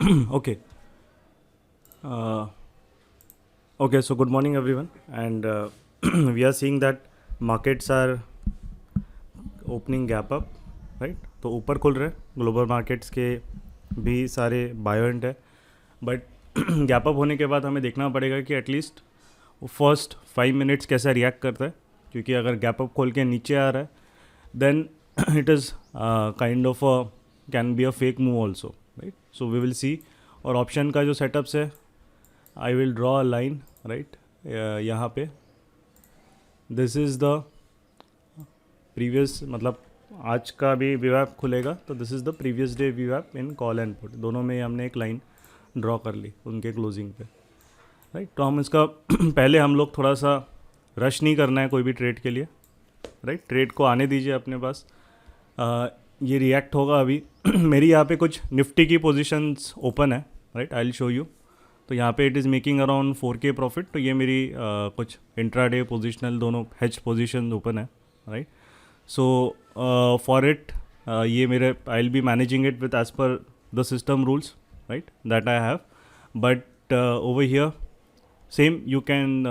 Okay. Uh, okay, so good morning everyone. And we are seeing that markets are opening gap up, right? तो ऊपर खुल रहे हैं global markets के भी सारे बायोएंट है. बट गैप अप होने के बाद हमें देखना पड़ेगा कि एटलीस्ट वो फर्स्ट 5 मिनट्स कैसा रिएक्ट करता है, क्योंकि अगर गैप अप खोल के नीचे आ रहा है then it is kind of can be a fake move also, right? So we will see. और ऑप्शन का जो सेटअप्स है, I will draw a line right यहाँ पे. दिस इज़ द प्रीवियस, मतलब आज का भी वीवैप खुलेगा तो this is the previous day वीवैप इन कॉल एंड पुट. दोनों में हमने एक लाइन ड्रॉ कर ली उनके क्लोजिंग पे, राइट? तो हम इसका पहले हम लोग थोड़ा सा रश नहीं करना है कोई भी ट्रेड के लिए, राइट? ट्रेड को आने दीजिए अपने पास. ये रिएक्ट होगा अभी. मेरी यहाँ पे कुछ निफ्टी की पोजीशंस ओपन है, right? I will show you. तो यहाँ पे it is making around 4K profit. तो ये मेरी कुछ इंट्राडे पोजिशनल दोनों हेज पोजीशन ओपन है, राइट? सो फॉर इट ये मेरे I will be managing it with as per the system rules, right, that I have. But over here same you can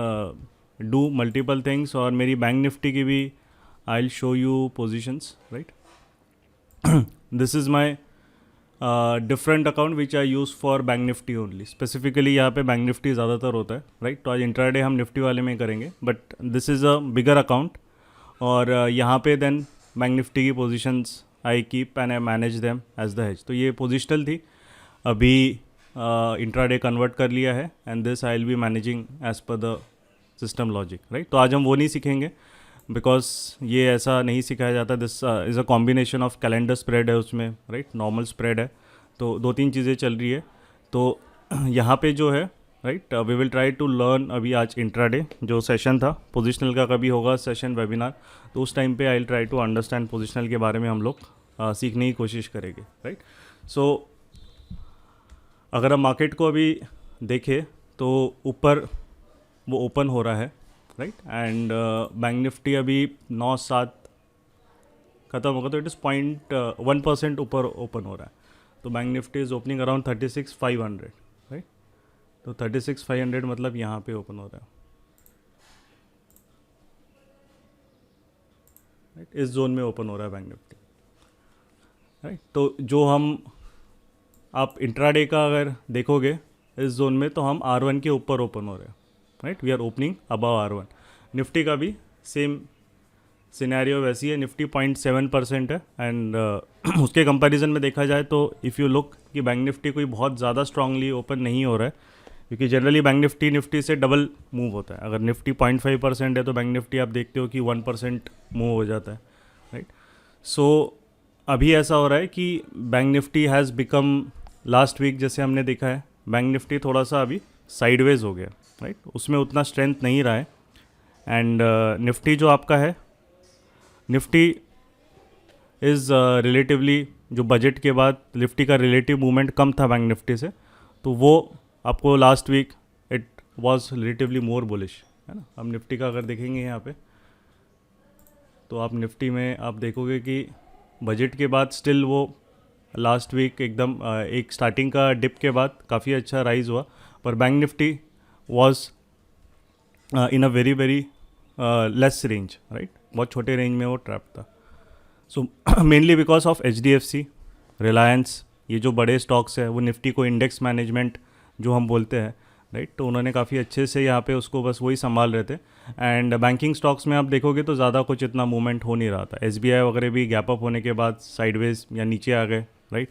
do multiple things. और मेरी bank Nifty की भी I will show you positions, right? This is my different account which I use for bank Nifty only. Specifically यहाँ पे bank Nifty ज़्यादातर होता है, right? तो आज इंट्राडे हम निफ्टी वाले में करेंगे, but this is a bigger account. और यहाँ पे देन बैंक निफ्टी की positions I keep and I manage them as the hedge. तो ये पोजिशनल थी, अभी इंट्राडे कन्वर्ट कर लिया है and this I will be managing as per the system logic, right? तो आज हम वो नहीं सीखेंगे बिकॉज ये ऐसा नहीं सिखाया जाता. This is a combination of calendar spread है उसमें, राइट? नॉर्मल स्प्रेड है, तो दो तीन चीज़ें चल रही है. तो यहाँ पे जो है, right, we will try to learn. अभी आज इंट्राडे जो सेशन था पोजिशनल का, कभी होगा सेशन वेबिनार, तो उस टाइम पे I will try to understand positional के बारे में हम लोग सीखने की कोशिश करेंगे, राइट? सो अगर हम मार्केट को अभी देखें तो ऊपर वो ओपन हो रहा है, राइट? एंड बैंक निफ्टी अभी 9-7 ख़त्म होगा तो इट इज़ 0.1% ऊपर ओपन हो रहा है. तो bank Nifty is opening around 36,500, right? तो 36,500 मतलब यहाँ पे ओपन हो रहा है, राइट? इस जोन में ओपन हो रहा है बैंक निफ्टी, राइट? तो जो हम आप इंट्राडे का अगर देखोगे इस जोन में, तो हम R1 के ऊपर ओपन हो रहे हैं, right? We are opening above R1. Nifty का भी सेम सिनेरियो वैसी है. निफ्टी 0.7% है एंड उसके कंपैरिजन में देखा जाए तो इफ़ यू लुक कि बैंक निफ्टी कोई बहुत ज़्यादा स्ट्रांगली ओपन नहीं हो रहा है, क्योंकि जनरली बैंक निफ्टी से डबल मूव होता है. अगर निफ्टी 0.5% है तो बैंक निफ्टी आप देखते हो कि 1% मूव हो जाता है, राइट? सो अभी ऐसा हो रहा है कि bank Nifty has become, last week जैसे हमने देखा है, बैंक निफ्टी थोड़ा सा अभी साइडवेज हो गया, राइट? उसमें उतना स्ट्रेंथ नहीं रहा है. एंड निफ्टी जो आपका है, निफ्टी इज़ रिलेटिवली, जो बजट के बाद निफ्टी का रिलेटिव मूवमेंट कम था बैंक निफ्टी से, तो वो आपको last week it was relatively more bullish, है ना? हम निफ्टी का अगर देखेंगे यहाँ पे, तो आप निफ्टी में आप देखोगे कि बजट के बाद स्टिल वो लास्ट वीक एकदम एक स्टार्टिंग का डिप के बाद काफ़ी अच्छा राइज हुआ, पर bank Nifty was in a very very less range, right? बहुत छोटे रेंज में वो ट्रैप था. So mainly because of HDFC, Reliance, ये जो बड़े स्टॉक्स है वो निफ्टी को इंडेक्स मैनेजमेंट जो हम बोलते हैं, राइट? तो उन्होंने काफ़ी अच्छे से यहाँ पे उसको बस वही संभाल रहे थे. एंड बैंकिंग स्टॉक्स में आप देखोगे तो ज़्यादा कुछ इतना मूवमेंट हो नहीं रहा था. SBI वगैरह भी गैप अप होने के बाद साइडवेज या नीचे आ गए, राइट?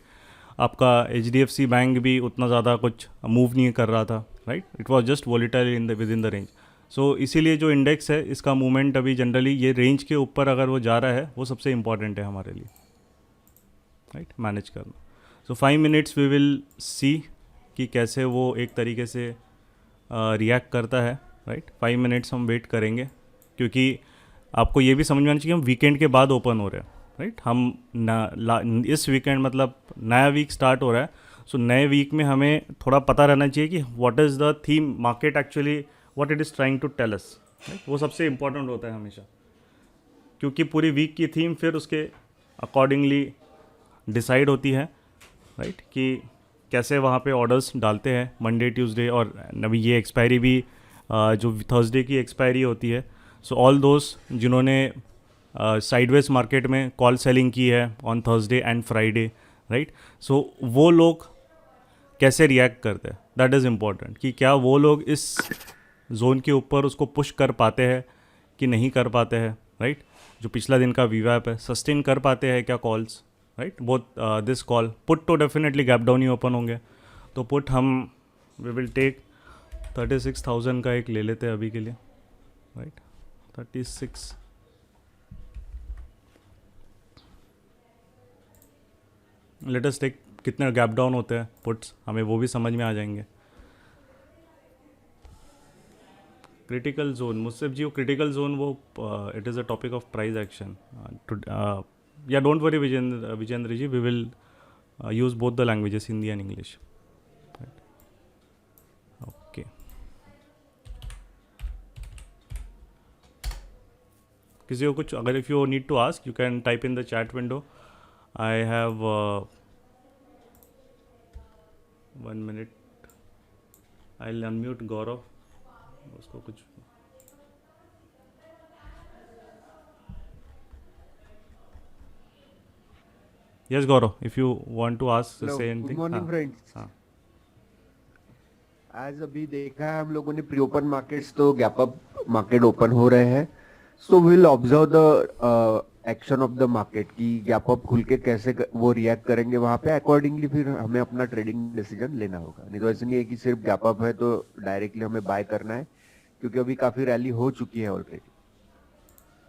आपका HDFC बैंक भी उतना ज़्यादा कुछ मूव नहीं कर रहा था, right? It was just volatile in the within the range. So इसीलिए जो इंडेक्स है इसका मूवमेंट अभी जनरली ये रेंज के ऊपर अगर वो जा रहा है, वो सबसे इंपॉर्टेंट है हमारे लिए, राइट? मैनेज करना. सो 5 मिनट्स वी विल सी कि कैसे वो एक तरीके से रिएक्ट करता है, राइट? 5 मिनट्स हम वेट करेंगे, क्योंकि आपको ये भी समझ में आना चाहिए हम वीकेंड के बाद ओपन हो रहे हैं, राइट? हम इस वीकेंड मतलब नया वीक स्टार्ट हो रहा है. सो नए वीक में हमें थोड़ा पता रहना चाहिए कि what is the theme market actually what it is trying to tell us, right? वो सबसे इंपॉर्टेंट होता है हमेशा, क्योंकि पूरी वीक की थीम फिर उसके अकॉर्डिंगली डिसाइड होती है, राइट? कि कैसे वहाँ पे ऑर्डर्स डालते हैं मंडे ट्यूसडे, और अभी ये एक्सपायरी भी जो थर्सडे की एक्सपायरी होती है. सो ऑल दोस्त जिन्होंने साइडवेज मार्केट में कॉल सेलिंग की है on Thursday and Friday, right, so वो लोग कैसे रिएक्ट करते हैं, दैट इज़ इम्पॉर्टेंट. कि क्या वो लोग इस जोन के ऊपर उसको पुश कर पाते हैं कि नहीं कर पाते हैं, राइट. जो पिछला दिन का वीवैप है, सस्टेन कर पाते हैं क्या calls, right. Both this call put तो डेफिनेटली गैप डाउन ही ओपन होंगे. तो पुट हम वी विल टेक 36,000 का एक ले लेते हैं अभी के लिए, राइट. 36. लेट अस टेक कितने गैप डाउन होते हैं पुट्स, हमें वो भी समझ में आ जाएंगे. क्रिटिकल जोन, मुझसे जी वो क्रिटिकल जोन वो it is a topic of price action. या don't worry Vijendra ji, we will use both the languages, Hindi and English. Okay, किसी को कुछ अगर if you need to ask you can type in the chat window. I have 1 minute. I will unmute Gaurav, उसको कुछ. Yes Gaurav, if you want to ask say anything. Good morning friends. हाँ. आज अभी देखा है हम लोगों ने प्री ओपन मार्केट्स, तो गैप अप मार्केट ओपन हो रहे हैं. So will observe the action of the market की गैप अप खुल के कैसे वो रिएक्ट करेंगे वहां पे. अकॉर्डिंगली फिर हमें अपना ट्रेडिंग डिसीजन लेना होगा. नहीं तो ऐसे नहीं है कि सिर्फ गैप अप है तो डायरेक्टली हमें बाय करना है, क्योंकि अभी काफी रैली हो चुकी है ऑलरेडी.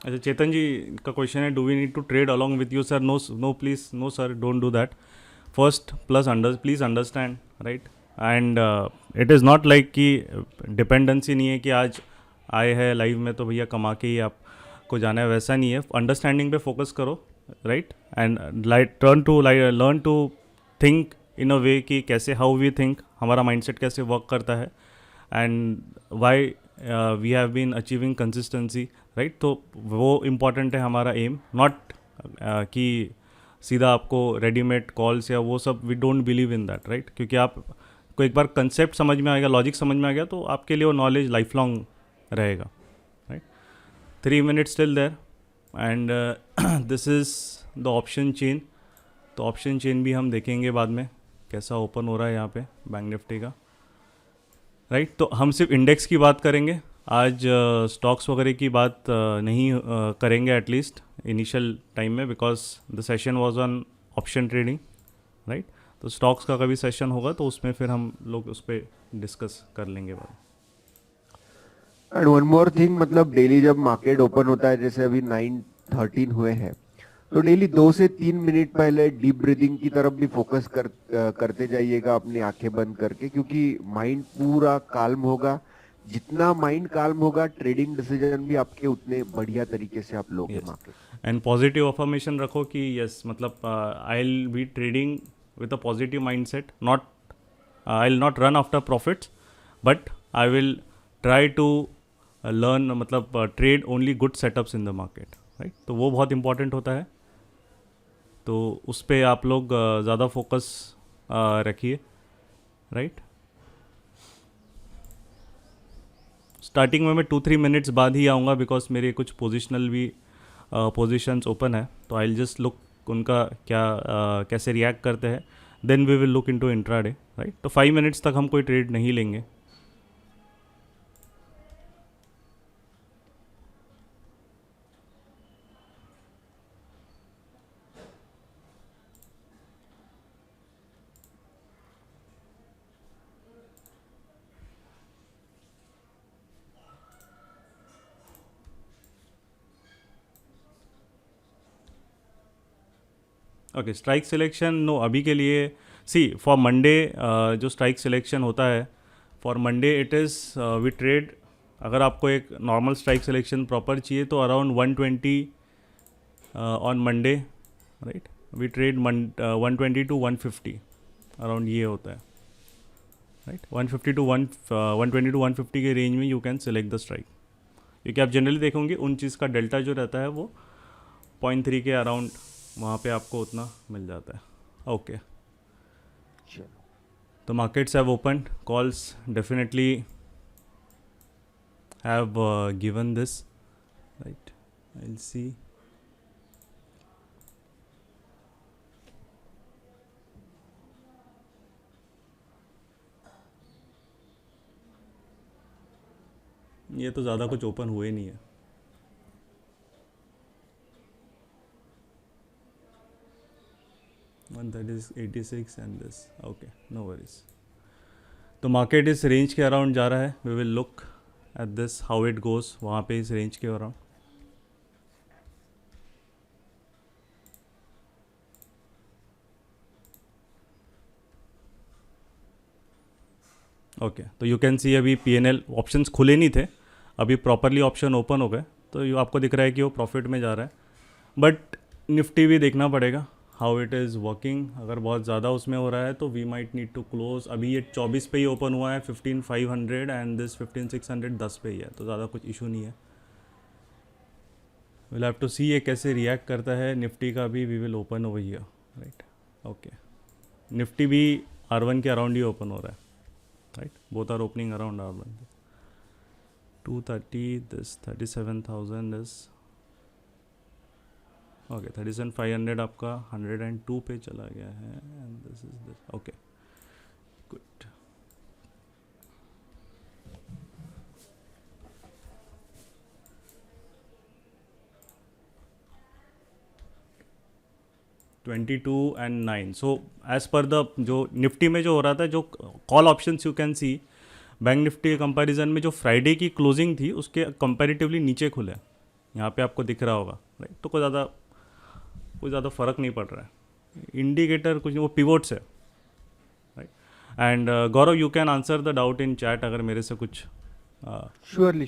अच्छा, चेतन जी का क्वेश्चन है, do we need to trade along with you sir? No no please, no sir, don't do that. First plus please understand, right. And it is not like कि डिपेंडेंसी नहीं है कि आज आए हैं लाइव में तो भैया कमा के ही आपको जाना है, वैसा नहीं है. अंडरस्टैंडिंग पे फोकस करो, right. And learn to think in a way कि कैसे, हाउ वी थिंक, हमारा माइंडसेट कैसे वर्क करता है, and why we have been achieving consistency, right. तो वो इम्पॉर्टेंट है हमारा एम, नॉट कि सीधा आपको रेडीमेड कॉल्स या वो सब. We don't believe in that, right. क्योंकि आप को एक बार कंसेप्ट समझ में आएगा, लॉजिक समझ में आ गया, तो आपके लिए वो नॉलेज लाइफ लॉन्ग रहेगा, right. 3 minutes still there. And this is the option chain. तो ऑप्शन चेन भी हम देखेंगे बाद में कैसा ओपन हो रहा है यहाँ पे बैंक निफ्टी का, राइट. तो हम सिर्फ इंडेक्स की बात करेंगे आज, स्टॉक्स वगैरह की बात नहीं करेंगे एटलीस्ट इनिशियल टाइम में, because the session was on option trading, right. तो स्टॉक्स का कभी सेशन होगा तो उसमें फिर हम लोग उस पर डिस्कस कर लेंगे बाद. एंड वन मोर थिंग, मतलब डेली जब मार्केट ओपन होता है, जैसे अभी 9:13 हुए हैं, तो डेली 2 से 3 मिनट पहले डीप ब्रीदिंग की तरफ भी फोकस करते जाइएगा अपनी आंखें बंद करके, क्योंकि माइंड पूरा काल्म होगा. जितना माइंड काल्म होगा, ट्रेडिंग डिसीजन भी आपके उतने बढ़िया तरीके से आप लोगे मार्केट. एंड पॉजिटिव अफर्मेशन रखो कि यस, मतलब I will be trading with a positive mindset. Not I will not run after profits, but I will try to learn, मतलब trade only good setups in the market, right. तो वो बहुत important होता है, तो उस पर आप लोग ज़्यादा फोकस रखिए, राइट. स्टार्टिंग में मैं 2-3 मिनट्स बाद ही आऊँगा, बिकॉज मेरे कुछ पोजिशनल भी पोजिशंस ओपन है, तो आई विल जस्ट लुक उनका क्या कैसे रिएक्ट करते हैं, then we will look into intraday, right. तो 5 मिनट्स तक हम कोई ट्रेड नहीं लेंगे. ओके, स्ट्राइक सिलेक्शन नो अभी के लिए. सी फॉर मंडे जो स्ट्राइक सिलेक्शन होता है, for Monday it is we trade. अगर आपको एक नॉर्मल स्ट्राइक सिलेक्शन प्रॉपर चाहिए तो around 120 on Monday, right. We trade 120 to 150 around ये होता है, राइट. 120 to 150 के रेंज में you can select the strike, क्योंकि आप जनरली देखोगे उन चीज़ का डेल्टा जो रहता है वो 0.3 के अराउंड वहाँ पे आपको उतना मिल जाता है. ओके, चलो, The markets have opened. Calls definitely have given this. Right. I'll see. ये तो ज़्यादा कुछ ओपन हुए नहीं है. And that is 86 and this. Okay, no worries. तो मार्केट इस रेंज के अराउंड जा रहा है. We will look at this how it goes. वहाँ पे इस रेंज के अराउंड. ओके, तो यू कैन सी अभी पीएनएल ऑप्शंस खुले नहीं थे, अभी प्रॉपरली ऑप्शन ओपन हो गए, तो ये आपको दिख रहा है कि वो प्रॉफिट में जा रहा है. बट निफ्टी भी देखना पड़ेगा हाउ इट इज़ वर्किंग. अगर बहुत ज़्यादा उसमें हो रहा है तो we might need to close. अभी ये 24 पे ही ओपन हुआ है, 15,500 एंड दिस 15,600 10 पे ही है, तो ज़्यादा कुछ इशू नहीं है. विल हैव टू सी ये कैसे रिएक्ट करता है. निफ्टी का भी we will open over here. Right. Okay, Nifty भी R1 के अराउंड ही ओपन हो रहा है. Right, both are opening around R1. 230, this 37,000 is okay. 37,500 आपका 102 पे चला गया है and this is this. Okay, good. $22.09. So as per the जो निफ्टी में जो हो रहा था, जो call options you can see bank Nifty के कंपैरिजन में जो फ्राइडे की क्लोजिंग थी उसके कंपैरेटिवली नीचे खुले. यहाँ पे आपको दिख रहा होगा. राइट, तो कोई ज़्यादा फ़र्क नहीं पड़ रहा है. इंडिकेटर कुछ नहीं, वो पिवोट्स है. Right. And Gaurav, you can answer the doubt in chat अगर मेरे से कुछ. श्योरली.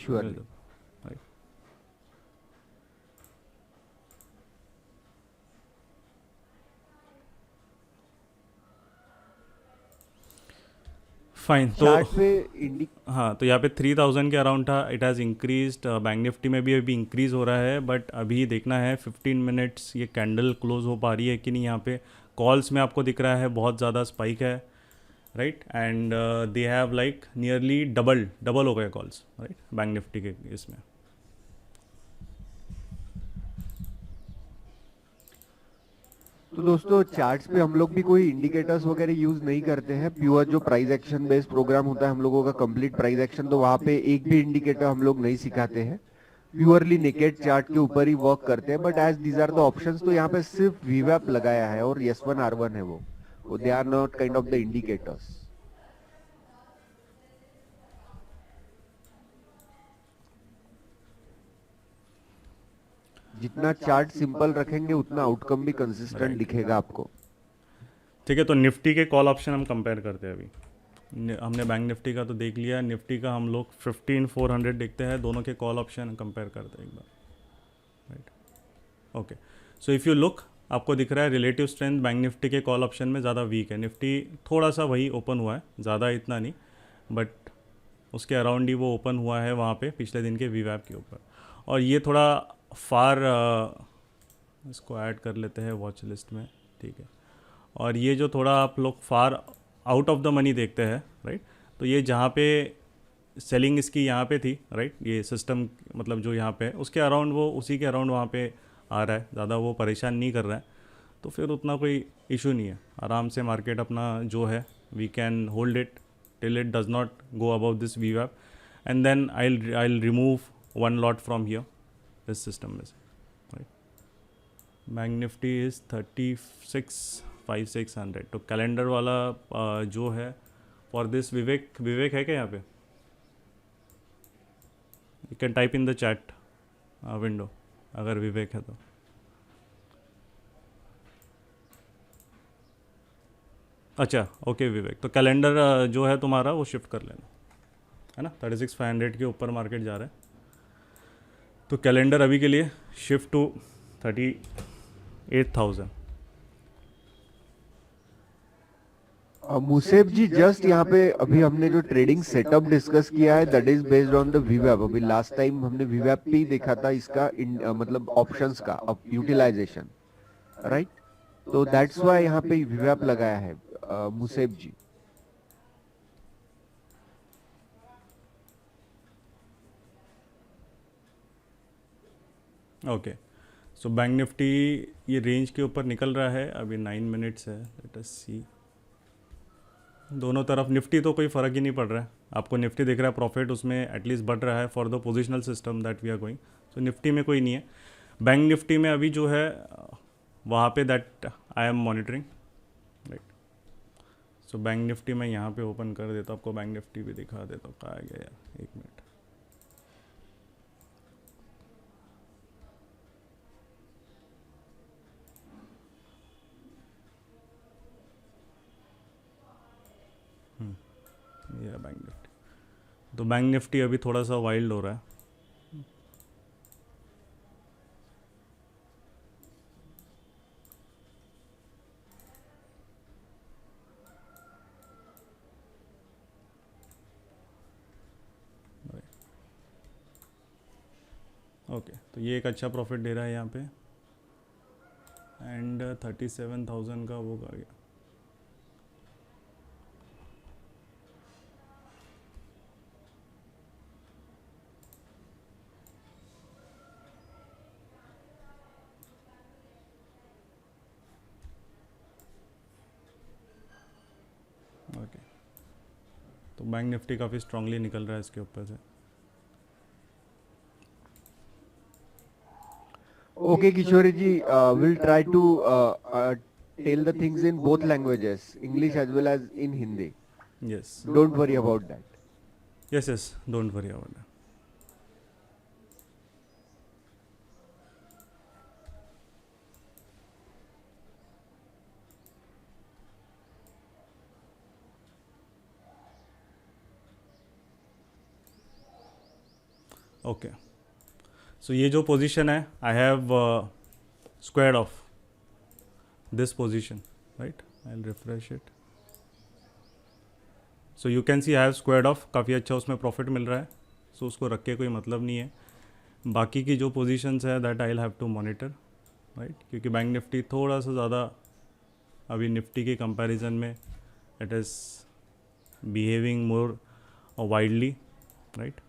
फाइन. तो चार्ट पे हाँ, तो यहाँ पे 3,000 के अराउंड था. It has increased. Bank Nifty में भी अभी इंक्रीज़ हो रहा है, बट अभी देखना है 15 मिनट्स ये कैंडल क्लोज हो पा रही है कि नहीं. यहाँ पे कॉल्स में आपको दिख रहा है बहुत ज़्यादा स्पाइक है. Right, and they have like nearly double हो गए कॉल्स. राइट, बैंक निफ्टी के इसमें. तो दोस्तों, चार्ट्स पे हम लोग भी कोई इंडिकेटर्स वगैरह यूज नहीं करते हैं. प्योर जो प्राइस एक्शन बेस्ड प्रोग्राम होता है हम लोगों का, कंप्लीट प्राइस एक्शन, तो वहाँ पे एक भी इंडिकेटर हम लोग नहीं सिखाते हैं. प्योरली नेकेड चार्ट के ऊपर ही वर्क करते हैं. But as these are the options, तो यहाँ पे सिर्फ वीवैप लगाया है और S1 R1 है. वो they are not kind of the indicators. जितना चार्ट सिंपल रखेंगे उतना आउटकम भी कंसिस्टेंट दिखेगा आपको. ठीक है, तो निफ्टी के कॉल ऑप्शन हम कंपेयर करते हैं. अभी हमने बैंक निफ्टी का तो देख लिया, निफ्टी का हम लोग 15,400 देखते हैं. दोनों के कॉल ऑप्शन कंपेयर करते हैं एक बार. Right. Okay, so if you look, आपको दिख रहा है रिलेटिव स्ट्रेंथ बैंक निफ्टी के कॉल ऑप्शन में ज़्यादा वीक है. निफ्टी थोड़ा सा वही ओपन हुआ है, ज़्यादा इतना नहीं, बट उसके अराउंड ही वो ओपन हुआ है वहाँ पे पिछले दिन के वीवैप के ऊपर. और ये थोड़ा फार, इसको ऐड कर लेते हैं वॉच लिस्ट में. ठीक है, और ये जो थोड़ा आप लोग far out of the money देखते हैं. राइट, तो ये जहाँ पे सेलिंग इसकी यहाँ पे थी, राइट, ये सिस्टम मतलब जो यहाँ पे है उसके अराउंड, वो उसी के अराउंड वहाँ पे आ रहा है. ज़्यादा वो परेशान नहीं कर रहा है, तो फिर उतना कोई इशू नहीं है. आराम से मार्केट अपना जो है, we can hold it till it does not go about this वीवैप, and then I remove one lot from here इस सिस्टम में से. Right, bank Nifty is 36,500. तो कैलेंडर वाला जो है फॉर दिस, विवेक है क्या यहाँ पे? You can type in the chat window अगर विवेक है तो. अच्छा, ओके विवेक, तो कैलेंडर जो है तुम्हारा वो शिफ्ट कर लेना, है ना. 36,500 के ऊपर मार्केट जा रहा है, तो कैलेंडर अभी के लिए शिफ्ट टू 38,000. मुसेफ जी, जस्ट यहाँ पे अभी हमने जो ट्रेडिंग सेटअप डिस्कस किया है, that is based on the वीवैप. अभी लास्ट टाइम हमने वीवैप पे ही देखा था इसका मतलब ऑप्शंस का यूटिलाइजेशन. राइट, तो दैट्स व्हाई यहाँ पे वीवैप लगाया है मुसेफ जी. ओके, सो बैंक निफ्टी ये रेंज के ऊपर निकल रहा है, अभी 9 मिनट्स है, लेट अस सी। दोनों तरफ निफ्टी तो कोई फ़र्क ही नहीं पड़ रहा है, आपको निफ्टी दिख रहा है प्रॉफिट उसमें एटलीस्ट बढ़ रहा है for the positional system that we are going. So Nifty में कोई नहीं है। बैंक निफ्टी में अभी जो है वहाँ पे that I am monitoring, right. So bank Nifty मैं यहाँ पे ओपन कर देता हूँ, आपको बैंक निफ्टी भी दिखा देता हूँ, कहाँ आ गया यार, 1 मिनट। ये बैंक निफ्टी, तो बैंक निफ्टी अभी थोड़ा सा वाइल्ड हो रहा है। ओके, तो ये एक अच्छा प्रॉफिट दे रहा है यहाँ पे, एंड 37,000 का वो आ गया। ओके, तो बैंक निफ्टी काफ़ी स्ट्रांगली निकल रहा है इसके ऊपर से। Okay, Kishore ji, we'll try to tell the things in both languages, English as well as in Hindi. Yes Don't worry about that. Yes yes, don't worry about that. Okay, so ये जो position है, I have squared off this position, right. I will refresh it, so you can see I have squared off, काफ़ी अच्छा उसमें profit मिल रहा है। सो उसको रख के कोई मतलब नहीं है। बाकी की जो पोजीशंस है that I will have to monitor, right, क्योंकि बैंक निफ्टी थोड़ा सा ज़्यादा अभी निफ्टी के कंपैरिजन में it is behaving more widely, right.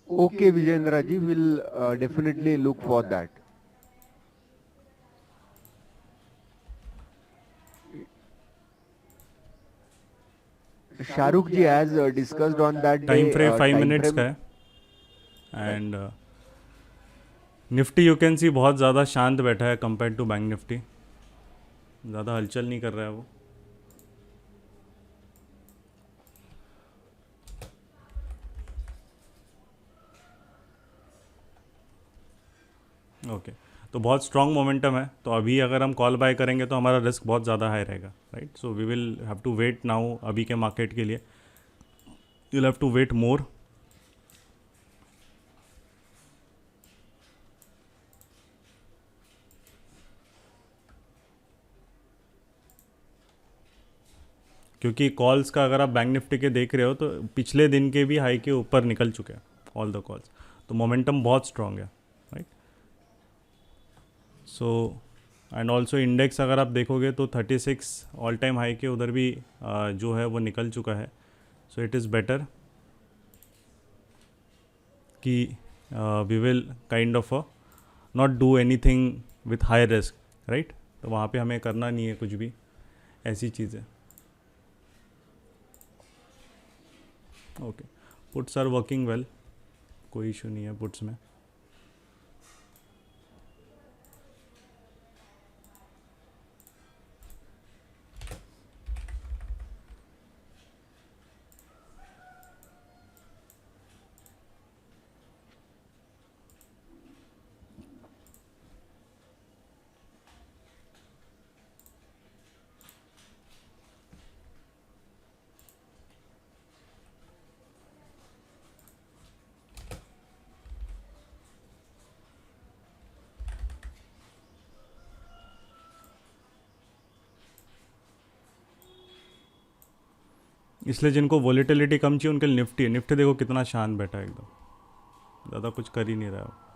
Okay, Vijayendra ji, we'll definitely look for that. Shahrukh ji, as discussed on that time day, frame 5 time minutes का frame. है, and Nifty you can सी बहुत ज़्यादा शांत बैठा है compare to bank Nifty, ज़्यादा हलचल नहीं कर रहा है वो। ओके, तो बहुत स्ट्रॉन्ग मोमेंटम है, तो अभी अगर हम कॉल बाय करेंगे तो हमारा रिस्क बहुत ज़्यादा हाई रहेगा, right. So we will have to wait now, अभी के मार्केट के लिए you will have to wait more. क्योंकि कॉल्स का अगर आप बैंक निफ्टी के देख रहे हो तो पिछले दिन के भी हाई के ऊपर निकल चुके हैं ऑल द कॉल्स, तो मोमेंटम बहुत स्ट्रॉन्ग है, right. So and also index अगर आप देखोगे तो 36 ऑल टाइम हाई के उधर भी जो है वो निकल चुका है. सो इट इज़ बेटर कि we will kind of not do any thing with high risk, right. तो वहाँ पे हमें करना नहीं है कुछ भी ऐसी चीज़ें. Okay, puts are working well, कोई इशू नहीं है पुट्स में. इसलिए जिनको वॉलेटिलिटी कम चाहिए उनके लिए निफ्टी है. निफ्टी देखो कितना शांत बैठा है एकदम, ज़्यादा कुछ कर ही नहीं रहा है.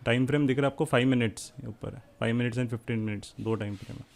टाइम फ्रेम दिख रहा है आपको 5 मिनट्स ऊपर है, 5 मिनट्स एंड 15 मिनट्स, दो टाइम फ्रेम है.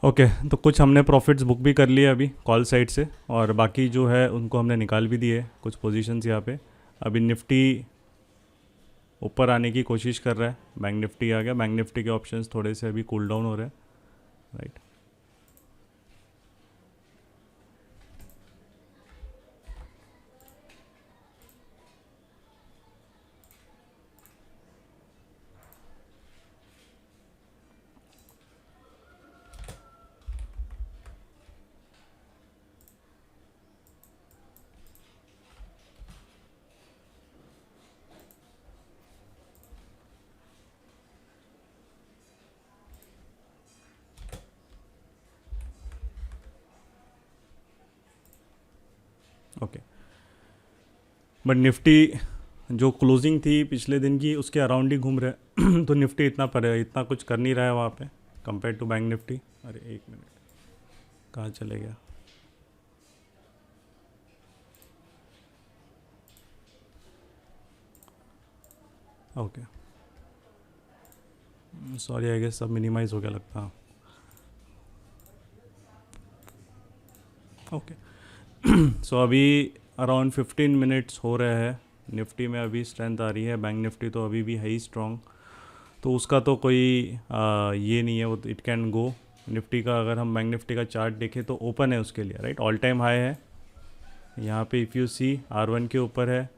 ओके, तो कुछ हमने प्रॉफिट्स बुक भी कर लिए अभी कॉल साइड से, और बाकी जो है उनको हमने निकाल भी दिए कुछ पोजीशंस यहाँ पे. अभी निफ्टी ऊपर आने की कोशिश कर रहा है, बैंक निफ्टी आ गया. बैंक निफ्टी के ऑप्शंस थोड़े से अभी कूल डाउन हो रहे हैं, राइट. ओके, बट निफ्टी जो क्लोजिंग थी पिछले दिन की उसके अराउंड ही घूम रहे हैं. तो निफ्टी इतना कुछ कर नहीं रहा है वहाँ पे कंपेयर टू बैंक निफ्टी. अरे एक मिनट, कहाँ चले गया. ओके, सॉरी, आई गेस सब मिनिमाइज हो गया लगता है. ओके, सो अभी अराउंड 15 मिनट्स हो रहे हैं. निफ्टी में अभी स्ट्रेंथ आ रही है, बैंक निफ्टी तो अभी भी है ही स्ट्रॉन्ग. तो उसका तो कोई ये नहीं है, वो इट कैन गो. निफ्टी का अगर हम बैंक निफ्टी का चार्ट देखें तो ओपन है उसके लिए, राइट. ऑल टाइम हाई है यहाँ पे, इफ़ यू सी R1 के ऊपर है.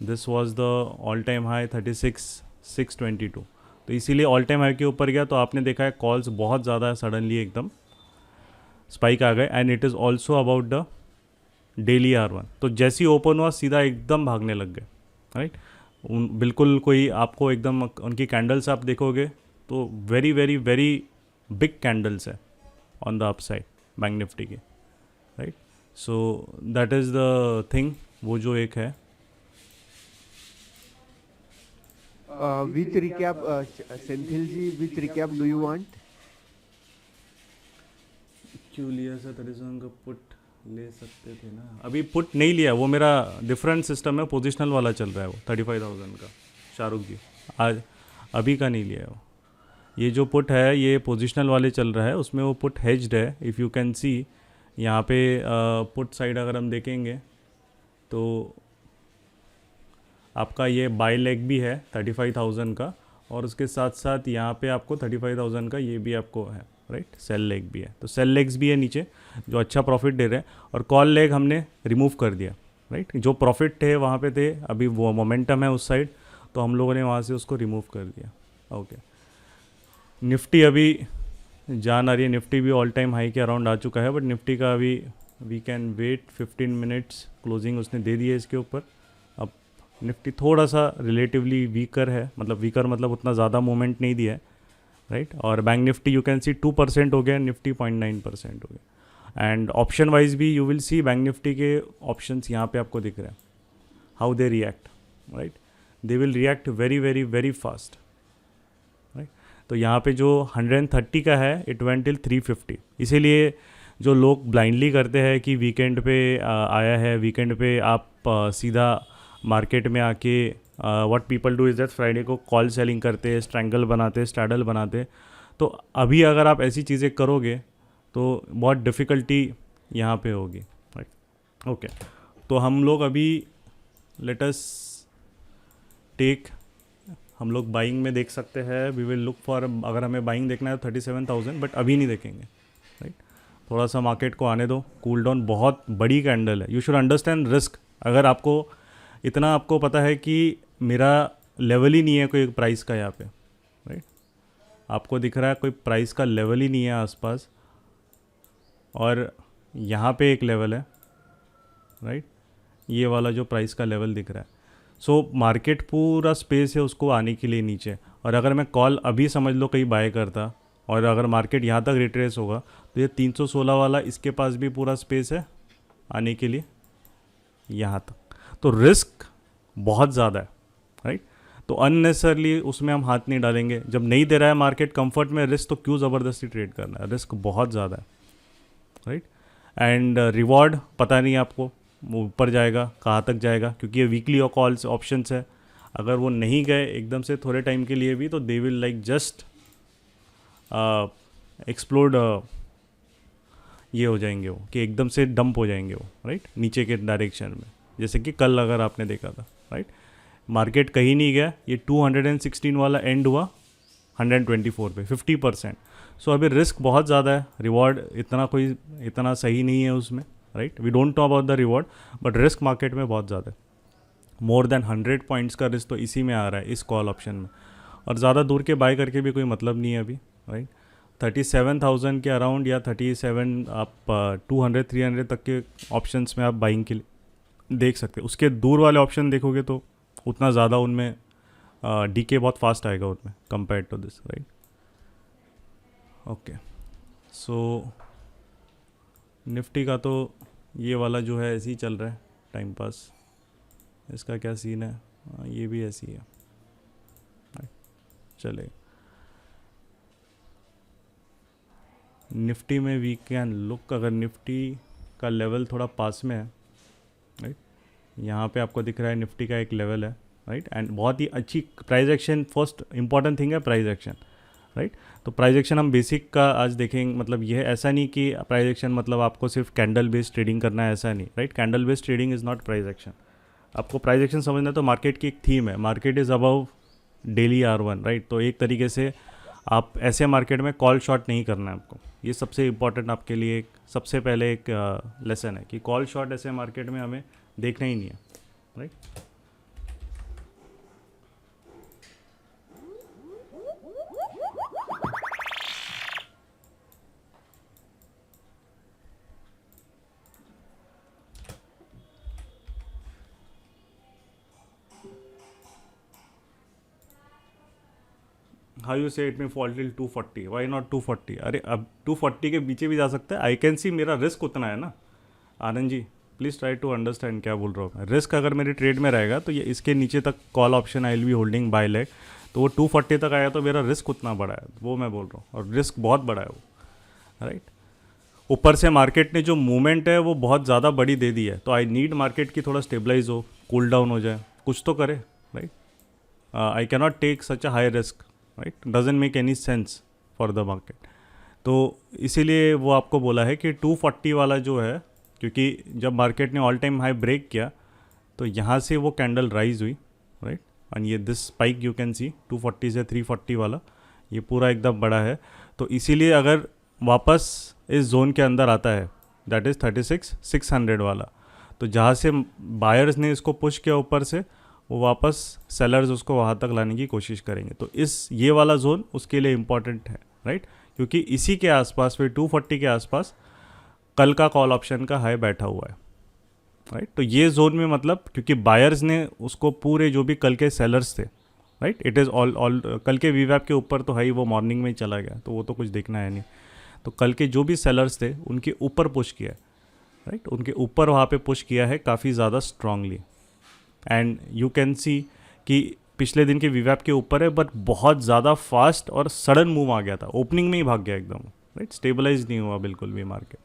This was the all time high 36,622. तो इसीलिए ऑल टाइम हाई के ऊपर गया तो आपने देखा है कॉल्स बहुत ज़्यादा सडनली एकदम स्पाइक आ गए. And it is also about the daily R1. तो जैसी ओपन हुआ सीधा एकदम भागने लग गए, राइट. बिल्कुल कोई आपको एकदम उनकी कैंडल्स आप देखोगे तो very very very big candles है on the upside bank Nifty के, right. So that is the thing, वो जो एक है. Which recap, Senthil ji, which recap do you want? क्यों लिया सर 37 का पुट ले सकते थे ना, अभी पुट नहीं लिया, वो मेरा डिफरेंट सिस्टम है, पोजिशनल वाला चल रहा है वो 35,000 का शाहरुख जी, आज अभी का नहीं लिया है वो। ये जो पुट है ये पोजिशनल वाले चल रहा है, उसमें वो पुट हेज्ड है। इफ़ यू कैन सी यहाँ पे पुट साइड अगर हम देखेंगे तो आपका ये बाय लेग भी है 35,000 का, और उसके साथ साथ यहाँ पे आपको 35,000 का ये भी आपको है, राइट, सेल लेग भी है। तो सेल लेग्स भी है नीचे जो अच्छा प्रॉफिट दे रहे हैं, और कॉल लेग हमने रिमूव कर दिया, राइट। जो प्रॉफिट थे वहाँ पे थे, अभी वो मोमेंटम है उस साइड, तो हम लोगों ने वहाँ से उसको रिमूव कर दिया। ओके, निफ्टी अभी जान आ रही है, निफ्टी भी ऑल टाइम हाई के अराउंड आ चुका है, बट निफ्टी का अभी we can wait 15 minutes, closing उसने दे दी है इसके ऊपर। अब निफ्टी थोड़ा सा रिलेटिवली वीकर है, मतलब वीकर मतलब उतना ज़्यादा मूवमेंट नहीं दिया है, राइट। और बैंक निफ्टी यू कैन सी 2% हो गया, निफ्टी 0.9% हो गया। एंड ऑप्शन वाइज भी you will see bank Nifty के ऑप्शंस यहाँ पे आपको दिख रहे हैं, how they react, right, they will react very very very fast, right. तो यहाँ पे जो 130 का है इट वेंट टिल 350, इसीलिए जो लोग ब्लाइंडली करते हैं कि वीकेंड पे आया है, वीकेंड पे आप सीधा मार्केट में आके what people do is that Friday को कॉल सेलिंग करते, स्ट्रैंगल बनाते, स्ट्रैडल बनाते। तो अभी अगर आप ऐसी चीज़ें करोगे तो बहुत डिफ़िकल्टी यहाँ पे होगी, राइट। ओके, तो हम लोग अभी लेट अस टेक, हम लोग बाइंग में देख सकते हैं, वी विल लुक फॉर, अगर हमें बाइंग देखना है तो 37,000, बट अभी नहीं देखेंगे, राइट। थोड़ा सा मार्केट को आने दो, कूल डाउन, बहुत बड़ी कैंडल है, यू शुड अंडरस्टैंड रिस्क। अगर आपको इतना आपको पता है कि मेरा लेवल ही नहीं है कोई प्राइस का यहाँ पे, राइट, आपको दिख रहा है कोई प्राइस का लेवल ही नहीं है आसपास, और यहाँ पे एक लेवल है, राइट, ये वाला जो प्राइस का लेवल दिख रहा है। सो मार्केट पूरा स्पेस है उसको आने के लिए नीचे, और अगर मैं कॉल अभी समझ लो कहीं बाय करता, और अगर मार्केट यहाँ तक रिट्रेस होगा तो ये 316 वाला इसके पास भी पूरा स्पेस है आने के लिए यहाँ तक। तो रिस्क बहुत ज़्यादा है, राइट। तो अननेसेसरली उसमें हम हाथ नहीं डालेंगे, जब नहीं दे रहा है मार्केट कंफर्ट में रिस्क, तो क्यों ज़बरदस्ती ट्रेड करना है, रिस्क बहुत ज़्यादा है, राइट। एंड रिवॉर्ड पता नहीं आपको वो ऊपर जाएगा कहाँ तक जाएगा, क्योंकि ये वीकली और कॉल्स ऑप्शंस है, अगर वो नहीं गए एकदम से थोड़े टाइम के लिए भी, तो they will like just explode, ये हो जाएंगे वो कि एकदम से डंप हो जाएंगे वो, राइट, नीचे के डायरेक्शन में, जैसे कि कल अगर आपने देखा था, राइट। मार्केट कहीं नहीं गया, ये 216 वाला एंड हुआ 124 पे, 50%। सो अभी रिस्क बहुत ज़्यादा है, रिवॉर्ड इतना सही नहीं है उसमें, right. We don't talk about the reward, but risk market में बहुत ज़्यादा है, मोर देन 100 पॉइंट्स का रिस्क तो इसी में आ रहा है, इस कॉल ऑप्शन में। और ज़्यादा दूर के बाय करके भी कोई मतलब नहीं है अभी, राइट। 37,000 के अराउंड या 37 आप 200-300 तक के ऑप्शंस में आप बाइंग के लिए देख सकते हैं। उसके दूर वाले ऑप्शन देखोगे तो उतना ज़्यादा उनमें डीके बहुत फास्ट आएगा उनमें compare to this, right. Okay, so Nifty का तो ये वाला जो है ऐसे ही चल रहा है टाइम पास, इसका क्या सीन है, ये भी ऐसी है, चले। निफ्टी में वी कैन लुक, अगर निफ्टी का लेवल थोड़ा पास में है, राइट, यहाँ पे आपको दिख रहा है निफ्टी का एक लेवल है, राइट, एंड बहुत ही अच्छी price action, first important thing है प्राइस एक्शन, राइट। तो प्राइस एक्शन हम बेसिक का आज देखेंगे, मतलब यह ऐसा नहीं कि प्राइस एक्शन मतलब आपको सिर्फ कैंडल बेस्ड ट्रेडिंग करना है, ऐसा नहीं, right. Candle based trading is not price action. आपको प्राइस एक्शन समझना है तो मार्केट की एक थीम है, market is above daily R1, right. तो एक तरीके से आप ऐसे मार्केट में कॉल शॉट नहीं करना है आपको, ये सबसे इम्पॉर्टेंट आपके लिए एक सबसे पहले एक लेसन है कि कॉल शॉट ऐसे मार्केट में हमें देखना ही नहीं है, राइट। हाउ यू से इट में फॉल टिल 240, वाई नॉट 240? अरे अब 240 के पीछे भी जा सकता है, आई कैन सी, मेरा रिस्क उतना है ना Anand ji, please try to understand क्या बोल रहा हूँ मैं। रिस्क अगर मेरी ट्रेड में रहेगा तो ये इसके नीचे तक call option I will be holding bye leg, तो वो 240 तक आया तो मेरा रिस्क उतना बड़ा है, वो मैं बोल रहा हूँ, और रिस्क बहुत बड़ा है वो, राइट। ऊपर से मार्केट ने जो मूवमेंट है वो बहुत ज़्यादा बड़ी दे दी है, तो आई नीड मार्केट की थोड़ा स्टेबलाइज हो, कूल डाउन हो जाए, कुछ तो करे, right. I cannot take such a high risk, right, doesn't make any sense for the market. तो इसीलिए वो आपको बोला है कि 240 वाला जो है, क्योंकि जब मार्केट ने ऑल टाइम हाई ब्रेक किया तो यहाँ से वो कैंडल राइज हुई, राइट, एंड ये दिस स्पाइक यू कैन सी 240 से 340 वाला, ये पूरा एकदम बड़ा है। तो इसीलिए अगर वापस इस जोन के अंदर आता है, दैट इज़ 36,600 वाला, तो जहाँ से बायर्स ने इसको पुश किया ऊपर से, वो वापस सेलर्स उसको वहाँ तक लाने की कोशिश करेंगे। तो ये वाला जोन उसके लिए इम्पॉर्टेंट है, राइट, क्योंकि इसी के आसपास फिर 240 के आसपास कल का कॉल ऑप्शन का हाई बैठा हुआ है, राइट। तो ये जोन में मतलब क्योंकि बायर्स ने उसको पूरे जो भी कल के सेलर्स थे, राइट, इट इज़ ऑल कल के वीवैप के ऊपर तो हाई वो मॉर्निंग में ही चला गया, तो वो तो कुछ देखना है नहीं। तो कल के जो भी सेलर्स थे उनके ऊपर पुश किया है, राइट, उनके ऊपर वहाँ पे पुश किया है काफ़ी ज़्यादा स्ट्रांगली, एंड यू कैन सी कि पिछले दिन के वीवैप के ऊपर है, बट बहुत ज़्यादा फास्ट और सडन मूव आ गया था, ओपनिंग में ही भाग गया एकदम, राइट, स्टेबलाइज नहीं हुआ बिल्कुल भी मार्केट।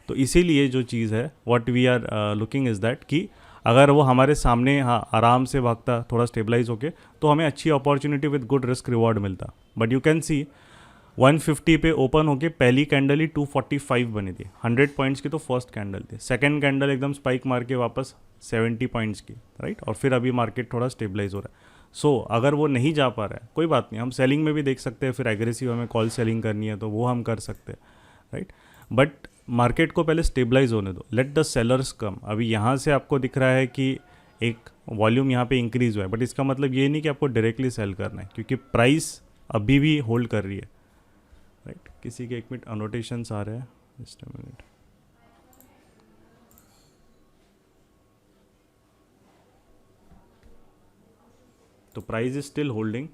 तो इसीलिए जो चीज़ है what we are looking is that कि अगर वो हमारे सामने आराम से भागता, थोड़ा स्टेबलाइज होके, तो हमें अच्छी opportunity with good risk reward मिलता। बट यू कैन सी 150 पे ओपन होके पहली कैंडल ही 245 बनी थी, 100 पॉइंट्स की तो फर्स्ट कैंडल थी, सेकंड कैंडल एकदम स्पाइक मार के वापस 70 पॉइंट्स की, राइट, और फिर अभी मार्केट थोड़ा स्टेबलाइज हो रहा है। सो अगर वो नहीं जा पा रहा है कोई बात नहीं, हम सेलिंग में भी देख सकते हैं, फिर एग्रेसिव हमें कॉल सेलिंग करनी है तो वो हम कर सकते हैं, राइट। बट मार्केट को पहले स्टेबलाइज होने दो, लेट द सेलर्स कम। अभी यहाँ से आपको दिख रहा है कि एक वॉल्यूम यहाँ पे इंक्रीज हुआ है, बट इसका मतलब ये नहीं कि आपको डायरेक्टली सेल करना है, क्योंकि प्राइस अभी भी होल्ड कर रही है, राइट। किसी के 1 मिनट अनोटेशंस आ रहे हैं, जस्ट अ मिनट। तो price is still holding,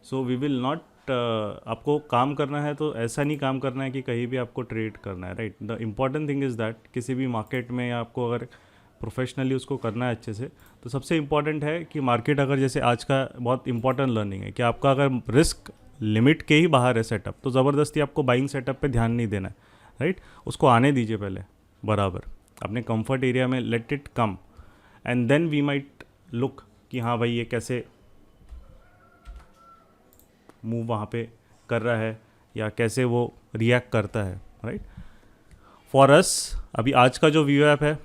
so we will not, आपको काम करना है तो ऐसा नहीं काम करना है कि कहीं भी आपको ट्रेड करना है, right. The important thing is that किसी भी मार्केट में आपको अगर प्रोफेशनली उसको करना है अच्छे से, तो सबसे इम्पॉर्टेंट है कि मार्केट अगर जैसे आज का बहुत इंपॉर्टेंट लर्निंग है कि आपका अगर रिस्क लिमिट के ही बाहर है सेटअप, तो ज़बरदस्ती आपको बाइंग सेटअप पे ध्यान नहीं देना है, राइट। उसको आने दीजिए पहले बराबर अपने कंफर्ट एरिया में, let it come, and then we might look कि हाँ भाई ये कैसे मूव वहाँ पे कर रहा है या कैसे वो रिएक्ट करता है, राइट। फॉर अस अभी आज का जो वीवैप है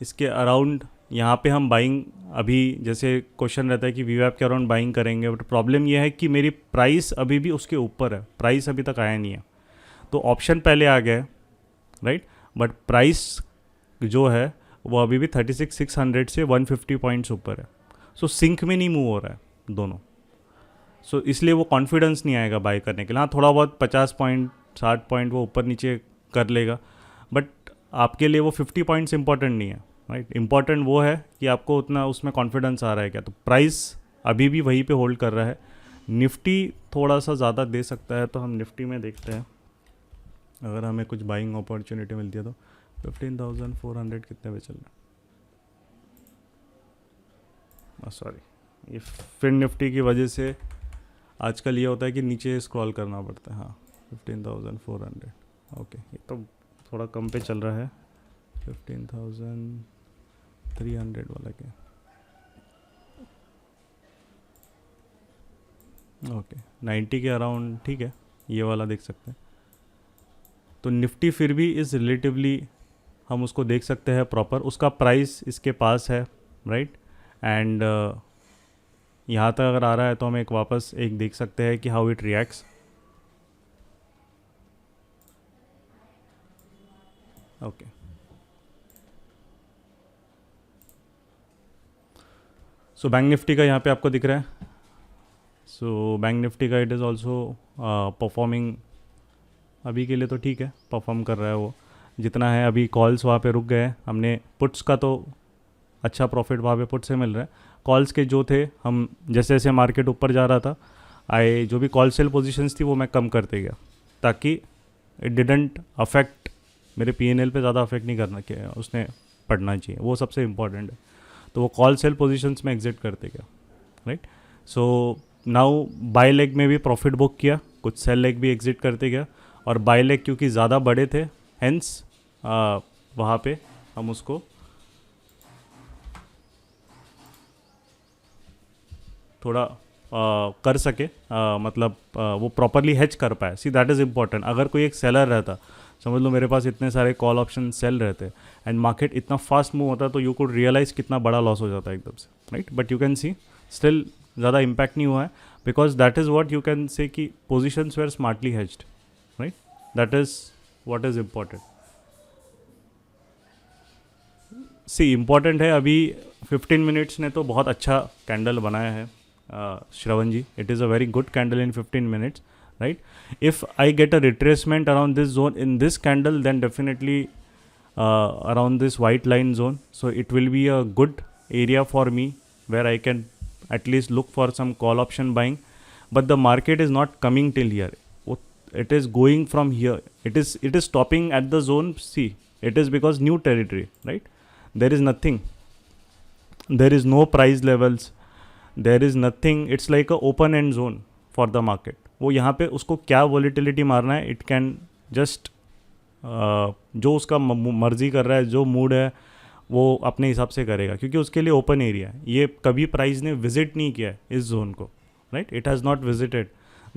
इसके अराउंड यहाँ पे हम बाइंग, अभी जैसे क्वेश्चन रहता है कि वीवैप के अराउंड बाइंग करेंगे, बट प्रॉब्लम यह है कि मेरी प्राइस अभी भी उसके ऊपर है, प्राइस अभी तक आया नहीं है, तो ऑप्शन पहले आ गया है, राइट, बट प्राइस जो है वो अभी भी 36,600 से 150 पॉइंट्स ऊपर है, सो सिंक में नहीं मूव हो रहा है दोनों। सो इसलिए वो कॉन्फिडेंस नहीं आएगा बाय करने के लिए। हाँ, थोड़ा बहुत 50 पॉइंट 60 पॉइंट वो ऊपर नीचे कर लेगा, बट आपके लिए वो 50 पॉइंट्स इंपॉर्टेंट नहीं है, राइट। इंपॉर्टेंट वो है कि आपको उतना उसमें कॉन्फिडेंस आ रहा है क्या। तो प्राइस अभी भी वहीं पे होल्ड कर रहा है। निफ्टी थोड़ा सा ज़्यादा दे सकता है, तो हम निफ्टी में देखते हैं अगर हमें कुछ बाइंग अपॉर्चुनिटी मिलती है तो। 15,400 कितने पे चल रहा है, सॉरी, ये फिर निफ्टी की वजह से आजकल ये होता है कि नीचे स्क्रॉल करना पड़ता है। हाँ, 15,400, ओके, ये तो थोड़ा कम पे चल रहा है। 15,300 वाला क्या, ओके, 90 के अराउंड ठीक है, ये वाला देख सकते हैं। तो निफ्टी फिर भी इज़ रिलेटिवली हम उसको देख सकते हैं प्रॉपर, उसका प्राइस इसके पास है, राइट, एंड यहाँ तक अगर आ रहा है तो हम एक वापस एक देख सकते हैं कि how it reacts. Okay, so bank Nifty का यहाँ पे आपको दिख रहा है। सो बैंक निफ्टी का इट इज़ ऑल्सो परफॉर्मिंग, अभी के लिए तो ठीक है, परफॉर्म कर रहा है वो जितना है। अभी कॉल्स वहाँ पे रुक गए हैं, हमने पुट्स का तो अच्छा प्रॉफिट वहाँ पे पुट से मिल रहा है। कॉल्स के जो थे, हम जैसे जैसे मार्केट ऊपर जा रहा था, जो भी कॉल सेल पोजीशंस थी वो मैं कम करते गया, ताकि इट डिडंट अफेक्ट मेरे P&L पे ज़्यादा अफेक्ट नहीं करना कि उसने पड़ना चाहिए, वो सबसे इम्पॉर्टेंट है। तो वो कॉल सेल पोजीशंस में एग्जिट करते क्या, right. So now buy leg में भी प्रॉफिट बुक किया, कुछ सेल लेग भी एग्जिट करते गया, और बाय लेग क्योंकि ज़्यादा बड़े थे हेंस वहाँ पे हम उसको थोड़ा कर सके, मतलब वो प्रॉपरली हेज कर पाए। See that is important. अगर कोई एक सेलर रहता, समझ लो मेरे पास इतने सारे कॉल ऑप्शन सेल रहते एंड मार्केट इतना फास्ट मूव होता, तो यू कुड रियलाइज़ कितना बड़ा लॉस हो जाता है एकदम से, right. But you can see still ज़्यादा इम्पैक्ट नहीं हुआ है, because that is what you can say कि positions were smartly hedged, right. That is what is important. See important है, अभी 15 मिनट्स ने तो बहुत अच्छा कैंडल बनाया है Shravan ji. It is a very good candle in 15 minutes, right? If I get a retracement around this zone in this candle, then definitely around this white line zone, so it will be a good area for me where I can at least look for some call option buying. But the market is not coming till here. It is going from here. It is stopping at the zone C. It is because new territory, right? There is nothing. There is no price levels. There is nothing. It's like a open end zone for the market. वो यहाँ पे उसको क्या volatility मारना है, it can just जो उसका मर्जी कर रहा है, जो मूड है वो अपने हिसाब से करेगा, क्योंकि उसके लिए ओपन एरिया है। ये कभी प्राइस ने विजिट नहीं किया है इस जोन को, right. It has not visited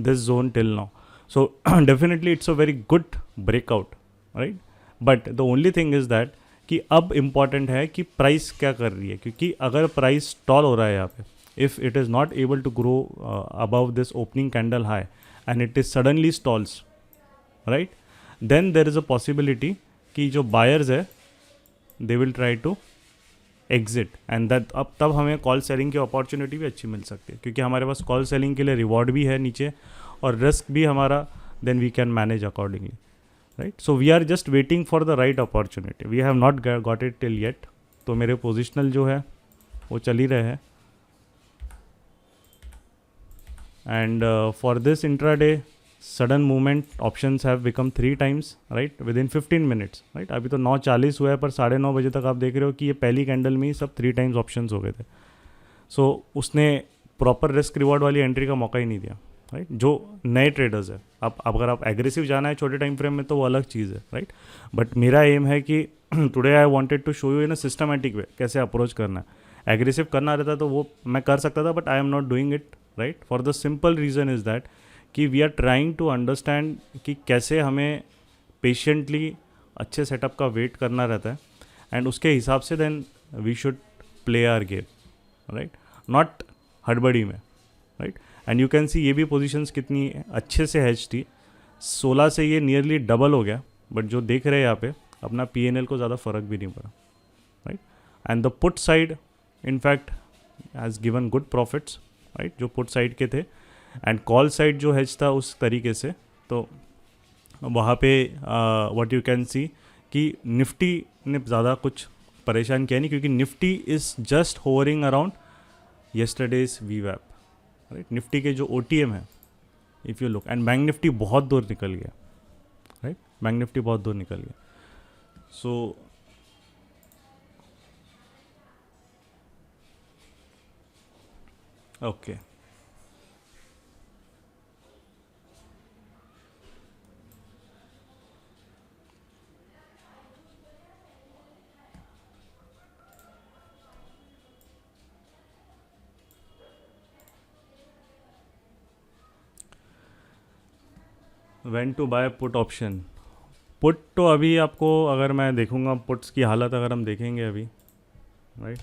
this zone till now, so definitely it's a very good breakout, right. But the only thing is that कि अब इम्पॉर्टेंट है कि प्राइस क्या कर रही है, क्योंकि अगर प्राइस स्टॉल हो रहा है यहाँ पे, if it is not able to grow above this opening candle high and it is suddenly stalls, right, then there is a possibility कि जो buyers है they will try to exit and that अब तब हमें call selling की opportunity भी अच्छी मिल सकती है, क्योंकि हमारे पास कॉल सेलिंग के लिए रिवॉर्ड भी है नीचे और रिस्क भी हमारा, then we can manage accordingly, right. So we are just waiting for the right opportunity. We have not got it till yet. तो मेरे पोजिशनल जो है वो चल ही रहे हैं। And for this intraday sudden movement options have become 3 times, right, within 15 minutes, right. अभी तो 9:40 हुआ है, पर 9:30 बजे तक आप देख रहे हो कि ये पहली कैंडल में ही सब 3 टाइम्स ऑप्शंस हो गए थे। सो उसने प्रॉपर रिस्क रिवॉर्ड वाली एंट्री का मौका ही नहीं दिया, राइट। जो नए ट्रेडर्स है, आप अगर आप एग्रेसिव जाना है छोटे टाइम फ्रेम में तो वो अलग चीज़ है, राइट। बट मेरा एम है कि today I wanted to show you in a systematic way कैसे अप्रोच करना है। एग्रेसिव करना रहता तो वो मैं कर सकता था, but I am not doing it, right, for the simple reason is that कि we are trying to understand कि कैसे हमें पेशेंटली अच्छे सेटअप का वेट करना रहता है, एंड उसके हिसाब से then we should play our game, right, not हड़बड़ी में, right. And you can see ये भी पोजीशंस कितनी अच्छे से हैज थी, 16 से ये नियरली डबल हो गया, बट जो देख रहे हैं यहाँ पे अपना PNL को ज़्यादा फर्क भी नहीं पड़ा, right. And the put side in fact has given good profits, right, जो पुट साइड के थे, एंड कॉल साइड जो हेज था उस तरीके से। तो वहाँ पे व्हाट यू कैन सी कि निफ्टी ने ज़्यादा कुछ परेशान किया नहीं, क्योंकि Nifty is just hovering around yesterday's VWAP, right. Nifty के जो OTM है, if you look, and bank Nifty बहुत दूर निकल गया, राइट, बैंक निफ्टी बहुत दूर निकल गया। So okay, when to buy put option. Put तो अभी आपको अगर मैं देखूंगा पुट्स की हालत अगर हम देखेंगे अभी, राइट,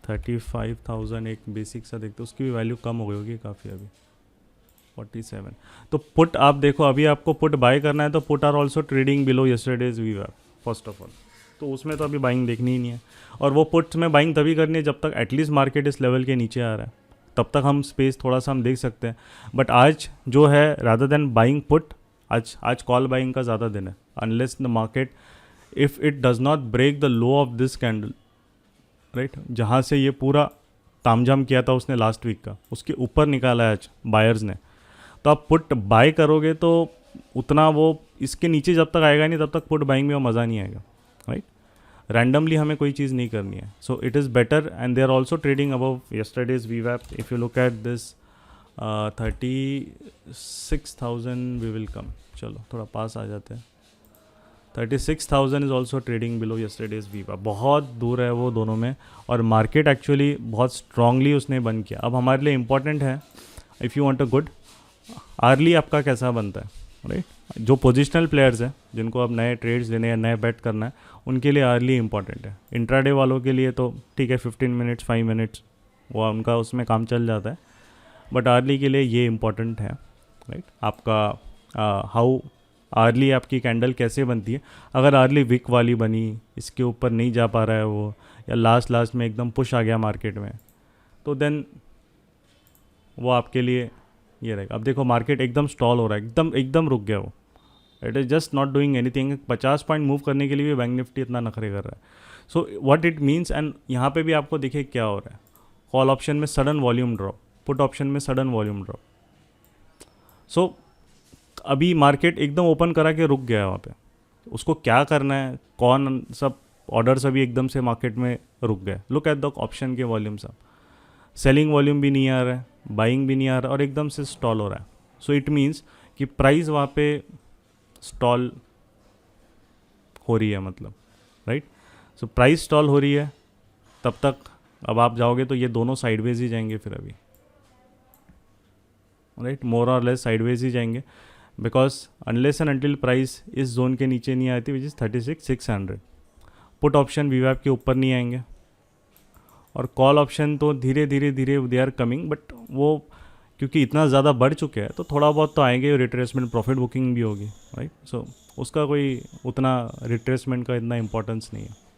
35,000 एक बेसिक सा देखते, उसकी भी वैल्यू कम हो गई होगी काफ़ी, अभी 47। तो पुट आप देखो, अभी आपको पुट बाय करना है तो put are also trading below yesterday's VWAP first of all, तो उसमें तो अभी बाइंग देखनी ही नहीं है। और वो पुट्स में बाइंग तभी करनी है जब तक एटलीस्ट मार्केट इस लेवल के नीचे आ रहा है, तब तक हम स्पेस थोड़ा सा हम देख सकते हैं। बट आज जो है रादर देन बाइंग पुट, आज कॉल बाइंग का ज़्यादा दिन है, unless the market if it does not break the low of this candle, right, जहाँ से ये पूरा तामझाम किया था उसने लास्ट वीक का, उसके ऊपर निकाला है आज बायर्स ने, तो आप पुट बाय करोगे तो उतना वो इसके नीचे जब तक आएगा नहीं तब तक पुट बाइंग में वो मज़ा नहीं आएगा, राइट। रैंडमली हमें कोई चीज़ नहीं करनी है. So it is better and they are also trading above yesterday's वीवैप. If you look at this 36,000 we will come. चलो थोड़ा पास आ जाते हैं. 36,000 is also trading below yesterday's वीवैप. बहुत दूर है वो दोनों में, और मार्केट एक्चुअली बहुत स्ट्रांगली उसने बंद किया. अब हमारे लिए इंपॉर्टेंट है, if you want a good early आपका कैसा बनता है, राइट. जो पोजिशनल प्लेयर्स हैं जिनको अब नए ट्रेड्स लेने या नए बेट करना है, उनके लिए अर्ली इंपॉर्टेंट है. इंट्राडे वालों के लिए तो ठीक है, 15 मिनट्स 5 मिनट्स वो उनका उसमें काम चल जाता है. बट अर्ली के लिए ये इम्पॉर्टेंट है, राइट. आपका हाउ अर्ली आपकी कैंडल कैसे बनती है. अगर अर्ली विक वाली बनी, इसके ऊपर नहीं जा पा रहा है वो, या लास्ट में एकदम पुश आ गया मार्केट में, तो देन वो आपके लिए ये रहेगा. अब देखो मार्केट एकदम स्टॉल हो रहा है, एकदम रुक गया वो. It is just not doing anything. 50 point move करने के लिए भी बैंक निफ्टी इतना नखरे कर रहा है. So what it means, and यहाँ पे भी आपको देखिए क्या हो रहा है. कॉल ऑप्शन में sudden volume drop, put option में सडन वॉल्यूम ड्रॉप. सो अभी मार्केट एकदम ओपन करा के रुक गया है वहाँ पे. उसको क्या करना है, कौन सब ऑर्डर्स अभी एकदम से मार्केट में रुक गए. लुक एट द ऑप्शन के वॉल्यूम. सब सेलिंग वॉल्यूम भी नहीं आ रहा है, बाइंग भी नहीं आ रहा, और एकदम से स्टॉल हो रहा है. सो इट मीन्स कि प्राइस वहाँ पे स्टॉल हो रही है, मतलब, राइट. सो प्राइस स्टॉल हो रही है. तब तक अब आप जाओगे तो ये दोनों साइडवेज ही जाएंगे फिर अभी, राइट. मोर और लेस साइडवेज ही जाएंगे, because unless and until price इस जोन के नीचे नहीं आती, विच इज़ 36,600. पुट ऑप्शन वीवैप के ऊपर नहीं आएंगे, और कॉल ऑप्शन तो धीरे धीरे दे आर कमिंग. बट वो क्योंकि इतना ज़्यादा बढ़ चुके हैं तो थोड़ा बहुत तो आएंगे. रिट्रेसमेंट प्रॉफिट बुकिंग भी होगी, राइट. सो उसका कोई उतना रिट्रेसमेंट का इतना इम्पोर्टेंस नहीं है.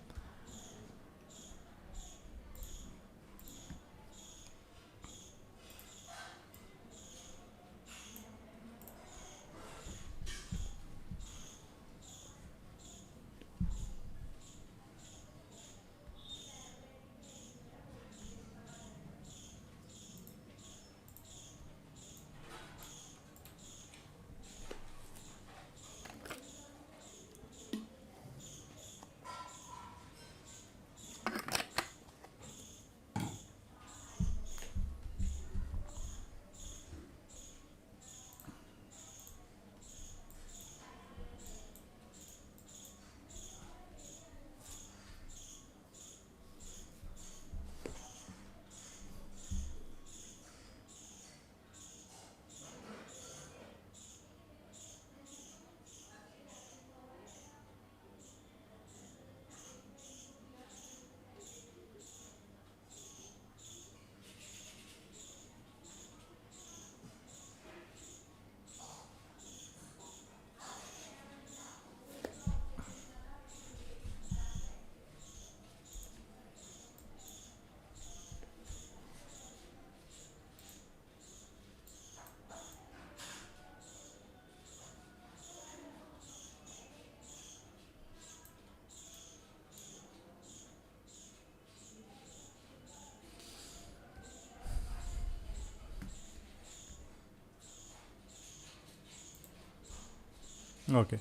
Okay.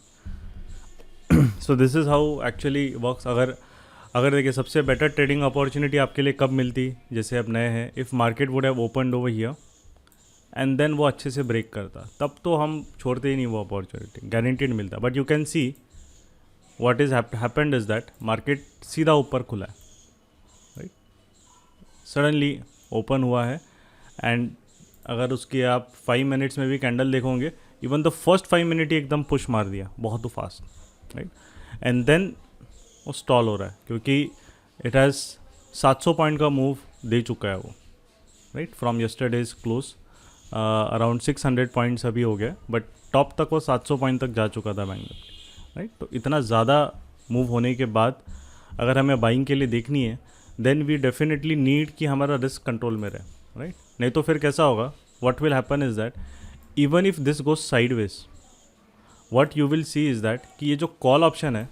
So this is how actually works. अगर देखिए सबसे बेटर ट्रेडिंग अपॉर्चुनिटी आपके लिए कब मिलती, जैसे अब नए हैं, if market would have opened over here and then वो अच्छे से ब्रेक करता, तब तो हम छोड़ते ही नहीं वो अपॉर्चुनिटी, गारंटीड मिलता. But you can see what is happened is that market सीधा ऊपर खुला है, राइट. सडनली ओपन हुआ है, एंड अगर उसकी आप 5 मिनट्स में भी कैंडल देखोगे, इवन द फर्स्ट 5 मिनट ही एकदम पुश मार दिया बहुत फास्ट, राइट. एंड देन वो स्टॉल हो रहा है क्योंकि इट हैज़ 700 पॉइंट का मूव दे चुका है वो, right. From yesterday's close around 600 points अभी हो गया, बट टॉप तक वो 700 पॉइंट तक जा चुका था बैंक निफ्टी, राइट. तो इतना ज़्यादा मूव होने के बाद अगर हमें बाइंग के लिए देखनी है, देन वी डेफिनेटली नीड कि हमारा रिस्क कंट्रोल में रहे, राइट. नहीं तो फिर कैसा होगा, what will happen is that even if this goes sideways, what you will see is that कि ये जो कॉल ऑप्शन है,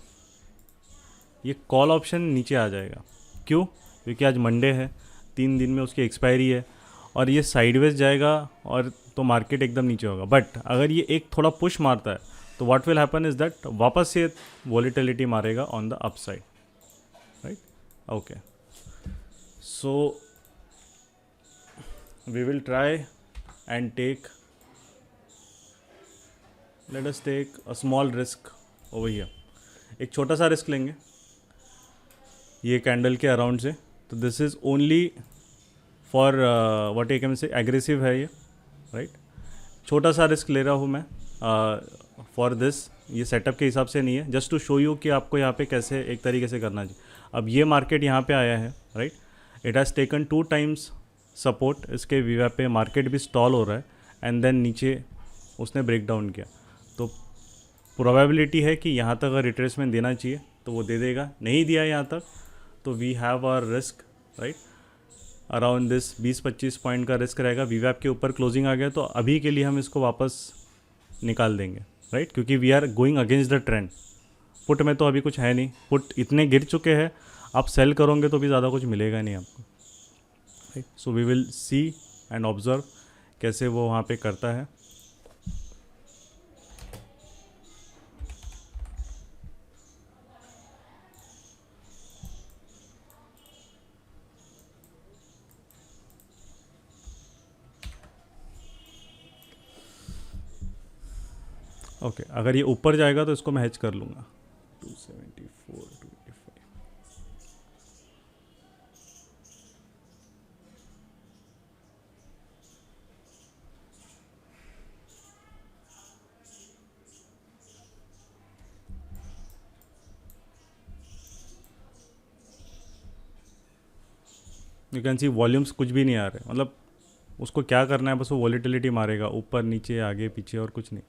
ये कॉल ऑप्शन नीचे आ जाएगा. क्यों? क्योंकि आज मंडे है, 3 दिन में उसकी एक्सपायरी है, और ये साइडवेज जाएगा और तो मार्केट एकदम नीचे होगा. बट अगर ये एक थोड़ा पुश मारता है तो what will happen is that वापस से वॉलीटिलिटी मारेगा on the upside, Okay, so we will try and let us take a small risk over here. एक छोटा सा रिस्क लेंगे ये कैंडल के अराउंड से. तो this is only for what you can से एग्रेसिव है ये, राइट. छोटा सा रिस्क ले रहा हूँ मैं फॉर दिस. ये सेटअप के हिसाब से नहीं है, जस्ट टू शो यू कि आपको यहाँ पे कैसे एक तरीके से करना चाहिए. अब ये मार्केट यहाँ पे आया है, right. It has taken 2 times support. इसके वीवा पे मार्केट भी स्टॉल हो रहा है एंड देन नीचे उसने ब्रेक डाउन किया. तो प्रोबेबिलिटी है कि यहाँ तक अगर रिट्रेसमेंट देना चाहिए तो वो दे देगा. नहीं दिया यहाँ तक तो we have our risk, right. Around this 20-25 point का रिस्क रहेगा. वीवैप के ऊपर क्लोजिंग आ गया तो अभी के लिए हम इसको वापस निकाल देंगे, राइट. क्योंकि we are going against the trend. Put में तो अभी कुछ है नहीं, पुट इतने गिर चुके हैं. आप सेल करोगे तो भी ज़्यादा कुछ मिलेगा नहीं आपको, right. So we will see and observe कैसे वो वहाँ पे करता है. ओके अगर ये ऊपर जाएगा तो इसको मैं हेज कर लूँगा. 274.25. यू कैन सी वॉल्यूम्स कुछ भी नहीं आ रहे. मतलब उसको क्या करना है, बस वो वॉलीटिलिटी मारेगा ऊपर नीचे आगे पीछे और कुछ नहीं.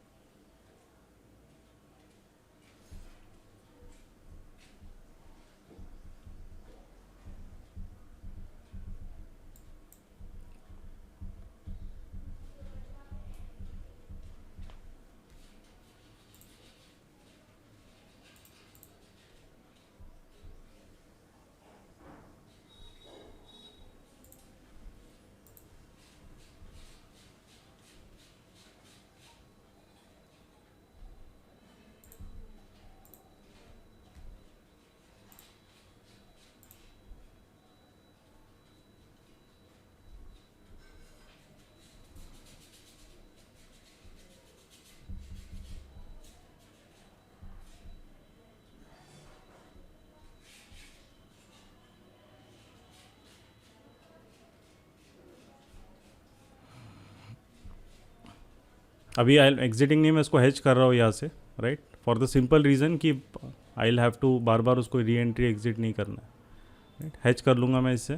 अभी आई एग्जिटिंग नहीं, मैं इसको हेज कर रहा हूँ यहाँ से, right. For the simple reason कि आई विल हैव टू बार बार उसको री एंट्री एग्जिट नहीं करना है, राइट. हेज कर लूँगा मैं इससे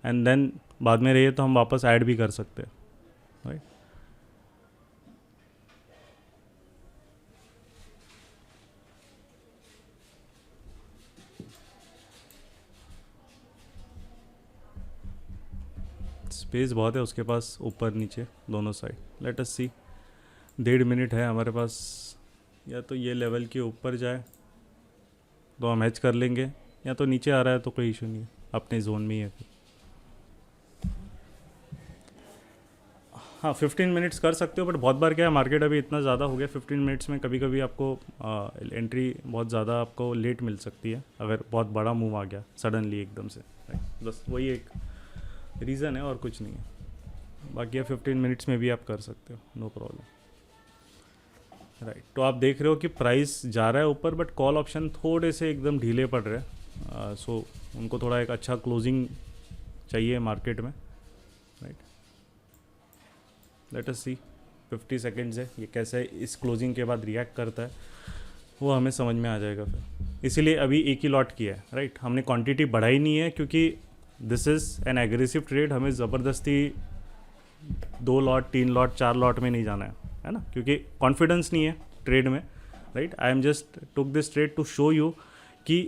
एंड देन बाद में रहिए तो हम वापस ऐड भी कर सकते हैं, राइट. स्पेस बहुत है उसके पास ऊपर नीचे दोनों साइड. लेट अस सी. 1.5 मिनट है हमारे पास. या तो ये लेवल के ऊपर जाए तो हम हैच कर लेंगे, या तो नीचे आ रहा है तो कोई इशू नहीं है, अपने जोन में ही है. हाँ 15 मिनट्स कर सकते हो, बट बहुत बार क्या है मार्केट अभी इतना ज़्यादा हो गया 15 मिनट्स में कभी कभी आपको एंट्री बहुत ज़्यादा आपको लेट मिल सकती है अगर बहुत बड़ा मूव आ गया सडनली एकदम से, राइट. बस वही एक रीज़न है और कुछ नहीं है. बाकी 15 मिनट्स में भी आप कर सकते हो, नो प्रॉब्लम, राइट. तो आप देख रहे हो कि प्राइस जा रहा है ऊपर बट कॉल ऑप्शन थोड़े से एकदम ढीले पड़ रहे हैं. सो उनको थोड़ा एक अच्छा क्लोजिंग चाहिए मार्केट में, राइट. लेट अस सी 50 सेकेंड्स है, ये कैसे इस क्लोजिंग के बाद रिएक्ट करता है वो हमें समझ में आ जाएगा फिर. इसीलिए अभी एक ही लॉट किया है, राइट. हमने क्वांटिटी बढ़ाई नहीं है क्योंकि this is an aggressive trade. हमें ज़बरदस्ती 2 लॉट 3 लॉट 4 लॉट में नहीं जाना है ना, क्योंकि कॉन्फिडेंस नहीं है ट्रेड में, right. I am just took this trade to show you कि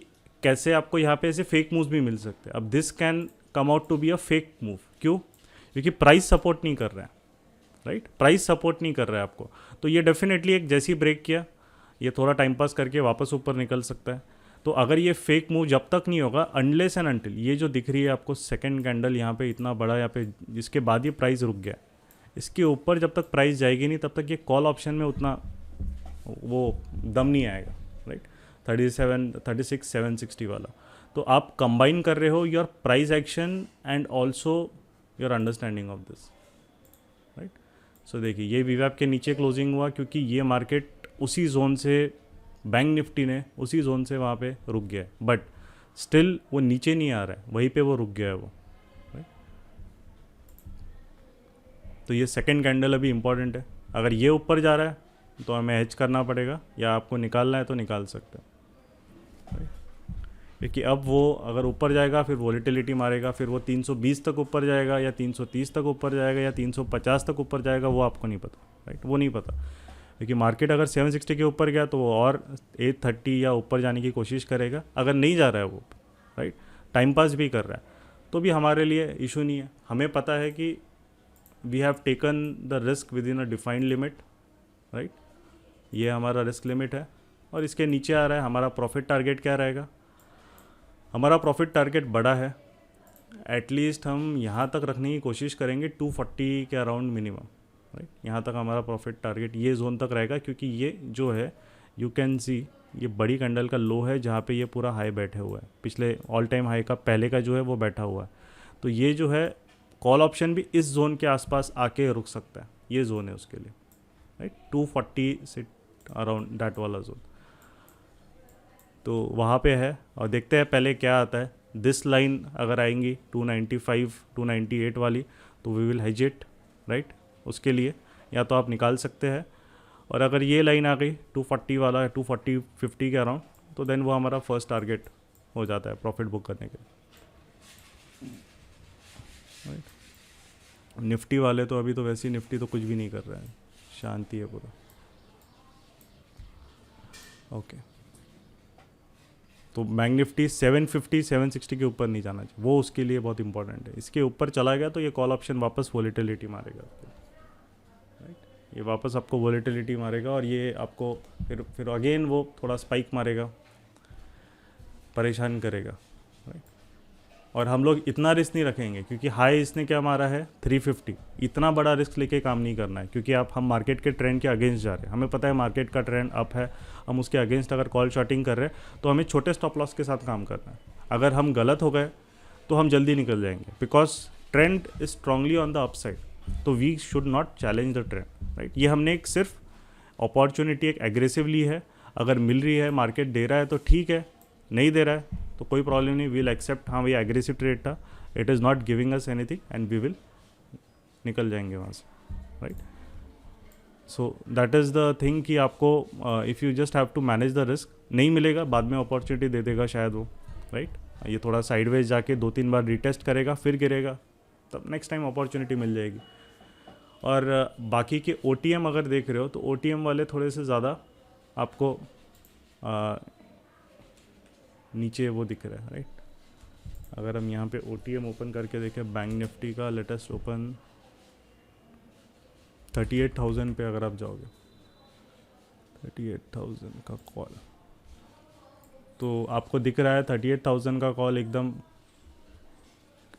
कैसे आपको यहाँ पे ऐसे फेक मूव्स भी मिल सकते हैं. अब this can come out to be a fake move. क्यों? क्योंकि प्राइस सपोर्ट नहीं कर रहा है, राइट. प्राइस सपोर्ट नहीं कर रहा है आपको. तो ये डेफिनेटली एक जैसी ब्रेक किया ये थोड़ा टाइम पास करके वापस ऊपर निकल सकता है. तो अगर ये फेक मूव जब तक नहीं होगा अनलेस एंड अनटिल ये जो दिख रही है आपको सेकंड कैंडल यहाँ पे इतना बड़ा यहाँ पे जिसके बाद ये प्राइस रुक गया, इसके ऊपर जब तक प्राइस जाएगी नहीं तब तक ये कॉल ऑप्शन में उतना वो दम नहीं आएगा, राइट. 36,760 वाला. तो आप कंबाइन कर रहे हो your price action and also your understanding of this, right. So देखिए ये वीवैप के नीचे क्लोजिंग हुआ क्योंकि ये मार्केट उसी जोन से, बैंक निफ्टी ने उसी जोन से वहाँ पे रुक गया है, बट स्टिल वो नीचे नहीं आ रहा है, वहीं पे वो रुक गया है वो, right? तो ये सेकंड कैंडल अभी इंपॉर्टेंट है। अगर ये ऊपर जा रहा है तो हमें हेज करना पड़ेगा, या आपको निकालना है तो निकाल सकते हो, क्योंकि अब वो अगर ऊपर जाएगा फिर वॉलेटिलिटी मारेगा, फिर वो 320 तक ऊपर जाएगा या 330 तक ऊपर जाएगा या 350 तक ऊपर जाएगा, वो आपको नहीं पता, राइट। वो नहीं पता, क्योंकि मार्केट अगर 760 के ऊपर गया तो वो और 830 या ऊपर जाने की कोशिश करेगा। अगर नहीं जा रहा है वो, राइट, टाइम पास भी कर रहा है, तो भी हमारे लिए इशू नहीं है। हमें पता है कि we have taken the risk within a defined limit, right. ये हमारा रिस्क लिमिट है और इसके नीचे आ रहा है। हमारा प्रॉफिट टारगेट क्या रहेगा? हमारा प्रॉफिट टारगेट बड़ा है, एटलीस्ट हम यहाँ तक रखने की कोशिश करेंगे 240 के अराउंड मिनिमम, राइट। यहाँ तक हमारा प्रॉफिट टारगेट ये जोन तक रहेगा, क्योंकि ये जो है यू कैन सी ये बड़ी कैंडल का लो है जहाँ पे ये पूरा हाई बैठे हुआ है, पिछले ऑल टाइम हाई का पहले का जो है वो बैठा हुआ है। तो ये जो है कॉल ऑप्शन भी इस जोन के आसपास आके रुक सकता है, ये जोन है उसके लिए, राइट, 240 से अराउंड दैट वाला जोन। तो वहाँ पे है और देखते हैं पहले क्या आता है। दिस लाइन अगर आएंगी 295 298 वाली तो we will hedge it, right. उसके लिए या तो आप निकाल सकते हैं, और अगर ये लाइन आ गई 240 वाला, 240-50 के अराउंड, तो देन वो हमारा फर्स्ट टारगेट हो जाता है प्रॉफिट बुक करने के लिए, राइट। निफ्टी वाले तो अभी तो वैसे ही निफ्टी तो कुछ भी नहीं कर रहा है, शांति है पूरा, ओके। तो बैंक निफ्टी 750 760 के ऊपर नहीं जाना चाहिए, वो उसके लिए बहुत इंपॉर्टेंट है। इसके ऊपर चला गया तो ये कॉल ऑप्शन वापस वॉलेटिलिटी मारेगा, राइट। ये वापस आपको वॉलेटिलिटी मारेगा और ये आपको फिर अगेन वो थोड़ा स्पाइक मारेगा, परेशान करेगा, राइट। और हम लोग इतना रिस्क नहीं रखेंगे, क्योंकि हाई इसने क्या मारा है 350। इतना बड़ा रिस्क लेके काम नहीं करना है, क्योंकि हम मार्केट के ट्रेंड के अगेंस्ट जा रहे हैं। हमें पता है मार्केट का ट्रेंड अप है, हम उसके अगेंस्ट अगर कॉल शॉर्टिंग कर रहे हैं तो हमें छोटे स्टॉप लॉस के साथ काम करना है। अगर हम गलत हो गए तो हम जल्दी निकल जाएंगे, because trend is strongly on the upside, तो we should not challenge the trend, right. ये हमने एक सिर्फ अपॉर्चुनिटी एक एग्रेसिवली है, अगर मिल रही है, मार्केट दे रहा है तो ठीक है, नहीं दे रहा है तो कोई प्रॉब्लम नहीं, वील एक्सेप्ट। हाँ भैया एग्रेसिव ट्रेड था, it is not giving us anything and we will निकल जाएंगे वहाँ से, right. So that is the thing कि आपको if you just have to manage the risk, नहीं मिलेगा बाद में अपॉर्चुनिटी दे देगा शायद वो, राइट। ये थोड़ा साइडवेज जाके 2-3 बार रिटेस्ट करेगा, फिर गिरेगा, तब नेक्स्ट टाइम अपॉर्चुनिटी मिल जाएगी। और बाकी के OTM अगर देख रहे हो तो OTM वाले थोड़े से ज़्यादा आपको नीचे वो दिख रहा है, राइट। अगर हम यहाँ पे OTM ओपन करके देखें बैंक निफ्टी का, लेटेस्ट ओपन 38,000 पे अगर आप जाओगे, 38,000 का कॉल, तो आपको दिख रहा है 38,000 का कॉल एकदम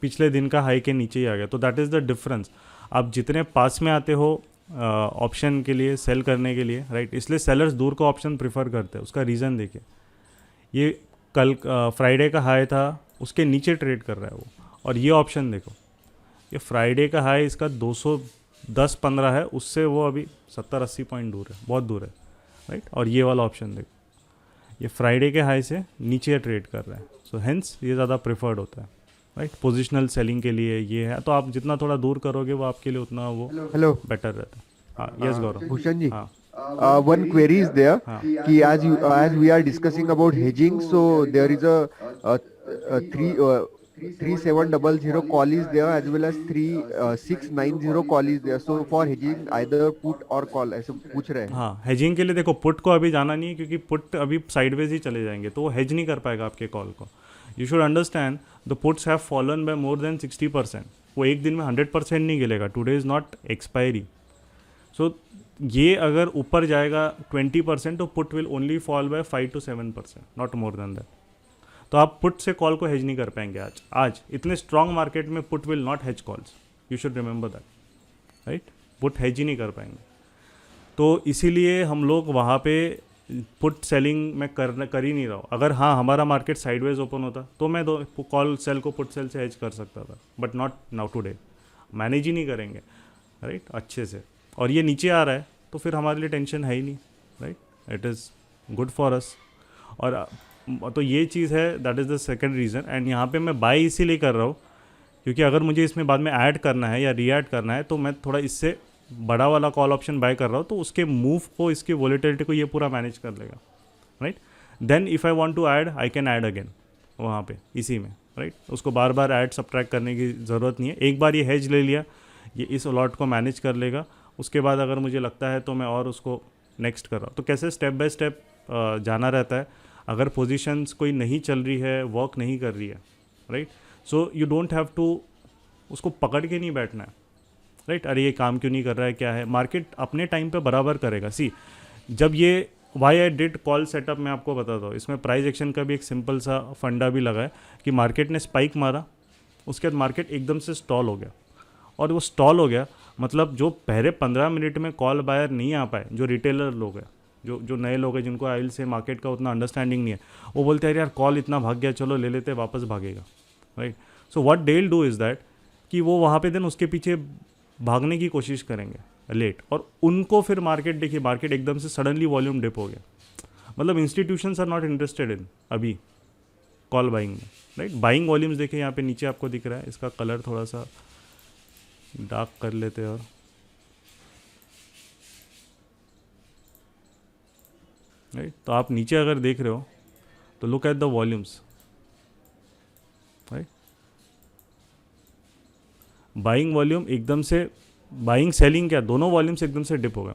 पिछले दिन का हाई के नीचे ही आ गया। तो दैट इज़ द डिफरेंस। आप जितने पास में आते हो ऑप्शन के लिए, सेल करने के लिए, राइट, इसलिए सेलर्स दूर का ऑप्शन प्रिफर करते हैं। उसका रीज़न देखिए, ये कल फ्राइडे का हाई था, उसके नीचे ट्रेड कर रहा है वो, और ये ऑप्शन देखो, ये फ्राइडे का हाई इसका 210-15 है, उससे वो अभी 70-80 पॉइंट दूर है, बहुत दूर है, राइट। और ये वाला ऑप्शन देखो, ये फ्राइडे के हाई से नीचे ट्रेड कर रहा है, सो हेंस ये ज़्यादा प्रेफर्ड होता है, राइट। पोजिशनल सेलिंग के लिए ये है, तो आप जितना थोड़ा दूर करोगे वो आपके लिए उतना वो हेलो बेटर रहता है। हाँ यस गौरव। भूषण जी, हाँ one query is there कि as we are discussing about hedging, so there is a 3700 call is there as well as 3690 call is there, so for hedging either put or call ऐसे पूछ रहे हैं। हाँ, hedging के लिए देखो put को अभी जाना नहीं है, क्योंकि पुट अभी साइडवेज ही चले जाएंगे, तो वो हेज नहीं कर पाएगा आपके कॉल को। You should understand the puts have fallen bye more than 60%। वो एक दिन में 100% नहीं गिरेगा, टुडे इज़ नॉट एक्सपायरी। सो ये अगर ऊपर जाएगा 20% तो put will only fall bye 5 to 7%, not more than that. तो आप पुट से कॉल को हेज नहीं कर पाएंगे आज इतने स्ट्रॉन्ग मार्केट में put will not hedge calls, you should remember that, right. Put hedge ही नहीं कर पाएंगे। तो इसीलिए हम लोग वहाँ पे पुट सेलिंग मैं कर ही नहीं रहा हूँ। अगर हाँ हमारा मार्केट साइडवेज ओपन होता तो मैं दो कॉल सेल को पुट सेल से हेज कर सकता था, but not now today. Manage ही नहीं करेंगे राइट अच्छे से, और ये नीचे आ रहा है तो फिर हमारे लिए टेंशन है ही नहीं right, it is good for us. और तो ये चीज़ है, that is the second reason. And यहाँ पे मैं बाय इसीलिए कर रहा हूँ क्योंकि अगर मुझे इसमें बाद में ऐड करना है या री ऐड करना है तो मैं थोड़ा इससे बड़ा वाला कॉल ऑप्शन बाय कर रहा हूँ, तो उसके मूव को, इसकी वॉलेटिलिटी को ये पूरा मैनेज कर लेगा right. Then if I want to add I can add again वहाँ पे इसी में राइट, उसको बार बार ऐड सब्ट्रैक्ट करने की ज़रूरत नहीं है। एक बार ये हेज ले लिया, ये इस अलॉट को मैनेज कर लेगा, उसके बाद अगर मुझे लगता है तो मैं और उसको नेक्स्ट कर रहा हूँ। तो कैसे स्टेप बाय स्टेप जाना रहता है। अगर पोजीशंस कोई नहीं चल रही है, वर्क नहीं कर रही है right, so you don't have to उसको पकड़ के नहीं बैठना है राइट। अरे ये काम क्यों नहीं कर रहा है, क्या है, मार्केट अपने टाइम पे बराबर करेगा। सी जब ये why I did call setup मैं आपको बताता हूँ, इसमें प्राइस एक्शन का भी एक सिंपल सा फंडा भी लगा है कि मार्केट ने स्पाइक मारा, उसके बाद मार्केट एकदम से स्टॉल हो गया, और वो स्टॉल हो गया मतलब जो पहले 15 मिनट में कॉल बायर नहीं आ पाए, जो रिटेलर लोग हैं, जो नए लोग हैं जिनको आइल से मार्केट का उतना अंडरस्टैंडिंग नहीं है, वो बोलते हैं यार कॉल इतना भाग गया, चलो ले लेते, वापस भागेगा right. So what they will do is that कि वो वहाँ पे देन उसके पीछे भागने की कोशिश करेंगे लेट, और उनको फिर मार्केट, देखिए मार्केट एकदम से सडनली वॉल्यूम डिप हो गया, मतलब institutions are not interested in अभी कॉल बाइंग में राइट। बाइंग वॉल्यूम्स देखिए यहाँ पे नीचे आपको दिख रहा है, इसका कलर थोड़ा सा डार्क कर लेते हैं और राइट, तो आप नीचे अगर देख रहे हो तो look at the volumes right. Buying volume एकदम से, बाइंग सेलिंग क्या, दोनों वॉल्यूम्स एकदम से डिप होगा,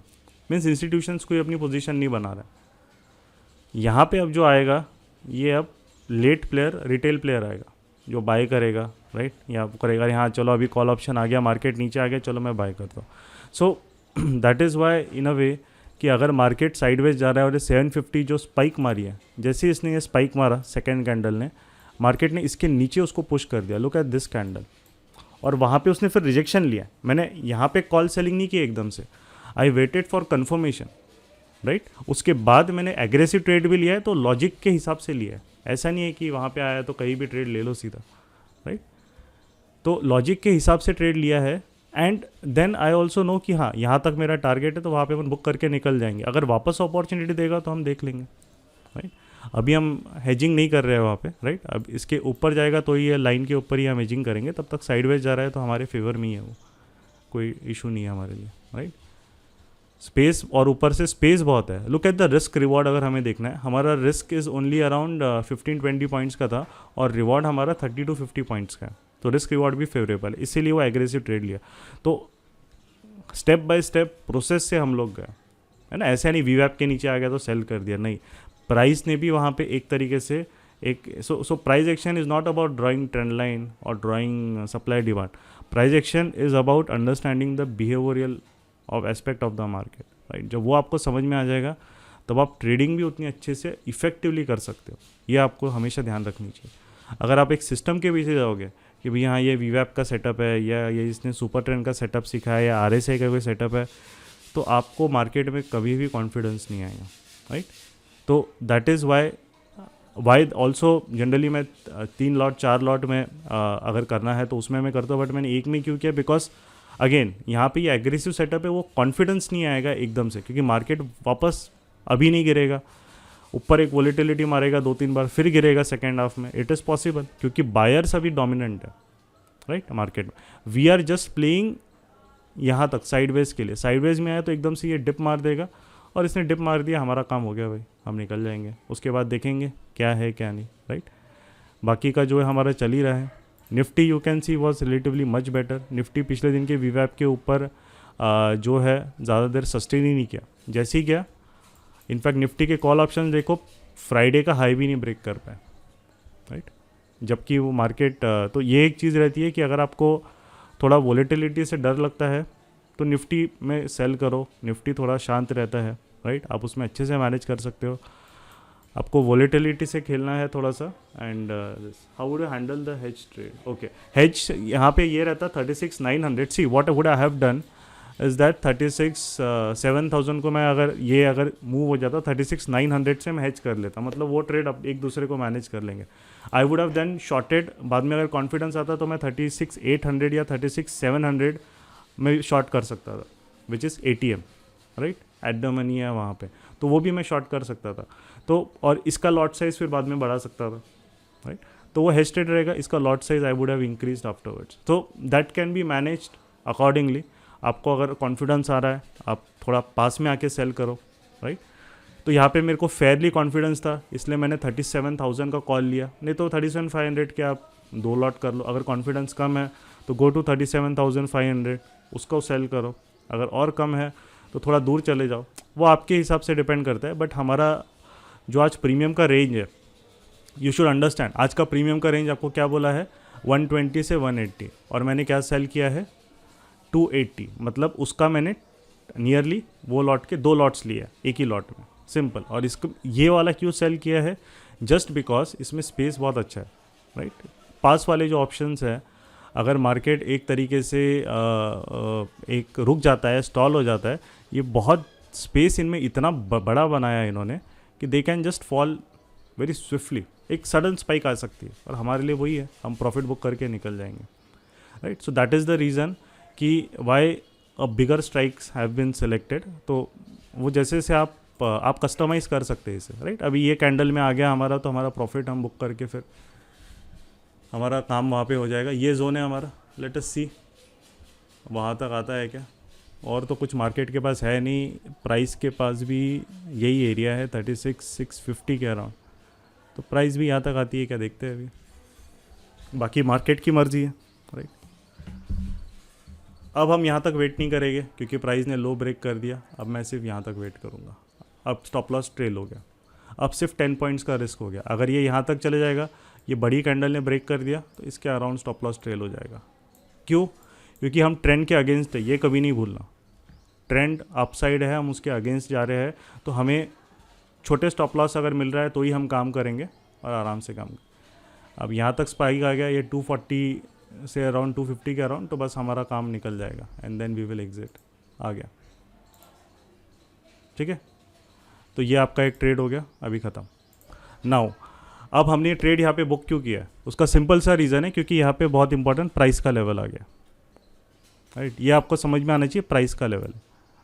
मीन्स इंस्टीट्यूशंस कोई अपनी पोजीशन नहीं बना रहा है। यहाँ पे अब जो आएगा ये अब लेट प्लेयर, रिटेल प्लेयर आएगा जो बाय करेगा राइट, या करेगा यहाँ चलो अभी कॉल ऑप्शन आ गया, मार्केट नीचे आ गया, चलो मैं बाय करता हूँ। सो that is why in a way कि अगर मार्केट साइडवेज जा रहा है और 750 जो स्पाइक मारी है, जैसे इसने ये स्पाइक मारा सेकेंड कैंडल ने, मार्केट ने इसके नीचे उसको पुश कर दिया, लुक एट दिस कैंडल, और वहाँ पे उसने फिर रिजेक्शन लिया। मैंने यहाँ पे कॉल सेलिंग नहीं की एकदम से, I waited for conformation right, उसके बाद मैंने एग्रेसिव ट्रेड भी लिया है, तो लॉजिक के हिसाब से लिया है, ऐसा नहीं है कि वहाँ पे आया तो कहीं भी ट्रेड ले लो सीधा राइट, तो लॉजिक के हिसाब से ट्रेड लिया है। And then I also know कि हाँ यहाँ तक मेरा टारगेट है, तो वहाँ पे हम बुक करके निकल जाएंगे, अगर वापस अपॉर्चुनिटी देगा तो हम देख लेंगे राइट। अभी हम हेजिंग नहीं कर रहे हैं वहाँ पे राइट, अब इसके ऊपर जाएगा तो ये लाइन के ऊपर ही हम हेजिंग करेंगे, तब तक साइडवेज जा रहा है तो हमारे फेवर में ही है, वो कोई इशू नहीं है हमारे लिए राइट। स्पेस, और ऊपर से स्पेस बहुत है, look at the risk reward अगर हमें देखना है, हमारा risk is only around 15-20 points का था, और रिवॉर्ड हमारा 30-50 पॉइंट्स का है, तो रिस्क रिवॉर्ड भी फेवरेबल है, इसीलिए वो एग्रेसिव ट्रेड लिया। तो स्टेप बाय स्टेप प्रोसेस से हम लोग गए है ना, ऐसे नहीं वीवैप के नीचे आ गया तो सेल कर दिया, नहीं, प्राइस ने भी वहाँ पे एक तरीके से एक so price action is not about drawing trend line और drawing supply demand, price action is about understanding the behavioural of aspect of the market right. जब वो आपको समझ में आ जाएगा तब आप ट्रेडिंग भी उतनी अच्छे से इफेक्टिवली कर सकते हो, ये आपको हमेशा ध्यान रखनी चाहिए। अगर आप एक सिस्टम के पीछे जाओगे कि भई हाँ ये वीवैप का सेटअप है, या ये इसने सुपर ट्रेंड का सेटअप सीखा है, या RSI का कोई सेटअप है, तो आपको मार्केट में कभी भी कॉन्फिडेंस नहीं आएगा राइट। तो that is why also generally मैं 3 लॉट 4 लॉट में अगर करना है तो उसमें मैं करता हूँ, बट मैंने एक में क्यों किया, बिकॉज अगेन यहाँ पे ये एग्रेसिव सेटअप है, वो कॉन्फिडेंस नहीं आएगा एकदम से, क्योंकि मार्केट वापस अभी नहीं गिरेगा, ऊपर एक वॉलेटिलिटी मारेगा 2-3 बार, फिर गिरेगा सेकेंड हाफ में, इट इज़ पॉसिबल, क्योंकि बायर्स अभी डोमिनेंट है राइट मार्केट में। वी आर जस्ट प्लेइंग यहाँ तक साइडवेज के लिए, साइडवेज में आया तो एकदम से ये डिप मार देगा, और इसने डिप मार दिया, हमारा काम हो गया भाई, हम निकल जाएंगे, उसके बाद देखेंगे क्या है क्या नहीं राइट। बाकी का जो है हमारा चल ही रहा है। Nifty you can C was relatively much better, Nifty पिछले दिन के वीवैप के ऊपर जो है ज़्यादा देर सस्टेन ही नहीं किया, जैसे ही गया, इनफैक्ट निफ्टी के कॉल ऑप्शन देखो फ्राइडे का हाई भी नहीं ब्रेक कर पाए राइट, जबकि वो मार्केट तो ये एक चीज़ रहती है कि अगर आपको थोड़ा वॉलेटिलिटी से डर लगता है तो निफ्टी में सेल करो, निफ्टी थोड़ा शांत रहता है राइट, आप उसमें अच्छे से मैनेज कर सकते हो, आपको वॉलेटिलिटी से खेलना है थोड़ा सा। And how would you handle the hedge trade, okay hedge यहाँ पे ये रहता 36,900, see what would I have done, is that 36,700 को मैं अगर मूव हो जाता 36,900 से मैं हेज कर लेता, मतलब वो ट्रेड अब एक दूसरे को मैनेज कर लेंगे. I would have then shorted, बाद में अगर कॉन्फिडेंस आता तो मैं 36,800 या 36,700 में शॉर्ट कर सकता था, which is ATM, right, at the money है वहाँ पे, तो वो भी मैं शॉर्ट कर सकता था. तो और इसका लॉट साइज़ फिर बाद में बढ़ा सकता था, राइट. तो वो हेस्टेड रहेगा, इसका lot size I would have increased afterwards. So that can be managed accordingly. आपको अगर कॉन्फिडेंस आ रहा है, आप थोड़ा पास में आके सेल करो, राइट. तो यहाँ पे मेरे को फेयरली कॉन्फिडेंस था, इसलिए मैंने 37,000 का कॉल लिया. नहीं तो 37,500 के आप 2 लॉट कर लो. अगर कॉन्फिडेंस कम है तो गो टू 37,500, उसको सेल करो. अगर और कम है तो थोड़ा दूर चले जाओ, वो आपके हिसाब से डिपेंड करता है. बट हमारा जो आज प्रीमियम का रेंज है, यू शुड अंडरस्टैंड, आज का प्रीमियम का रेंज आपको क्या बोला है 120 से 180, और मैंने क्या सेल किया है 280, मतलब उसका मैंने नियरली वो लॉट के 2 लॉट्स लिए हैं एक ही लॉट में, सिंपल. और इसको ये वाला क्यों सेल किया है, जस्ट बिकॉज इसमें स्पेस बहुत अच्छा है, राइट. पास वाले जो ऑप्शंस है, अगर मार्केट एक तरीके से एक रुक जाता है, स्टॉल हो जाता है, ये बहुत स्पेस इनमें इतना बड़ा बनाया है इन्होंने कि they can just fall very swiftly. एक सडन स्पाइक आ सकती है, और हमारे लिए वही है, हम प्रॉफिट बुक करके निकल जाएंगे, right. So that is the reason कि why a bigger strikes have been selected. तो वो जैसे से आप कस्टमाइज़ कर सकते हैं इसे, राइट. अभी ये कैंडल में आ गया हमारा, तो हमारा प्रॉफिट हम बुक करके फिर हमारा काम वहाँ पे हो जाएगा. ये जोन है हमारा, लेट अस सी वहाँ तक आता है क्या. और तो कुछ मार्केट के पास है नहीं, प्राइस के पास भी यही एरिया है 36,650 के अराउंड. तो प्राइस भी यहाँ तक आती है क्या, देखते हैं अभी. बाकी मार्केट की मर्जी है, राइट. अब हम यहाँ तक वेट नहीं करेंगे क्योंकि प्राइस ने लो ब्रेक कर दिया. अब मैं सिर्फ यहाँ तक वेट करूँगा. अब स्टॉप लॉस ट्रेल हो गया, अब सिर्फ 10 पॉइंट्स का रिस्क हो गया. अगर ये यहाँ तक चले जाएगा, ये बड़ी कैंडल ने ब्रेक कर दिया, तो इसके अराउंड स्टॉप लॉस ट्रेल हो जाएगा. क्यों, क्योंकि हम ट्रेंड के अगेंस्ट है, ये कभी नहीं भूलना. ट्रेंड अपसाइड है, हम उसके अगेंस्ट जा रहे हैं, तो हमें छोटे स्टॉप लॉस अगर मिल रहा है तो ही हम काम करेंगे और आराम से काम. अब यहाँ तक स्पाइक आ गया, ये 240 से अराउंड 250 के अराउंड, तो बस हमारा काम निकल जाएगा and then we will exit. आ गया, ठीक है. तो ये आपका एक ट्रेड हो गया, अभी ख़त्म. नाउ अब हमने ट्रेड यहाँ पे बुक क्यों किया है, उसका सिंपल सा रीज़न है, क्योंकि यहाँ पे बहुत इंपॉर्टेंट प्राइस का लेवल आ गया, राइट. ये आपको समझ में आना चाहिए, प्राइस का लेवल,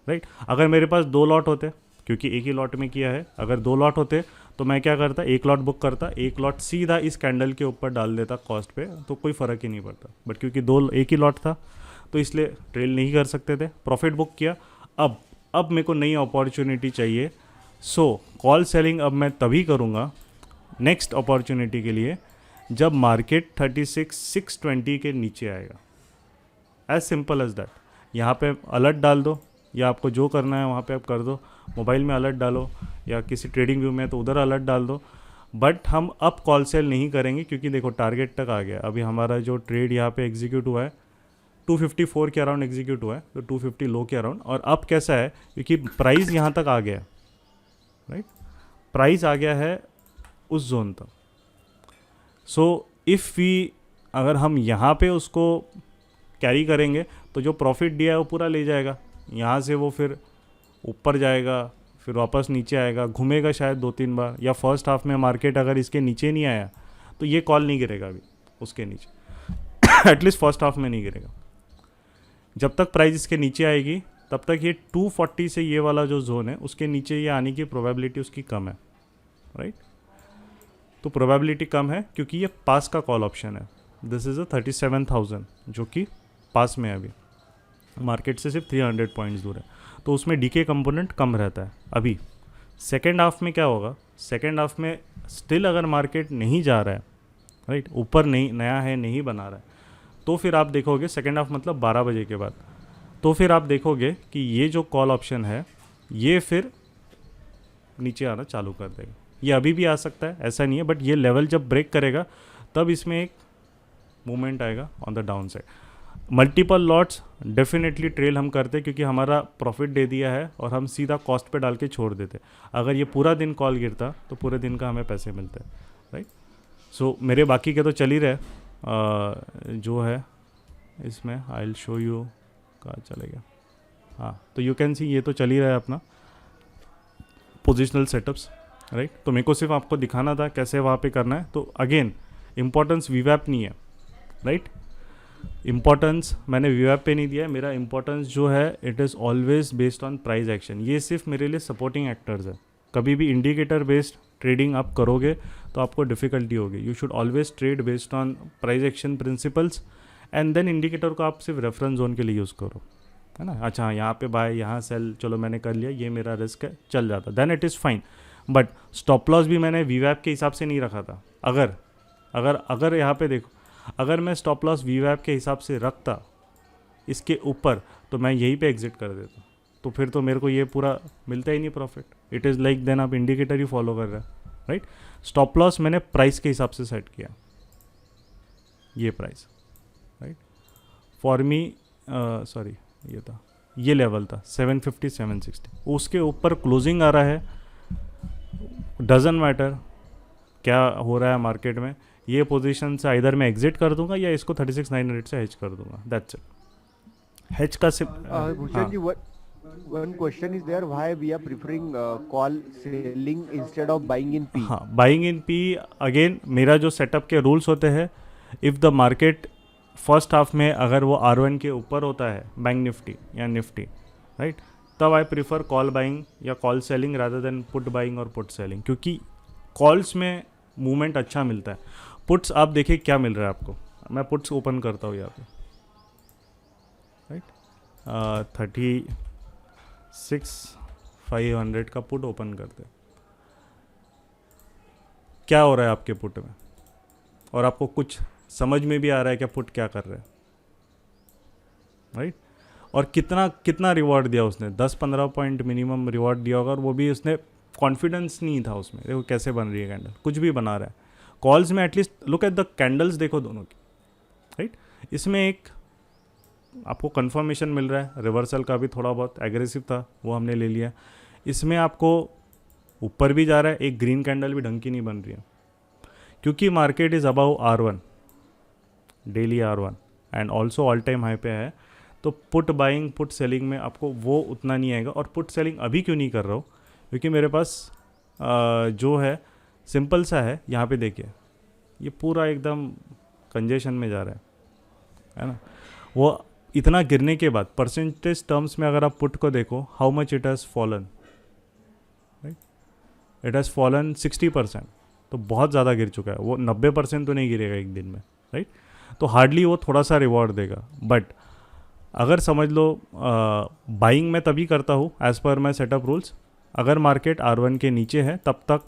राइट. अगर मेरे पास 2 लॉट होते, क्योंकि एक ही लॉट में किया है, अगर 2 लॉट होते तो मैं क्या करता, 1 लॉट बुक करता, 1 लॉट सीधा इस कैंडल के ऊपर डाल देता कॉस्ट पे, तो कोई फ़र्क ही नहीं पड़ता. बट क्योंकि एक ही लॉट था, तो इसलिए ट्रेल नहीं कर सकते थे, प्रॉफिट बुक किया. अब मेरे को नई अपॉर्चुनिटी चाहिए. सो कॉल सेलिंग अब मैं तभी करूँगा नेक्स्ट अपॉर्चुनिटी के लिए, जब मार्केट 36,620 के नीचे आएगा. As simple as that. यहाँ पे अलर्ट डाल दो, या आपको जो करना है वहाँ पे आप कर दो. मोबाइल में अलर्ट डालो, या किसी ट्रेडिंग व्यू में तो उधर अलर्ट डाल दो. बट हम अब कॉल सेल नहीं करेंगे, क्योंकि देखो टारगेट तक आ गया. अभी हमारा जो ट्रेड यहाँ पे एग्जीक्यूट हुआ है 254 के अराउंड एग्जीक्यूट हुआ है, तो 250 लो के अराउंड. और अब कैसा है, क्योंकि प्राइस यहाँ तक आ गया, राइट. प्राइस आ गया है उस जोन तक. सो इफ़ वी, अगर हम यहाँ पे उसको कैरी करेंगे, तो जो प्रॉफिट दिया है वो पूरा ले जाएगा. यहाँ से वो फिर ऊपर जाएगा, फिर वापस नीचे आएगा, घूमेगा शायद 2-3 बार. या फर्स्ट हाफ में मार्केट अगर इसके नीचे नहीं आया, तो ये कॉल नहीं गिरेगा अभी उसके नीचे. एटलीस्ट फर्स्ट हाफ में नहीं गिरेगा. जब तक प्राइस इसके नीचे आएगी, तब तक ये 240 से ये वाला जो जोन है, उसके नीचे ये आने की प्रोबेबिलिटी उसकी कम है, राइट. तो प्रोबेबिलिटी कम है क्योंकि ये पास का कॉल ऑप्शन है. दिस इज़ अ 37,000 जो कि पास में है, अभी मार्केट से सिर्फ 300 पॉइंट्स दूर है. तो उसमें डीके कंपोनेंट कम रहता है. अभी सेकेंड हाफ में क्या होगा, सेकेंड हाफ में स्टिल अगर मार्केट नहीं जा रहा है, राइट, ऊपर नहीं नया है, नहीं बना रहा है, तो फिर आप देखोगे सेकेंड हाफ मतलब 12 बजे के बाद, तो फिर आप देखोगे कि ये जो कॉल ऑप्शन है ये फिर नीचे आना चालू कर देगा. ये अभी भी आ सकता है, ऐसा नहीं है, बट ये लेवल जब ब्रेक करेगा तब इसमें एक मूवमेंट आएगा on the down side. Multiple lots definitely trail हम करते, क्योंकि हमारा प्रॉफिट दे दिया है और हम सीधा कॉस्ट पे डाल के छोड़ देते. अगर ये पूरा दिन कॉल गिरता तो पूरे दिन का हमें पैसे मिलते, राइट. सो मेरे बाकी के तो चल ही रहे. जो है इसमें आई विल शो यू, कहाँ चले गया, हाँ, तो यू कैन सी ये तो चल ही रहा है अपना पोजिशनल सेटअप्स, राइट। तो मेरे को सिर्फ आपको दिखाना था कैसे वहाँ पे करना है। तो अगेन इम्पोर्टेंस वीवैप नहीं है, राइट। इम्पोर्टेंस मैंने वीवैप पे नहीं दिया है, मेरा इम्पोर्टेंस जो है it is always based on price action. ये सिर्फ मेरे लिए सपोर्टिंग एक्टर्स है। कभी भी इंडिकेटर बेस्ड ट्रेडिंग आप करोगे तो आपको डिफ़िकल्टी होगी। You should always trade based on price action principles and then indicator को आप सिर्फ रेफरेंस जोन के लिए यूज़ करो, है ना। अच्छा यहाँ पे बाय, यहाँ सेल, चलो मैंने कर लिया, ये मेरा रिस्क है, चल जाता, then it is fine. But stop loss भी मैंने वीवैप के हिसाब से नहीं रखा था। अगर यहाँ पे देखो, अगर मैं स्टॉप लॉस वीवैप के हिसाब से रखता इसके ऊपर तो मैं यहीं पे एग्जिट कर देता, तो फिर तो मेरे को ये पूरा मिलता ही नहीं profit. It is like then आप इंडिकेटर ही फॉलो कर रहे हैं, राइट। स्टॉप लॉस मैंने प्राइस के हिसाब से सेट किया, ये price, right. For me sorry ये था, ये लेवल था 750 760, उसके ऊपर क्लोजिंग आ रहा है, डजंट मैटर क्या हो रहा है मार्केट में, ये पोजीशन से इधर मैं एग्जिट कर दूंगा या इसको 36,900 से हेज कर दूंगा, दैट्स इट। हेज का Bhushan ji, one question is there, why we are preferring call selling instead of buying in P? हाँ, बाइंग इन पी अगेन मेरा जो सेटअप के रूल्स होते हैं, if the market first half में अगर वो R1 के ऊपर होता है, बैंक निफ्टी या निफ्टी, राइट, तब आई प्रीफर कॉल बाइंग या call selling rather than put buying और पुट सेलिंग, क्योंकि कॉल्स में मूवमेंट अच्छा मिलता है। पुट्स आप देखिए क्या मिल रहा है आपको, मैं पुट्स ओपन करता हूँ यहाँ पे, राइट, 36,500 का पुट ओपन करते हैं। क्या हो रहा है आपके पुट में, और आपको कुछ समझ में भी आ रहा है क्या पुट क्या कर रहे हैं, राइट। और कितना रिवॉर्ड दिया उसने, 10-15 पॉइंट मिनिमम रिवॉर्ड दिया होगा, और वो भी उसने कॉन्फिडेंस नहीं था उसमें। देखो कैसे बन रही है कैंडल, कुछ भी बना रहा है। कॉल्स में at least look at the candles, देखो दोनों की, राइट। इसमें एक आपको कंफर्मेशन मिल रहा है, रिवर्सल का भी थोड़ा बहुत एग्रेसिव था वो हमने ले लिया। इसमें आपको ऊपर भी जा रहा है, एक ग्रीन कैंडल भी ढंग की नहीं बन रही है, क्योंकि market is above R1, daily R1 and also all time high पे है। तो पुट बाइंग पुट सेलिंग में आपको वो उतना नहीं आएगा। और पुट सेलिंग अभी क्यों नहीं कर रहा हूँ, क्योंकि मेरे पास जो है सिंपल सा है। यहाँ पे देखिए ये पूरा एकदम कंजेशन में जा रहा है ना। वो इतना गिरने के बाद परसेंटेज टर्म्स में अगर आप पुट को देखो, how much it has fallen, right, it has fallen 60%, तो बहुत ज़्यादा गिर चुका है। वो 90% तो नहीं गिरेगा एक दिन में, राइट। तो हार्डली वो थोड़ा सा रिवॉर्ड देगा। बट अगर समझ लो बाइंग मैं तभी करता हूँ एज़ पर माई सेटअप रूल्स, अगर मार्केट R1 के नीचे है तब तक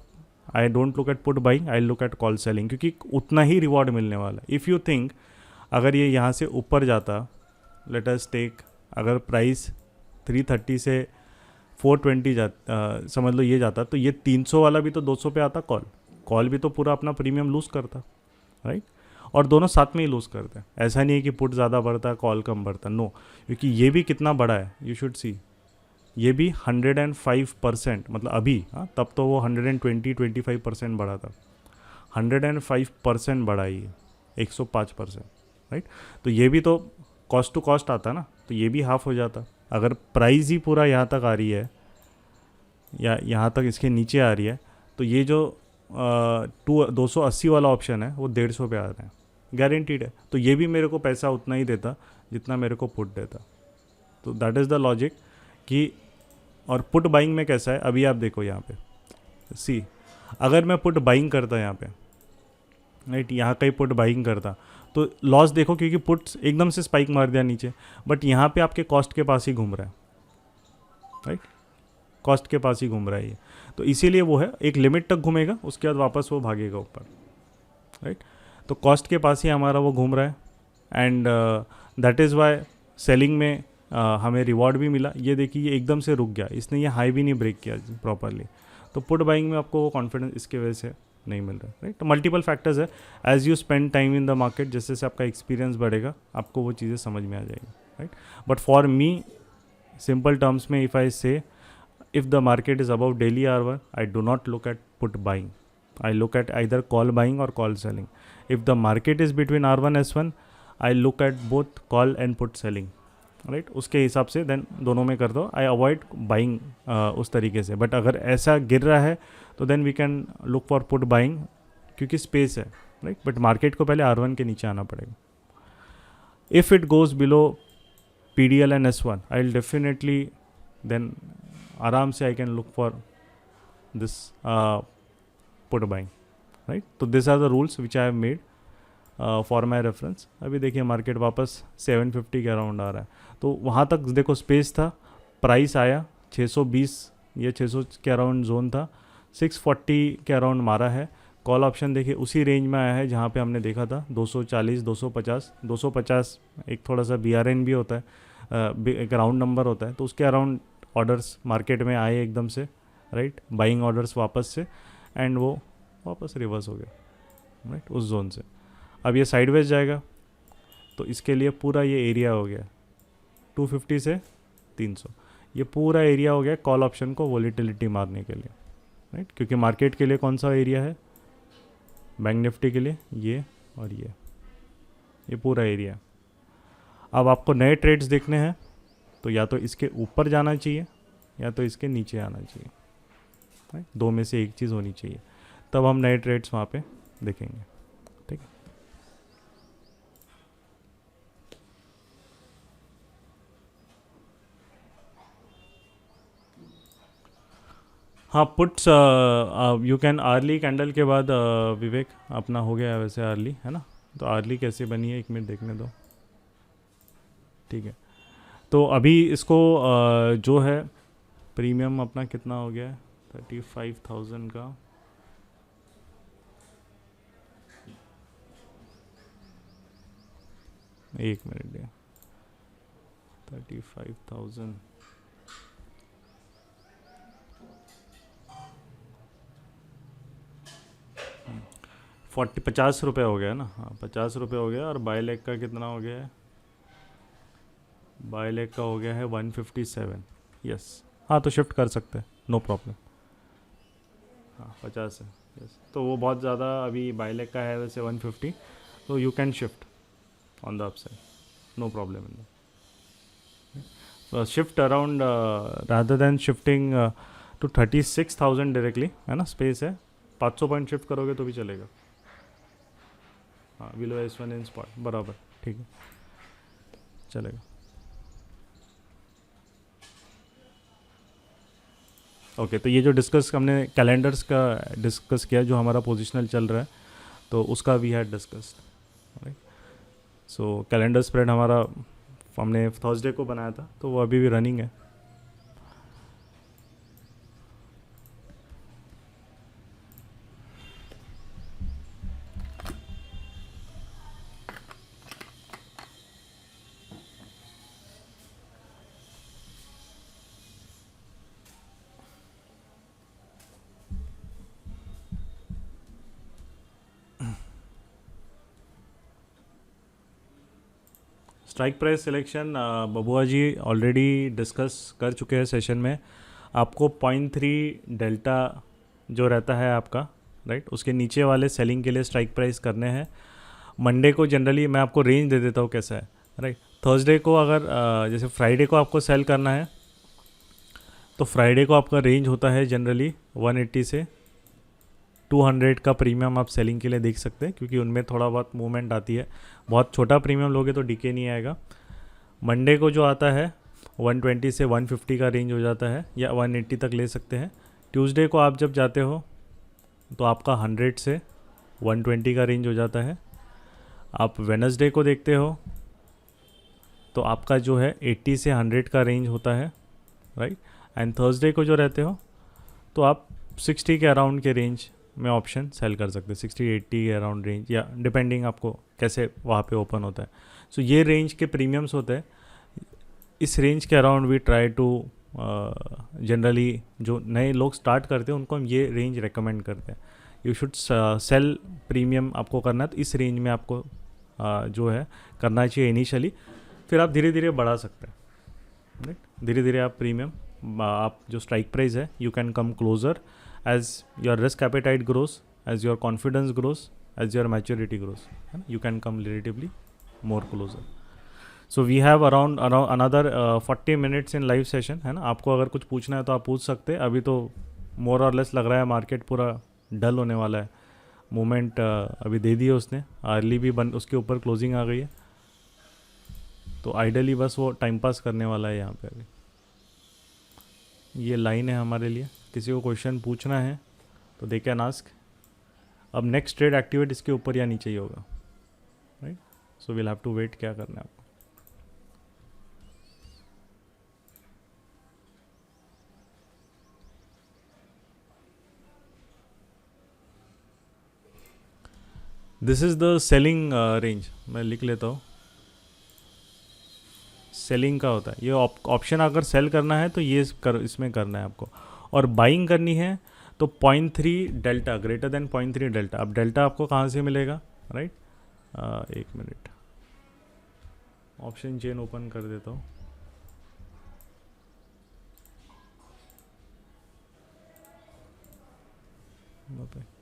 I don't look at put buying, I look at call selling, क्योंकि उतना ही रिवॉर्ड मिलने वाला है। इफ़ यू थिंक अगर ये यहाँ से ऊपर जाता, लेट अस टेक, अगर प्राइस 330 से 420 समझ लो ये जाता, तो ये 300 वाला भी तो 200 पे आता कॉल भी तो पूरा अपना प्रीमियम लूज़ करता, राइट। और दोनों साथ में ही लूज़ करते हैं। ऐसा नहीं है कि पुट ज़्यादा बढ़ता है कॉल कम बढ़ता, नो, क्योंकि ये भी कितना बड़ा है, यू शुड सी, ये भी 105%, मतलब अभी, हाँ, तब तो वो 120-125% बढ़ा था, 105% बढ़ा ये, 105%, राइट। तो ये भी तो कॉस्ट टू कॉस्ट आता ना, तो ये भी हाफ हो जाता। अगर प्राइस ही पूरा यहाँ तक आ रही है या यहाँ तक इसके नीचे आ रही है, तो ये जो 280 वाला ऑप्शन है वो 150 पे आ रहा है, गारंटीड है। तो ये भी मेरे को पैसा उतना ही देता जितना मेरे को पुट देता। तो दैट इज़ द लॉजिक कि, और पुट बाइंग में कैसा है, अभी आप देखो यहाँ पे सी, अगर मैं पुट बाइंग करता यहाँ पे, राइट, यहाँ कहीं पुट बाइंग करता तो लॉस देखो, क्योंकि पुट्स एकदम से स्पाइक मार दिया नीचे, बट यहाँ पे आपके कॉस्ट के पास ही घूम रहा है, राइट, कॉस्ट के पास ही घूम रहा है ये। तो इसीलिए वो है, एक लिमिट तक घूमेगा, उसके बाद वापस वो भागेगा ऊपर, राइट। तो कॉस्ट के पास ही हमारा वो घूम रहा है, and that is why selling में हमें रिवॉर्ड भी मिला। ये देखिए ये एकदम से रुक गया, इसने ये हाई भी नहीं ब्रेक किया प्रॉपरली। तो पुट बाइंग में आपको वो कॉन्फिडेंस इसके वजह से नहीं मिल रहा है, राइट। तो मल्टीपल फैक्टर्स है, as you spend time in the market, जैसे जैसे आपका एक्सपीरियंस बढ़ेगा आपको वो चीज़ें समझ में आ जाएगी, right. But for me simple terms में, इफ़ आई से, if the market is above daily R1, I do not look at put buying. I look at either call buying or call selling. If the market is between R1 S1, I look at both call and put selling. Right, उसके हिसाब से then दोनों में कर दो. I avoid buying उस तरीके से. बट अगर ऐसा गिर रहा है तो then we can look for put buying, क्योंकि स्पेस है, राइट. बट मार्केट को पहले R1 के नीचे आना पड़ेगा. If it goes below PDL and S1, I will definitely then आराम से I can look for this put buying, right. तो this are the rules which I have made for my reference. अभी देखिए market वापस 750 के around आ रहा है. तो वहाँ तक देखो स्पेस था, प्राइस आया 620 या 600 के अराउंड जोन था, 640 के अराउंड मारा है. कॉल ऑप्शन देखिए उसी रेंज में आया है जहाँ पे हमने देखा था 240, 250 एक थोड़ा सा BRN भी होता है, एक राउंड नंबर होता है. तो उसके अराउंड ऑर्डर्स मार्केट में आए एकदम से, राइट, बाइंग ऑर्डर्स वापस से, एंड वो वापस रिवर्स हो गया, राइट, उस जोन से. अब ये साइडवेज जाएगा तो इसके लिए पूरा ये एरिया हो गया 250 से 300, ये पूरा एरिया हो गया कॉल ऑप्शन को वोलेटिलिटी मारने के लिए, राइट. क्योंकि मार्केट के लिए कौन सा एरिया है, बैंक निफ्टी के लिए ये और ये पूरा एरिया. अब आपको नए ट्रेड्स देखने हैं तो या तो इसके ऊपर जाना चाहिए या तो इसके नीचे आना चाहिए, राइट. दो में से एक चीज़ होनी चाहिए, तब हम नए ट्रेड्स वहाँ पे देखेंगे, ठीक है. हाँ, puts you can early candle के बाद विवेक अपना हो गया है वैसे अर्ली, है ना. तो अर्ली कैसे बनी है 1 मिनट देखने दो, ठीक है. तो अभी इसको जो है प्रीमियम अपना कितना हो गया है 35,000 का. एक मिनट दे, 35,000 50 रुपये हो गया ना. हाँ 50 रुपये हो गया. और बाय लेग का कितना हो गया है, बाय लेग का हो गया है 157. यस, हाँ तो शिफ्ट कर सकते हैं, नो प्रॉब्लम. हाँ 50 है, यस. तो वो बहुत ज़्यादा अभी बाय लेग का है वैसे 150, तो you can shift on the upside, no problem in that. Shift around rather than shifting to 36,000 directly, है ना. स्पेस है, 500 पॉइंट शिफ्ट करोगे तो भी चलेगा. हाँ बिलो S1 इन स्पॉट, बराबर, ठीक है, चलेगा. ओके, तो ये जो डिस्कस हमने कैलेंडर्स का डिस्कस किया, जो हमारा पोजिशनल चल रहा है, तो उसका we had discussed, right. So calendar spread हमारा हमने थर्सडे को बनाया था, तो वो अभी भी रनिंग है. स्ट्राइक प्राइस सिलेक्शन बबुआ जी ऑलरेडी डिस्कस कर चुके हैं सेशन में. आपको 0.3 डेल्टा जो रहता है आपका, राइट, उसके नीचे वाले सेलिंग के लिए स्ट्राइक प्राइस करने हैं. मंडे को जनरली मैं आपको रेंज दे देता हूँ कैसा है, राइट. थर्सडे को अगर जैसे फ्राइडे को आपको सेल करना है तो फ्राइडे को आपका रेंज होता है जनरली 180 से 200 का प्रीमियम आप सेलिंग के लिए देख सकते हैं, क्योंकि उनमें थोड़ा बहुत मूवमेंट आती है. बहुत छोटा प्रीमियम लोगे तो डीके नहीं आएगा. मंडे को जो आता है 120 से 150 का रेंज हो जाता है, या 180 तक ले सकते हैं. ट्यूसडे को आप जब जाते हो तो आपका 100 से 120 का रेंज हो जाता है. आप वेडनेसडे को देखते हो तो आपका जो है 80 से 100 का रेंज होता है, राइट. एंड थर्सडे को जो रहते हो तो आप 60 के अराउंड के रेंज में ऑप्शन सेल कर सकते हैं, 60-80 के अराउंड रेंज, या डिपेंडिंग आपको कैसे वहाँ पे ओपन होता है. सो ये रेंज के प्रीमियम्स होते हैं. इस रेंज के around we try to generally जो नए लोग स्टार्ट करते हैं उनको हम ये रेंज रेकमेंड करते हैं. यू शुड सेल प्रीमियम आपको करना है तो इस रेंज में आपको जो है करना चाहिए इनिशियली. फिर आप धीरे धीरे बढ़ा सकते हैं, राइट. धीरे धीरे आप प्रीमियम आप जो स्ट्राइक प्राइस है you can come closer as your risk appetite grows, as your confidence grows, as your maturity grows, you can come relatively more closer. So we have around around another 40 minutes in live session, है ना. आपको अगर कुछ पूछना है तो आप पूछ सकते हैं. अभी तो मोर और लेस लग रहा है मार्केट पूरा डल होने वाला है. मूवमेंट अभी दे दी है उसने, अर्ली भी बंद, उसके ऊपर क्लोजिंग आ गई है. तो आइडली बस वो टाइम पास करने वाला है यहाँ पे. अभी ये लाइन है हमारे लिए. किसी को क्वेश्चन पूछना है तो दे कैन आस्क. अब नेक्स्ट ट्रेड एक्टिवेट इसके ऊपर या नीचे ही होगा, right. So will have to wait. क्या करना है आपको. This is the selling range. मैं लिख लेता हूँ. सेलिंग का होता है ये ऑप्शन. अगर सेल करना है तो ये इसमें करना है आपको. और बाइंग करनी है तो 0.3 डेल्टा, ग्रेटर देन 0.3 डेल्टा. अब डेल्टा आपको कहाँ से मिलेगा, राइट. एक मिनट, ऑप्शन चेन ओपन कर देता हूँ.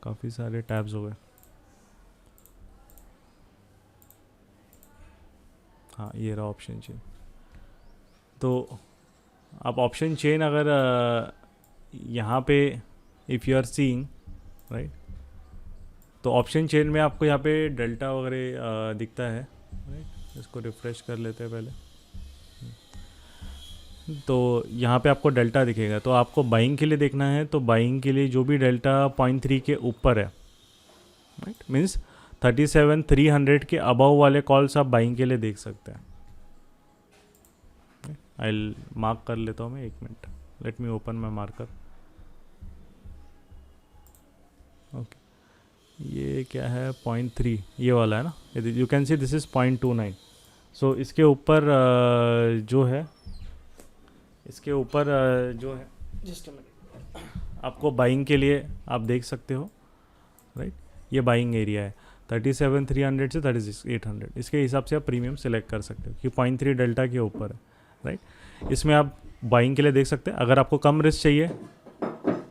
काफ़ी सारे टैब्स हो गए. हाँ, ये रहा ऑप्शन चेन. तो आप ऑप्शन चेन अगर यहाँ पे if you are seeing, right, तो ऑप्शन चेन में आपको यहाँ पे डेल्टा वगैरह दिखता है, राइट. इसको रिफ़्रेश कर लेते हैं पहले. तो यहाँ पे आपको डेल्टा दिखेगा. तो आपको बाइंग के लिए देखना है तो बाइंग के लिए जो भी डेल्टा 0.3 के ऊपर है, राइट, मीन्स 37,300 के अबव वाले कॉल्स आप बाइंग के लिए देख सकते हैं. आई मार्क कर लेता हूँ मैं. एक minute, let me open my marker. Okay, ये क्या है 0.3, ये वाला है ना. You can see this is 0.29. सो इसके ऊपर जो है, इसके ऊपर जो है, जस्ट आपको बाइंग के लिए आप देख सकते हो, राइट. ये बाइंग एरिया है 37,300 से 36,800. इसके हिसाब से आप प्रीमियम सेलेक्ट कर सकते हो कि 0.3 डेल्टा के ऊपर है, राइट. इसमें आप बाइंग के लिए देख सकते हैं. अगर आपको कम रिस्क चाहिए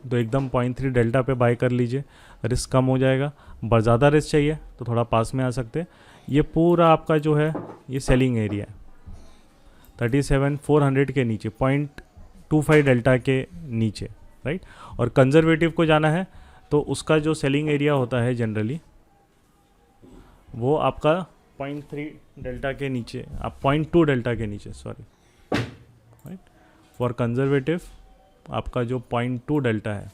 तो एकदम 0.3 डेल्टा पे बाय कर लीजिए, रिस्क कम हो जाएगा. ज़्यादा रिस्क चाहिए तो थोड़ा पास में आ सकते हैं. ये पूरा आपका जो है ये सेलिंग एरिया है 37,400 के नीचे, 0.25 डेल्टा के नीचे, राइट. और कंजर्वेटिव को जाना है तो उसका जो सेलिंग एरिया होता है जनरली वो आपका 0.3 डेल्टा के नीचे, आप 0.2 डेल्टा के नीचे, सॉरी, राइट. फॉर कंजर्वेटिव आपका जो 0.2 डेल्टा है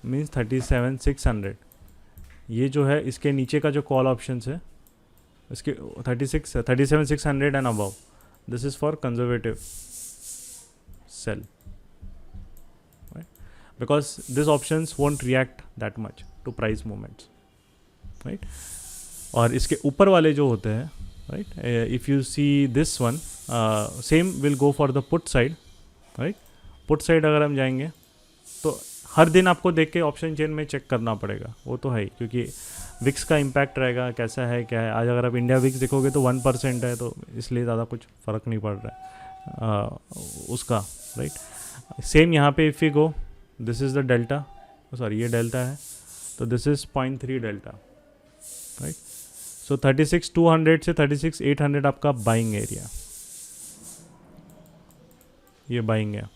मीन्स 37,600. ये जो है इसके नीचे का जो कॉल ऑप्शन है इसके 37,600 and above, this is for conservative sell, right, because these options won't react that much to price movements, right. और इसके ऊपर वाले जो होते हैं, right, if you see this one, same will go for the put side, right. put side अगर हम जाएंगे तो हर दिन आपको देख के ऑप्शन चेन में चेक करना पड़ेगा. वो तो है ही, क्योंकि विक्स का इम्पैक्ट रहेगा कैसा है क्या है. आज अगर आप इंडिया विक्स देखोगे तो 1% है, तो इसलिए ज़्यादा कुछ फ़र्क नहीं पड़ रहा है उसका, राइट. सेम यहाँ पे if you go, this is the delta, sorry ये डेल्टा है, तो दिस इज़ 0.3 डेल्टा, राइट. सो 36,200 से 36,800 आपका बाइंग एरिया, ये बाइंग है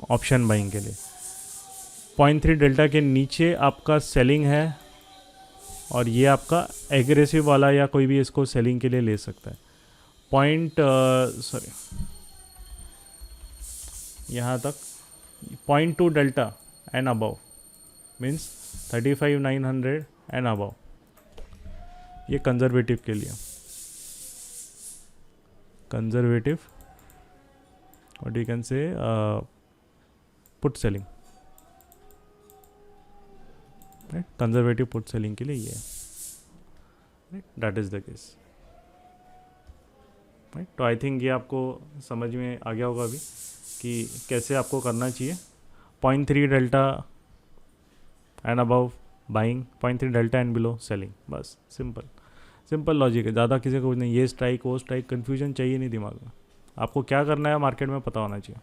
ऑप्शन बाइंग के लिए. 0.3 डेल्टा के नीचे आपका सेलिंग है, और ये आपका एग्रेसिव वाला या कोई भी इसको सेलिंग के लिए ले सकता है. यहाँ तक 0.2 delta and above means 35,900 and above, ये कंजर्वेटिव के लिए. कंजर्वेटिव व्हाट यू कैन से put selling, right. Conservative put selling के लिए ये है, right. That is the case, right. तो आई थिंक ये आपको समझ में आ गया होगा अभी कि कैसे आपको करना चाहिए. 0.3 delta and above buying, 0.3 delta and below selling, बस सिंपल लॉजिक है. ज़्यादा किसी को कुछ नहीं. ये स्ट्राइक वो स्ट्राइक कन्फ्यूजन चाहिए नहीं दिमाग में. आपको क्या करना है मार्केट में पता होना चाहिए,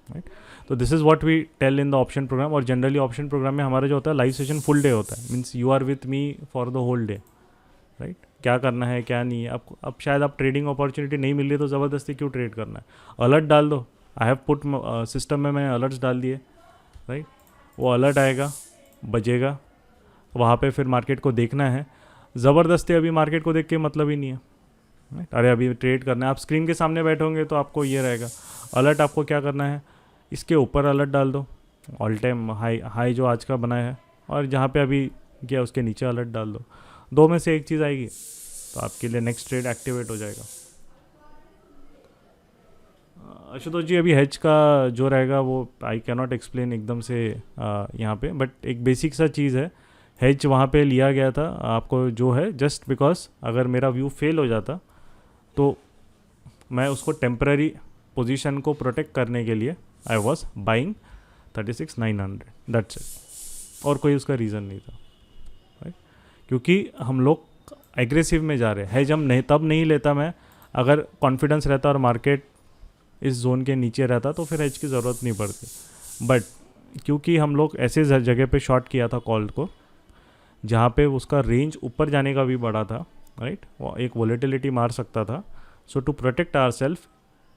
राइट. तो this is what we tell in the option program. और जनरली ऑप्शन प्रोग्राम में हमारा जो होता है लाइव सेशन फुल डे होता है, means you are with me for the whole day, right. क्या करना है क्या नहीं है। आपको अब शायद आप ट्रेडिंग अपॉर्चुनिटी नहीं मिल रही तो ज़बरदस्ती क्यों ट्रेड करना है। अलर्ट डाल दो। आई हैव पुट सिस्टम में मैंने अलर्ट्स डाल दिए, राइट। वो अलर्ट आएगा, बजेगा, वहाँ पे फिर मार्केट को देखना है। ज़बरदस्ती अभी मार्केट को देख के मतलब ही नहीं है, राइट। अरे अभी ट्रेड करना है, आप स्क्रीन के सामने बैठोगे तो आपको ये रहेगा। अलर्ट आपको क्या करना है, इसके ऊपर अलर्ट डाल दो, ऑल टाइम हाई जो आज का बना है, और जहाँ पे अभी क्या उसके नीचे अलर्ट डाल दो। दो में से एक चीज़ आएगी तो आपके लिए नेक्स्ट ट्रेड एक्टिवेट हो जाएगा। आशुतोष जी, अभी हेज का जो रहेगा वो आई कैन नॉट एक्सप्लेन एकदम से यहाँ पे, बट एक बेसिक सा चीज़ है। हेज वहाँ पे लिया गया था आपको जो है, जस्ट बिकॉज अगर मेरा व्यू फेल हो जाता तो मैं उसको टेम्पररी पोजीशन को प्रोटेक्ट करने के लिए I was buying 36,900, that's it. और कोई उसका रीज़न नहीं था, राइट। क्योंकि हम लोग एग्रेसिव में जा रहे हैं। हेज हम नहीं तब नहीं लेता मैं अगर कॉन्फिडेंस रहता और मार्केट इस जोन के नीचे रहता तो फिर हेज की ज़रूरत नहीं पड़ती। बट क्योंकि हम लोग ऐसे जगह पे शॉर्ट किया था कॉल को जहाँ पे उसका रेंज ऊपर जाने का भी बड़ा था, राइट, वो एक वोलेटिलिटी मार सकता था। सो टू प्रोटेक्ट आवर सेल्फ,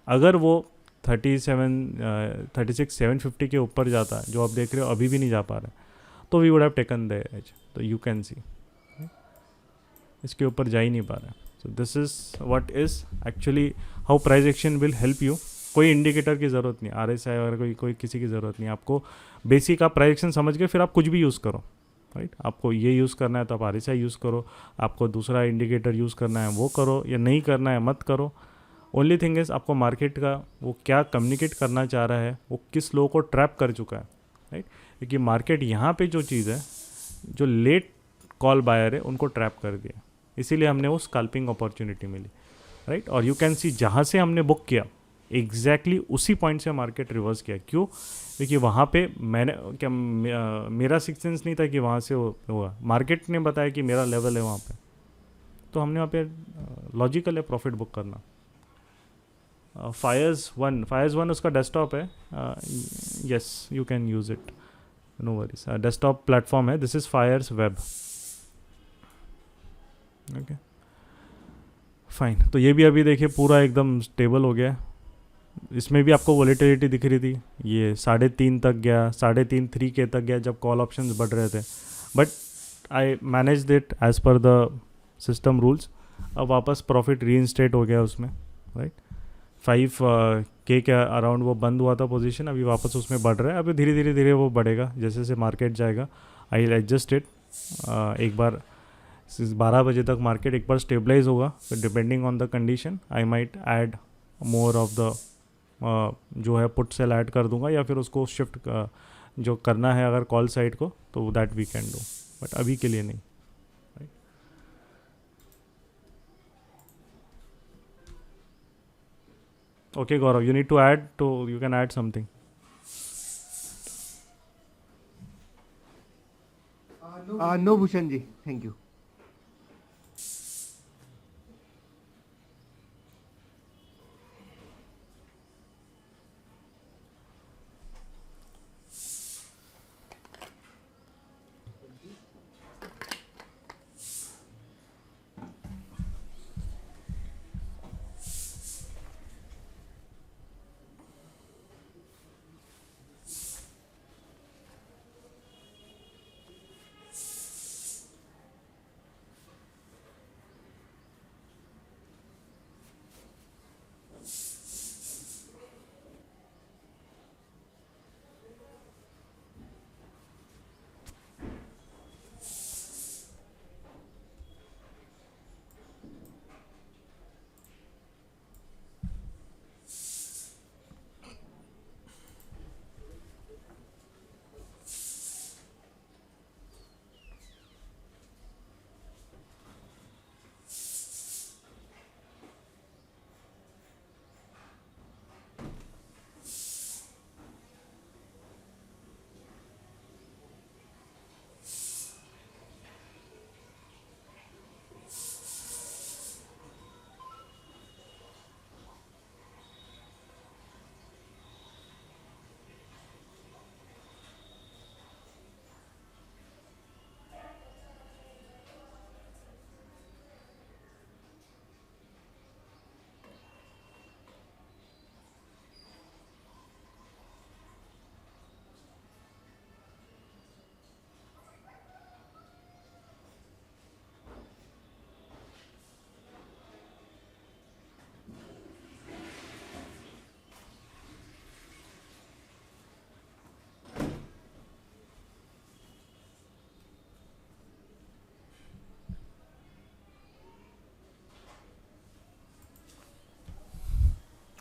अगर वो 36,750 के ऊपर जाता, जो आप देख रहे हो अभी भी नहीं जा पा रहे, तो we would have taken the edge. तो यू कैन सी इसके ऊपर जा ही नहीं पा रहा है। So this is what is actually how price action will help you. कोई इंडिकेटर की ज़रूरत नहीं, RSI वगैरह कोई किसी की ज़रूरत नहीं। आपको बेसिक आप प्राइस एक्शन समझ के फिर आप कुछ भी यूज़ करो, राइट। आपको ये यूज़ करना है तो आप RSI यूज़ करो, आपको दूसरा इंडिकेटर यूज़ करना है वो करो, या नहीं करना है मत करो। ओनली थिंग इज़ आपको मार्केट का वो क्या कम्युनिकेट करना चाह रहा है, वो किस लो को ट्रैप कर चुका है, राइट। क्योंकि मार्केट यहाँ पे जो चीज़ है, जो लेट कॉल बायर है उनको ट्रैप कर दिया, इसीलिए हमने वो स्कैल्पिंग अपॉर्चुनिटी मिली, राइट। और यू कैन सी जहाँ से हमने बुक किया एग्जैक्टली उसी पॉइंट से मार्केट रिवर्स किया। क्यों? क्योंकि वहाँ पे मैंने क्या मेरा सिक्स सेंस नहीं था कि वहाँ से हुआ, मार्केट ने बताया कि मेरा लेवल है वहाँ पे, तो हमने वहाँ पे लॉजिकल है प्रॉफिट बुक करना। फायर्स वन उसका डेस्कटॉप है, yes you can use it, no worries. Desktop platform है, this is Fyers web, okay fine. तो ये भी अभी देखिए पूरा एकदम स्टेबल हो गया है। इसमें भी आपको वॉलेटिलिटी दिख रही थी, ये 3.5 तक गया, 3.5 3K तक गया जब कॉल ऑप्शंस बढ़ रहे थे, but I manage it as per the system rules. अब वापस प्रॉफिट रीइंस्टेट हो गया उसमें, राइट। 5K के अराउंड वो बंद हुआ था पोजीशन, अभी वापस उसमें बढ़ रहा है। अभी धीरे धीरे वो बढ़ेगा जैसे जैसे मार्केट जाएगा। I will adjust it. एक बार 12 बजे तक मार्केट एक बार स्टेबलाइज होगा, फिर depending on the condition I might add more of the जो है पुट सेल ऐड कर दूंगा, या फिर उसको शिफ्ट जो करना है अगर कॉल साइड को, तो that we can do, but अभी के लिए नहीं। Okay, Gaurav, you need to add to, you can add something. No, Bhushan ji, thank you.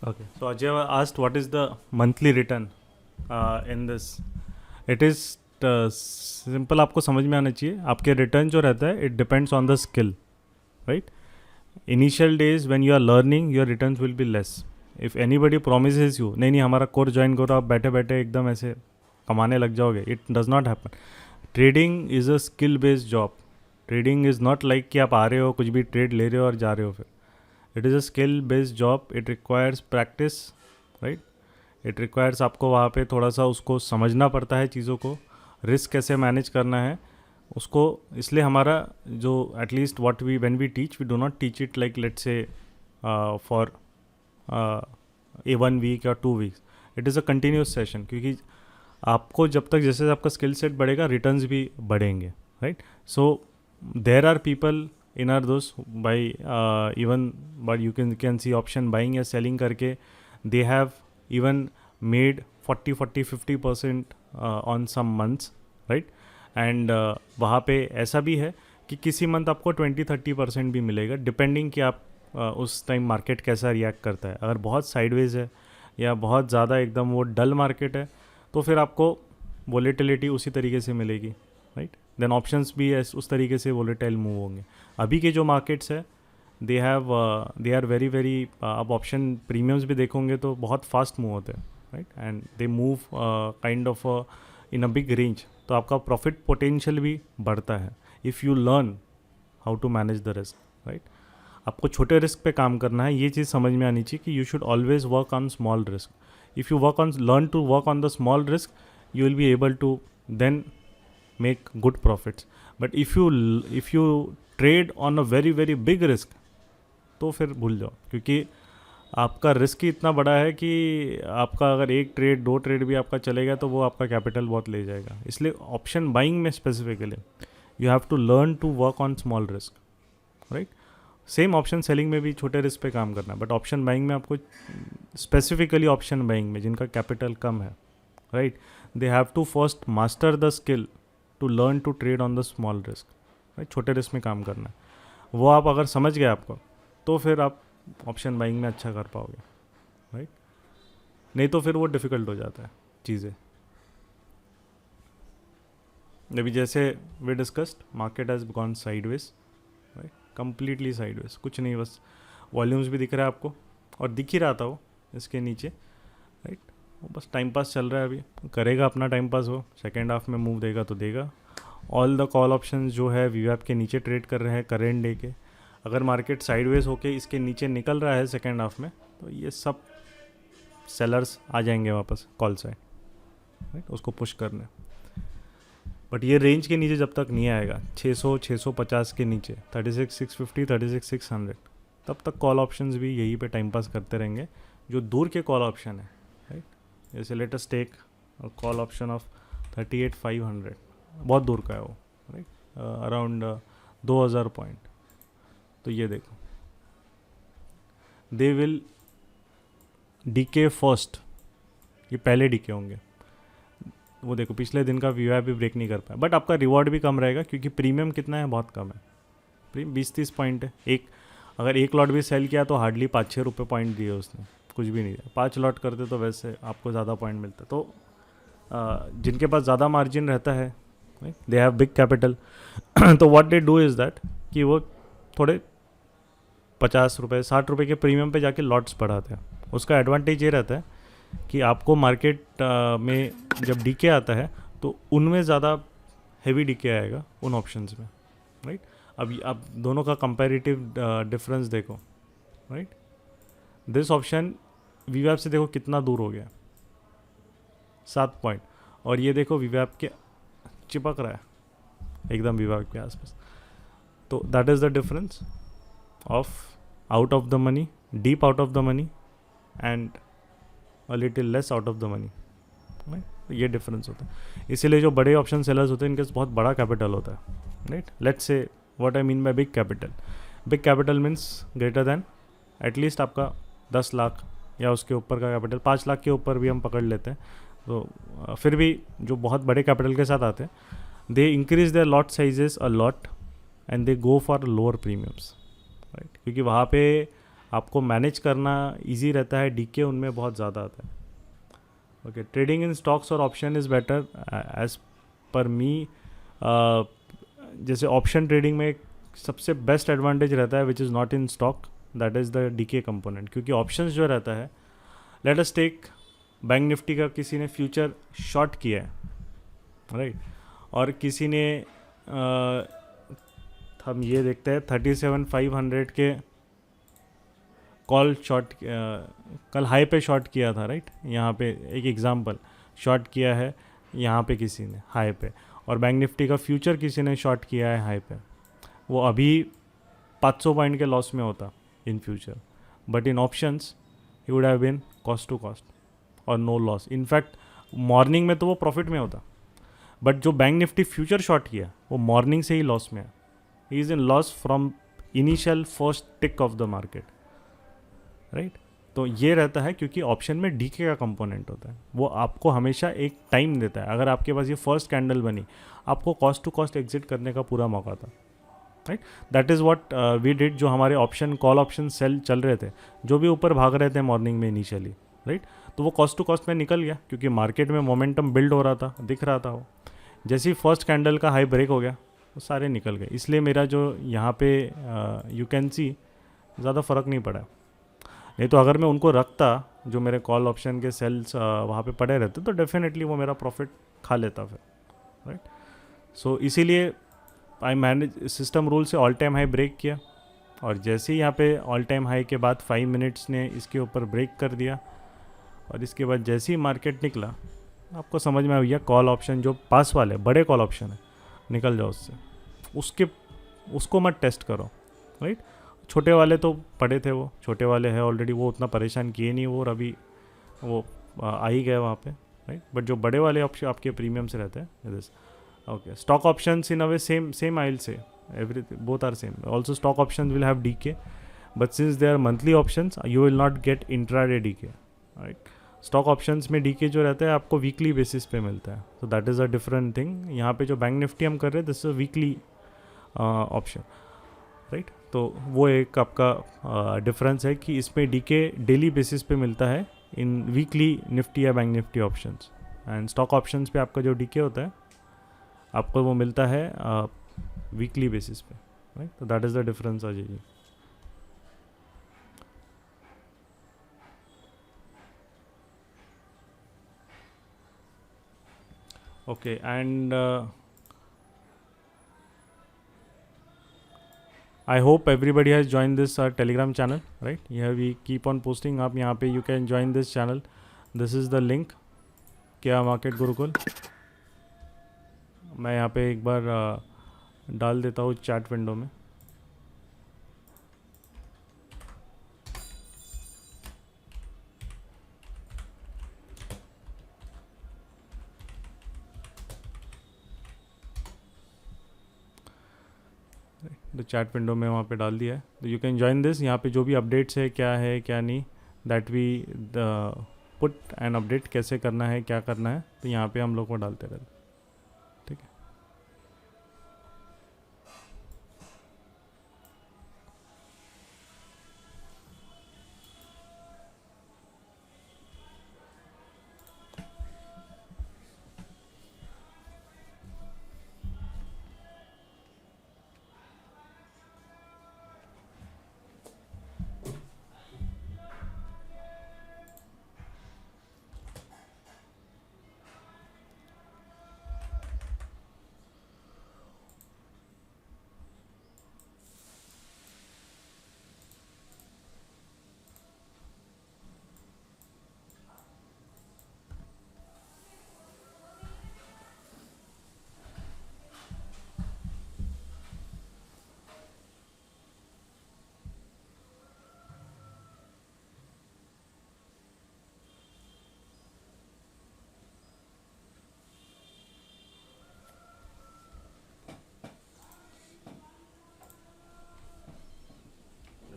Okay. So Ajay asked, what is the monthly return in this? It is simple. आपको समझ में आना चाहिए. आपके रिटर्न जो रहता है, it depends on the skill, right? Initial days when you are learning, your returns will be less. If anybody promises you, नहीं हमारा कोर्स ज्वाइन करो, आप बैठे बैठे एकदम ऐसे कमाने लग जाओगे, it does not happen. Trading is a skill based job. Trading is not like कि आप आ रहे हो, कुछ भी ट्रेड ले रहे हो और जा रहे हो फिर. It is a skill based job. It requires practice, right? It requires आपको वहाँ पे थोड़ा सा उसको समझना पड़ता है चीज़ों को, रिस्क कैसे मैनेज करना है उसको. इसलिए हमारा जो at least what we when we teach, we do not teach it like let's say for a 1 week या 2 weeks. It is a continuous session, क्योंकि आपको जब तक जैसे आपका स्किल सेट बढ़ेगा, रिटर्न्स भी बढ़ेंगे, right? So there are people in our those by even but you can see option buying या selling करके they have even made 40-50% on some months, right? and वहाँ पे ऐसा भी है कि किसी मंथ आपको 20-30% भी मिलेगा, डिपेंडिंग कि आप उस टाइम मार्केट कैसा रिएक्ट करता है. अगर बहुत साइडवेज है या बहुत ज़्यादा एकदम वो डल मार्केट है, तो फिर आपको वोलेटिलिटी उसी तरीके से मिलेगी, राइट? देन ऑप्शंस भी उस तरीके से वोलेटाइल मूव होंगे. अभी के जो मार्केट्स है, दे आर वेरी वेरी, आप ऑप्शन प्रीमियम्स भी देखोगे तो बहुत फास्ट मूव होते हैं, right? And they move kind of in a big range. तो आपका प्रॉफिट पोटेंशियल भी बढ़ता है if you learn how to manage the risk, right? आपको छोटे रिस्क पे काम करना है. ये चीज़ समझ में आनी चाहिए कि you should always work on small risk. If you learn to work on the small risk, you will be able to then make good profits. But if you trade on a very very big risk, तो फिर भूल जाओ, क्योंकि आपका risk ही इतना बड़ा है कि आपका अगर एक ट्रेड 2 ट्रेड भी आपका चलेगा तो वो आपका कैपिटल बहुत ले जाएगा. इसलिए ऑप्शन बाइंग में specifically you have to learn to work on small risk, right? Same option selling में भी छोटे रिस्क पे काम करना है, बट ऑप्शन बाइंग में आपको स्पेसिफिकली ऑप्शन बाइंग में जिनका कैपिटल कम है, right, they have to first master the skill to learn to trade on the small risk, right? छोटे रिस्क में काम करना है, वो आप अगर समझ गए आपको, तो फिर आप ऑप्शन बाइंग में अच्छा कर पाओगे, राइट? नहीं तो फिर वो डिफ़िकल्ट हो जाता है चीज़ें. अभी जैसे we discussed, market has gone sideways, right? Completely sideways. कुछ नहीं, बस वॉल्यूम्स भी दिख रहा है आपको, और दिख ही रहा था वो इसके नीचे, राइट? वो बस टाइम पास चल रहा है. अभी करेगा अपना टाइम पास, वो सेकेंड हाफ में मूव देगा तो देगा. ऑल द कॉल ऑप्शंस जो है वीवैप के नीचे ट्रेड कर रहे हैं करेंट डे के. अगर मार्केट साइडवेज होके इसके नीचे निकल रहा है सेकेंड हाफ में, तो ये सब सेलर्स आ जाएंगे वापस कॉल साइड, राइट? उसको पुश करने. बट ये रेंज के नीचे जब तक नहीं आएगा, 600-650 के नीचे, 36,650, 36,600, तब तक कॉल ऑप्शंस भी यहीं पे टाइम पास करते रहेंगे. जो दूर के कॉल ऑप्शन है, राइट, जैसे latest take call option of 38,500, बहुत दूर का है वो, राइट, अराउंड 2,000 पॉइंट. तो ये देखो, दे विल डीके फर्स्ट, ये पहले डीके होंगे. वो देखो पिछले दिन का वीआई भी ब्रेक नहीं कर पाया, बट आपका रिवॉर्ड भी कम रहेगा, क्योंकि प्रीमियम कितना है, बहुत कम है. प्रीमियम 20-30 पॉइंट है. अगर एक लॉट भी सेल किया तो हार्डली 5-6 रुपये पॉइंट दिए उसने, कुछ भी नहीं दिया. 5 लॉट करते तो वैसे आपको ज़्यादा पॉइंट मिलता. तो जिनके पास ज़्यादा मार्जिन रहता है, दे हैव बिग कैपिटल, तो what they do is that कि वो थोड़े 50 रुपये 60 रुपये के प्रीमियम पे जाके लॉट्स बढ़ाते हैं. उसका एडवांटेज ये रहता है कि आपको मार्केट में जब डीके आता है तो उनमें ज़्यादा हैवी डीके आएगा उन ऑप्शंस में, राइट? अब आप दोनों का कंपैरेटिव डिफरेंस देखो, राइट? दिस ऑप्शन वीवैप से देखो कितना दूर हो गया, 7 पॉइंट, और ये देखो वीवैप के चिपक रहा है एकदम वीवैप के आसपास. तो that is the difference of out of the money, deep out of the money, and a little less out of the money, right? ये डिफरेंस होता है. इसीलिए जो बड़े ऑप्शन सेलर्स होते हैं इनके बहुत बड़ा कैपिटल होता है, right? Let's say what I mean by big capital. Big capital means greater than at least आपका 10 लाख या उसके ऊपर का कैपिटल. 5 लाख के ऊपर भी हम पकड़ लेते हैं. तो फिर भी जो बहुत बड़े कैपिटल के साथ आते हैं, they increase their lot sizes a lot and they go for lower premiums, right? क्योंकि वहाँ पे आपको मैनेज करना इजी रहता है, डीके उनमें बहुत ज़्यादा आता है. ओके, ट्रेडिंग इन स्टॉक्स और option is better as per me. जैसे ऑप्शन ट्रेडिंग में सबसे बेस्ट एडवांटेज रहता है which is not in stock, that is the decay component. क्योंकि ऑप्शंस जो रहता है, let us take bank Nifty का किसी ने फ्यूचर शॉर्ट किया है, राइट, और किसी ने हम ये देखते हैं 37,500 के कॉल शॉर्ट, कल हाई पे शॉर्ट किया था, राइट. यहाँ पे एक एग्जांपल शॉर्ट किया है यहाँ पे किसी ने हाई पे, और बैंक निफ्टी का फ्यूचर किसी ने शॉर्ट किया है हाई पे, वो अभी 500 पॉइंट के लॉस में होता in future. But in options ही would have been cost to cost और नो लॉस. इनफैक्ट मॉर्निंग में तो वो प्रॉफिट में होता, बट जो बैंक निफ्टी फ्यूचर शॉर्ट किया वो मॉर्निंग से ही लॉस में है. He is in loss from initial first tick of the market, right. तो ये रहता है क्योंकि ऑप्शन में डीके का कंपोनेंट होता है, वो आपको हमेशा एक टाइम देता है. अगर आपके पास ये फर्स्ट कैंडल बनी, आपको कॉस्ट टू कॉस्ट एग्जिट करने का पूरा मौका था, right. That is what we did. जो हमारे ऑप्शन कॉल ऑप्शन सेल चल रहे थे, जो भी ऊपर भाग रहे थे मॉर्निंग में इनिशियली, राइट, तो वो कॉस्ट टू कॉस्ट में निकल गया क्योंकि मार्केट में मोमेंटम बिल्ड हो रहा था, दिख रहा था. वो जैसे ही फर्स्ट कैंडल का हाई ब्रेक हो गया, वो सारे निकल गए. इसलिए मेरा जो यहाँ पे यू कैन सी ज़्यादा फ़र्क नहीं पड़ा. नहीं तो अगर मैं उनको रखता, जो मेरे कॉल ऑप्शन के सेल्स वहाँ पे पड़े रहते, तो डेफिनेटली वो मेरा प्रॉफिट खा लेता फिर, राइट. सो इसीलिए आई मैनेज सिस्टम रूल से ऑल टाइम हाई ब्रेक किया, और जैसे ही यहाँ पे ऑल टाइम हाई के बाद 5 मिनट्स ने इसके ऊपर ब्रेक कर दिया, और इसके बाद जैसे ही मार्केट निकला, आपको समझ में आ गया कॉल ऑप्शन जो पास वाले बड़े कॉल ऑप्शन है, निकल जाओ उससे, उसको मत टेस्ट करो, राइट. छोटे वाले तो पड़े थे, वो छोटे वाले हैं ऑलरेडी, वो उतना परेशान किए नहीं वो, और अभी वो आ ही गए वहाँ पे, राइट. बट जो बड़े वाले ऑप्शन आपके प्रीमियम से रहते हैं, okay. Stock options in a way same I will say every both are same. Also stock options will have decay, but since they are monthly options you will not get intraday decay, right. Stock options में decay जो रहता है आपको weekly basis पे मिलता है, तो that is a different thing. यहाँ पे जो बैंक निफ्टी हम कर रहे हैं, this is weekly option, right. तो वो एक आपका डिफरेंस है कि इसमें डीके डेली बेसिस पे मिलता है इन वीकली निफ्टी या bank Nifty options. And stock options पे आपका जो डीके होता है, आपको वो मिलता है वीकली बेसिस पे, राइट. तो that is the difference Ajay ji. Okay, and I hope everybody has joined this Telegram channel, right? Here we keep on posting. आप यहाँ पे you can join this channel. This is the link. क्या market Gurukul. मैं यहाँ पे एक बार डाल देता हूँ चैट विंडो में. तो चैट विंडो में वहाँ पे डाल दिया है, तो यू कैन ज्वाइन दिस. यहाँ पे जो भी अपडेट्स है क्या नहीं, that we put an update, कैसे करना है क्या करना है, तो यहाँ पे हम लोग को डालते रहते, ठीक है.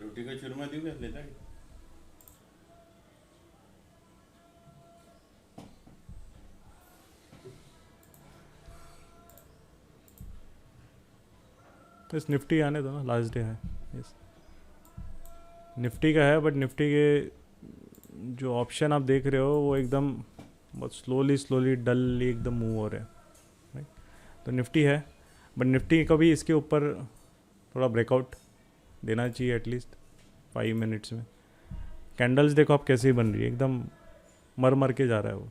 रोटी का चूरमा दूँ क्या लेता है? इस निफ्टी आने दो ना, लास्ट डे है. यस, निफ्टी का है, बट निफ्टी के जो ऑप्शन आप देख रहे हो वो एकदम बहुत स्लोली डल एकदम मूव हो रहे हैं, राइट। तो निफ्टी है, बट निफ्टी को भी इसके ऊपर थोड़ा ब्रेकआउट देना चाहिए एटलीस्ट 5 मिनट्स में। कैंडल्स देखो आप कैसी बन रही है, एकदम मर के जा रहा है वो,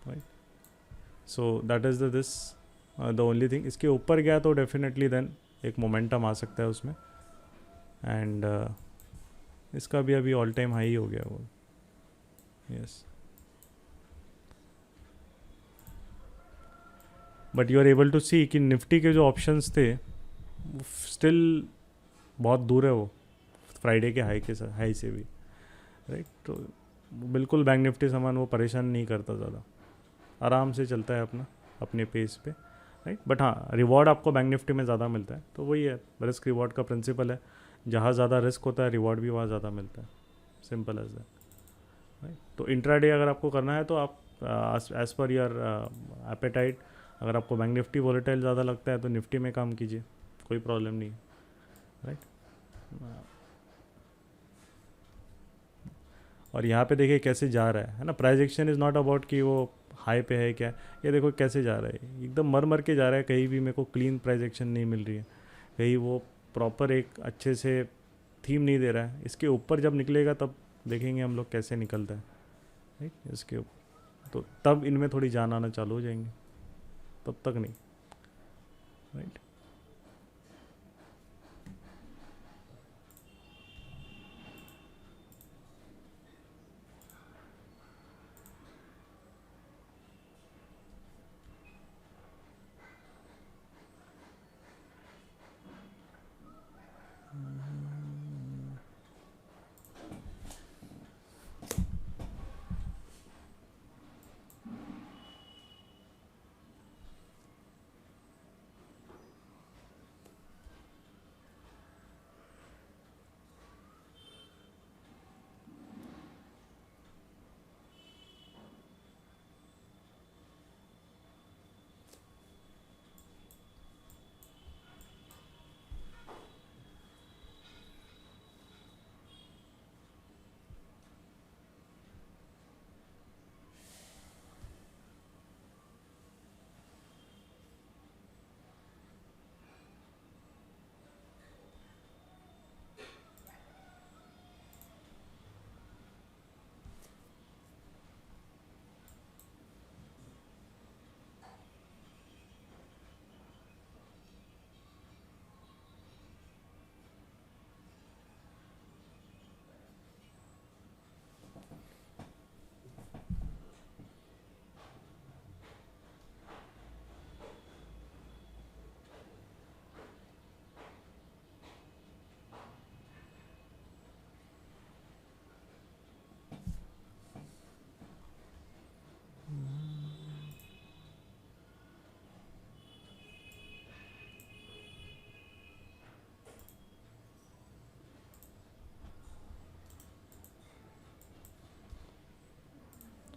right. So that is the this the only thing. इसके ऊपर गया तो डेफिनेटली देन एक मोमेंटम आ सकता है उसमें, एंड इसका भी अभी ऑल टाइम हाई हो गया वो, yes. But you are able to see कि निफ्टी के जो ऑप्शंस थे स्टिल बहुत दूर है वो फ्राइडे के हाई से भी, राइट। तो बिल्कुल बैंक निफ्टी सामान वो परेशान नहीं करता ज़्यादा, आराम से चलता है अपने पेस पे, राइट। बट हाँ, रिवॉर्ड आपको बैंक निफ्टी में ज़्यादा मिलता है, तो वही है रिस्क रिवॉर्ड का प्रिंसिपल है, जहाँ ज़्यादा रिस्क होता है रिवॉर्ड भी वहाँ ज़्यादा मिलता है, सिंपल एज दैट, राइट। तो इंट्राडे अगर आपको करना है तो आप एज़ पर योर एपेटाइट, अगर आपको बैंक निफ्टी वॉलेटाइल ज़्यादा लगता है तो निफ्टी में काम कीजिए, कोई प्रॉब्लम नहीं, राइट। और यहाँ पे देखिए कैसे जा रहा है ना, price action is not about कि वो हाई पे है क्या, ये देखो कैसे जा रहा है, एकदम मर के जा रहा है, कहीं भी मेरे को क्लीन प्राइस एक्शन नहीं मिल रही है, कहीं वो प्रॉपर एक अच्छे से थीम नहीं दे रहा है। इसके ऊपर जब निकलेगा तब देखेंगे हम लोग कैसे निकलता है, राइट। इसके ऊपर तो तब इनमें थोड़ी जान आना चालू हो जाएंगे, तब तक नहीं, right.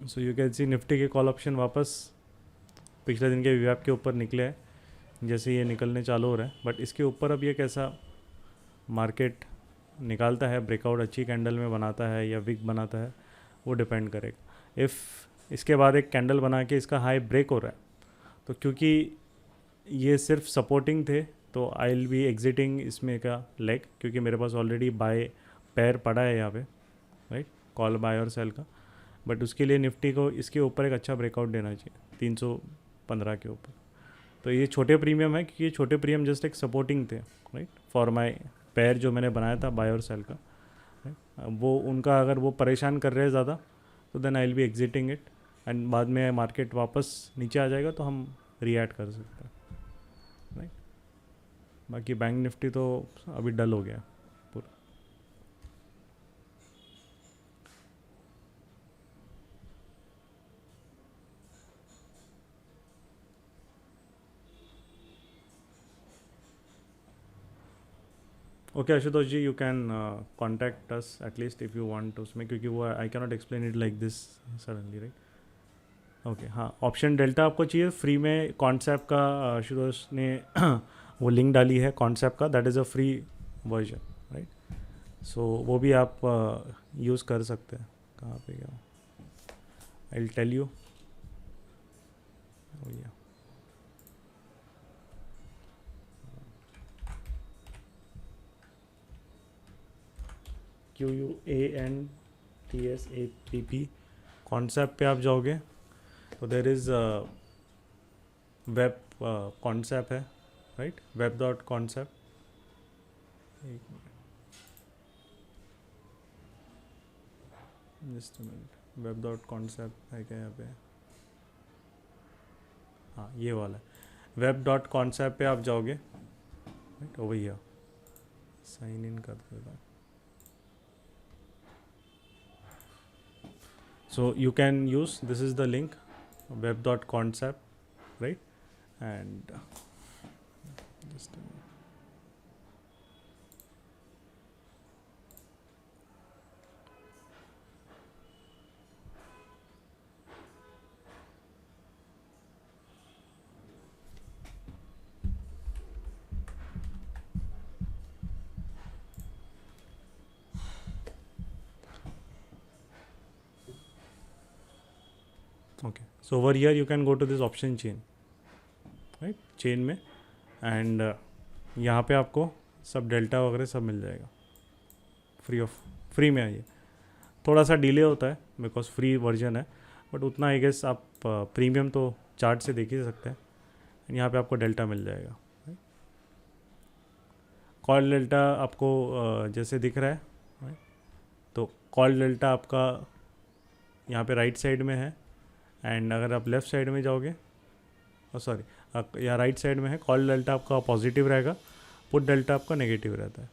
So you can C Nifty के कॉल ऑप्शन वापस पिछले दिन के वीवैप के ऊपर निकले हैं, जैसे ये निकलने चालू हो रहा है, बट इसके ऊपर अब ये कैसा मार्केट निकालता है, ब्रेकआउट अच्छी कैंडल में बनाता है या विक बनाता है, वो डिपेंड करेगा। इफ़ इसके बाद एक कैंडल बना के इसका हाई ब्रेक हो रहा है, तो क्योंकि ये सिर्फ सपोर्टिंग थे तो आई विल बी एग्जिटिंग इसमें का लेग, क्योंकि मेरे पास ऑलरेडी बाय पैर पड़ा है यहाँ पे, राइट, कॉल बाय और सेल का। बट उसके लिए निफ्टी को इसके ऊपर एक अच्छा ब्रेकआउट देना चाहिए 315 के ऊपर। तो ये छोटे प्रीमियम है, क्योंकि ये छोटे प्रीमियम जस्ट एक सपोर्टिंग थे, राइट, फॉर माय पैर जो मैंने बनाया था बाय और सेल का, right? वो उनका अगर वो परेशान कर रहे हैं ज़्यादा तो then I will be exiting it, and बाद में मार्केट वापस नीचे आ जाएगा तो हम रिएक्ट कर सकते हैं, राइट। बाकी बैंक निफ्टी तो अभी डल हो गया पूरा। Okay Ashutosh ji, you can contact us at least if you want उसमें, क्योंकि वो I can not explain it like this suddenly, right. Okay, हाँ, ऑप्शन डेल्टा आपको चाहिए फ्री में, कॉन्सेप्ट का आशुतोष ने वो लिंक डाली है कॉन्सेप्ट का, that is a free version, right. So वो भी आप यूज़ कर सकते हैं. कहाँ पे गया? I will tell you. QUANTSAPP concept पे आप जाओगे तो देर इज़ वेब कॉन्सेप्ट है, right? Web dot concept. Just a minute. Web dot concept है क्या यहाँ पे? हाँ, ये वाला है. वेब डॉट कॉन्सेप्ट पे आप जाओगे, राइट? ओ भैया साइन इन कर देता हूँ. So you can use, this is the link, web.concept, right? And just a minute. Okay, so over here you can go to this option chain, right? Chain में and यहाँ पे आपको सब delta वगैरह सब मिल जाएगा फ्री में है. ये थोड़ा सा डिले होता है बिकॉज फ्री वर्जन है, बट उतना आई गेस आप प्रीमियम तो चार्ट से देख ही सकते हैं. यहाँ पे आपको डेल्टा मिल जाएगा. कॉल डेल्टा आपको जैसे दिख रहा है, right? तो कॉल डेल्टा आपका यहाँ पे राइट साइड में है, एंड अगर आप लेफ़्ट साइड में जाओगे, सॉरी या राइट साइड में है, कॉल डेल्टा आपका पॉजिटिव रहेगा, पुट डेल्टा आपका नेगेटिव रहता है,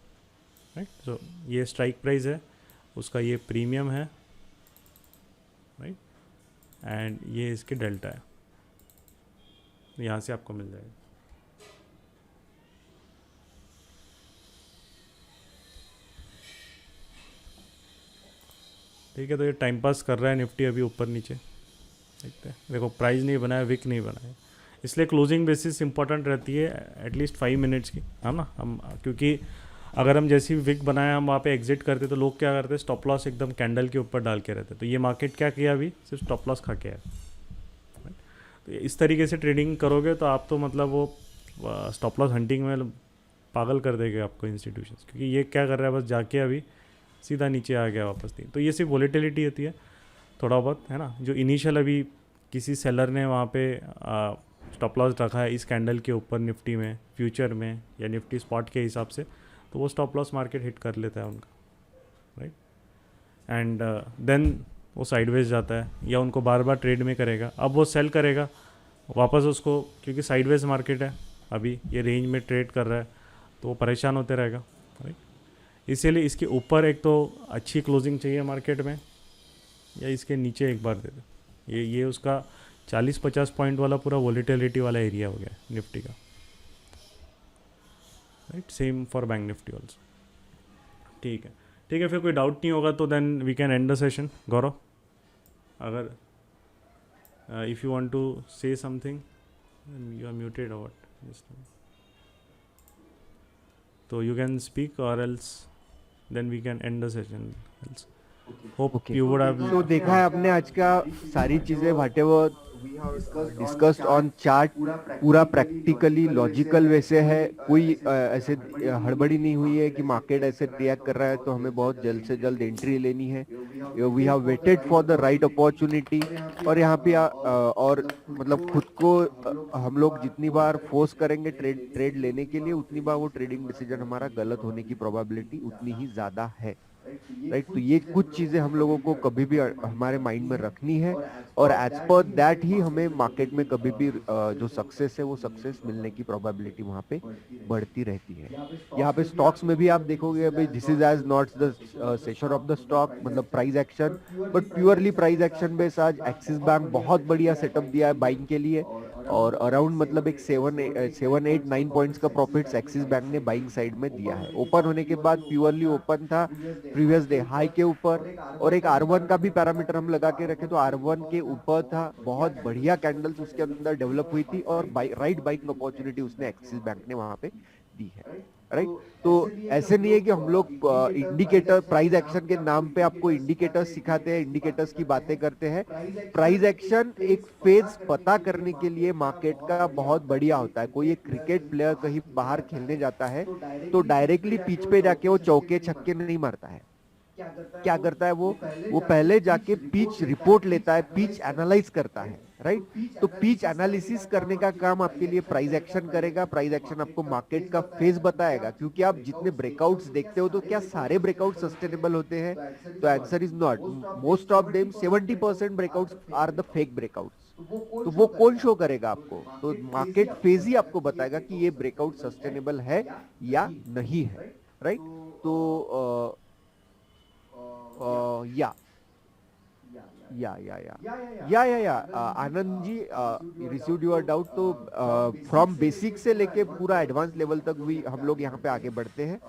राइट? सो ये स्ट्राइक प्राइस है, उसका ये प्रीमियम है, राइट? एंड ये इसके डेल्टा है. यहाँ से आपको मिल जाएगा. ठीक है, तो ये टाइम पास कर रहा है निफ्टी अभी ऊपर नीचे. देखते हैं. देखो प्राइस नहीं बनाया, विक नहीं बनाया, इसलिए क्लोजिंग बेसिस इंपॉर्टेंट रहती है एटलीस्ट 5 मिनट्स की, है ना? हम क्योंकि अगर हम जैसी विक बनाया हम वहाँ पे एग्जिट करते तो लोग क्या करते, स्टॉप लॉस एकदम कैंडल के ऊपर डाल के रहते. तो ये मार्केट क्या किया अभी, सिर्फ स्टॉप लॉस खा के है. तो इस तरीके से ट्रेडिंग करोगे तो आप तो मतलब वो स्टॉप लॉस हंटिंग में पागल कर देंगे आपको इंस्टीट्यूशन, क्योंकि ये क्या कर रहा है, बस जाके अभी सीधा नीचे आ गया वापस. नहीं तो ये सिर्फ वॉलेटिलिटी होती है थोड़ा बहुत, है ना? जो इनिशियल अभी किसी सेलर ने वहाँ पे स्टॉप लॉस रखा है इस कैंडल के ऊपर निफ्टी में, फ्यूचर में या निफ्टी स्पॉट के हिसाब से, तो वो स्टॉप लॉस मार्केट हिट कर लेता है उनका, राइट? एंड देन वो साइडवेज जाता है, या उनको बार बार ट्रेड में करेगा. अब वो सेल करेगा वापस उसको, क्योंकि साइडवेज मार्केट है अभी, ये रेंज में ट्रेड कर रहा है, तो वो परेशान होते रहेगा, राइट? इसीलिए इसके ऊपर एक तो अच्छी क्लोजिंग चाहिए मार्केट में, या इसके नीचे एक बार दे दो. ये उसका 40-50 पॉइंट वाला पूरा वॉलेटिलिटी वाला एरिया हो गया निफ्टी का, right? Same for bank Nifty also. ठीक है, ठीक है. फिर कोई डाउट नहीं होगा तो then we can end the session. Gaurav, अगर if you want to say something, you are muted or what, तो you can speak or else then we can end the session. Else hope you would have. तो देखा है आपने आज का सारी चीजें वाटे वो डिस्कस्ड ऑन चार्ट, पूरा प्रैक्टिकली लॉजिकल वे से है. कोई ऐसे हड़बड़ी नहीं हुई है कि मार्केट ऐसे रिएक्ट कर रहा है तो हमें बहुत जल्द से जल्द एंट्री लेनी है. We have waited for the right opportunity. और यहाँ पे और मतलब खुद को हम लोग जितनी बार फोर्स करेंगे ट्रेड लेने के लिए, उतनी बार वो ट्रेडिंग डिसीजन हमारा गलत होने की प्रोबेबिलिटी उतनी ही ज्यादा है, राइट? तो ये कुछ चीजें हम लोगों को कभी भी हमारे माइंड में रखनी है, और एज पर दैट ही हमें मार्केट में कभी भी जो सक्सेस है वो सक्सेस मिलने की प्रोबेबिलिटी वहाँ पे बढ़ती रहती है. यहाँ पे स्टॉक्स में भी आप देखोगे अभी this is as not the session of the stock, मतलब price action, but purely price action base. आज एक्सिस बैंक बहुत बढ़िया सेटअप दिया है बाइंग के लिए, और अराउंड मतलब एक 7-8-9 पॉइंट्स का प्रॉफिट्स एक्सिस बैंक ने बाइंग साइड में दिया है. ओपन होने के बाद प्योरली ओपन था प्रीवियस डे हाई के ऊपर, और एक R1 का भी पैरामीटर हम लगा के रखे तो R1 के ऊपर था. बहुत बढ़िया कैंडल्स उसके अंदर डेवलप हुई थी, और राइट बाइंग अपॉर्चुनिटी उसने एक्सिस बैंक ने वहां पे दी है. राइट। तो ऐसे नहीं है कि हम लोग इंडिकेटर प्राइस एक्शन के नाम पे आपको इंडिकेटर्स सिखाते हैं, इंडिकेटर्स की बातें करते हैं। प्राइस एक्शन एक फेज पता करने के लिए मार्केट का बहुत बढ़िया होता है। कोई एक क्रिकेट प्लेयर कहीं बाहर खेलने जाता है तो डायरेक्टली पिच पे जाके वो चौके छक्के नहीं मारता है। क्या करता है वो पहले जाके पिच रिपोर्ट लेता है, पिच एनालाइज करता है, राइट। तो पिच एनालिसिस करने का काम आपके लिए प्राइस एक्शन करेगा। प्राइस एक्शन आपको मार्केट का फेज बताएगा, क्योंकि आप जितने ब्रेकआउट्स देखते हो तो क्या सारे ब्रेकआउट सस्टेनेबल होते हैं? तो answer is not. Most of them 70% breakouts are the fake breakouts. तो वो कौन शो करेगा आपको? तो मार्केट फेज ही आपको बताएगा कि ये ब्रेकआउट सस्टेनेबल है या नहीं है, राइट। तो या Anand ji, received your doubt. तो फ्रॉम बेसिक से लेके पूरा एडवांस लेवल तक भी हम लोग यहाँ पे आगे बढ़ते हैं।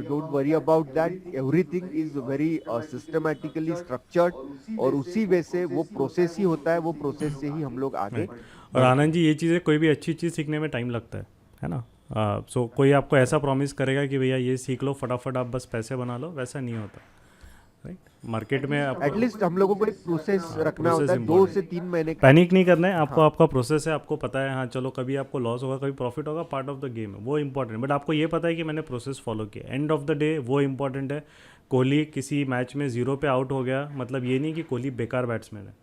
Don't worry about that, everything is very systematically structured, और उसी वे से वो प्रोसेस ही होता है, वो प्रोसेस से ही हम लोग आगे और आनंद जी, ये चीज़ें कोई भी अच्छी चीज़ सीखने में टाइम लगता है ना। सो कोई आपको ऐसा प्रॉमिस करेगा कि भैया ये सीख लो फटाफट आप बस पैसे बना लो, वैसा नहीं होता, राइट। मार्केट में आपको एटलीस्ट हम लोगों को एक प्रोसेस रखना process होता है, 2 important से 3 महीने का। पैनिक नहीं करना है आपको। आपका प्रोसेस है, आपको पता है, हाँ चलो कभी आपको लॉस होगा कभी प्रॉफिट होगा, पार्ट ऑफ द गेम है, वो इंपॉर्टेंट। बट आपको ये पता है कि मैंने प्रोसेस फॉलो किया, एंड ऑफ द डे वो इंपॉर्टेंट है। कोहली किसी मैच में 0 पे आउट हो गया, मतलब ये नहीं कि कोहली बेकार बैट्समैन है,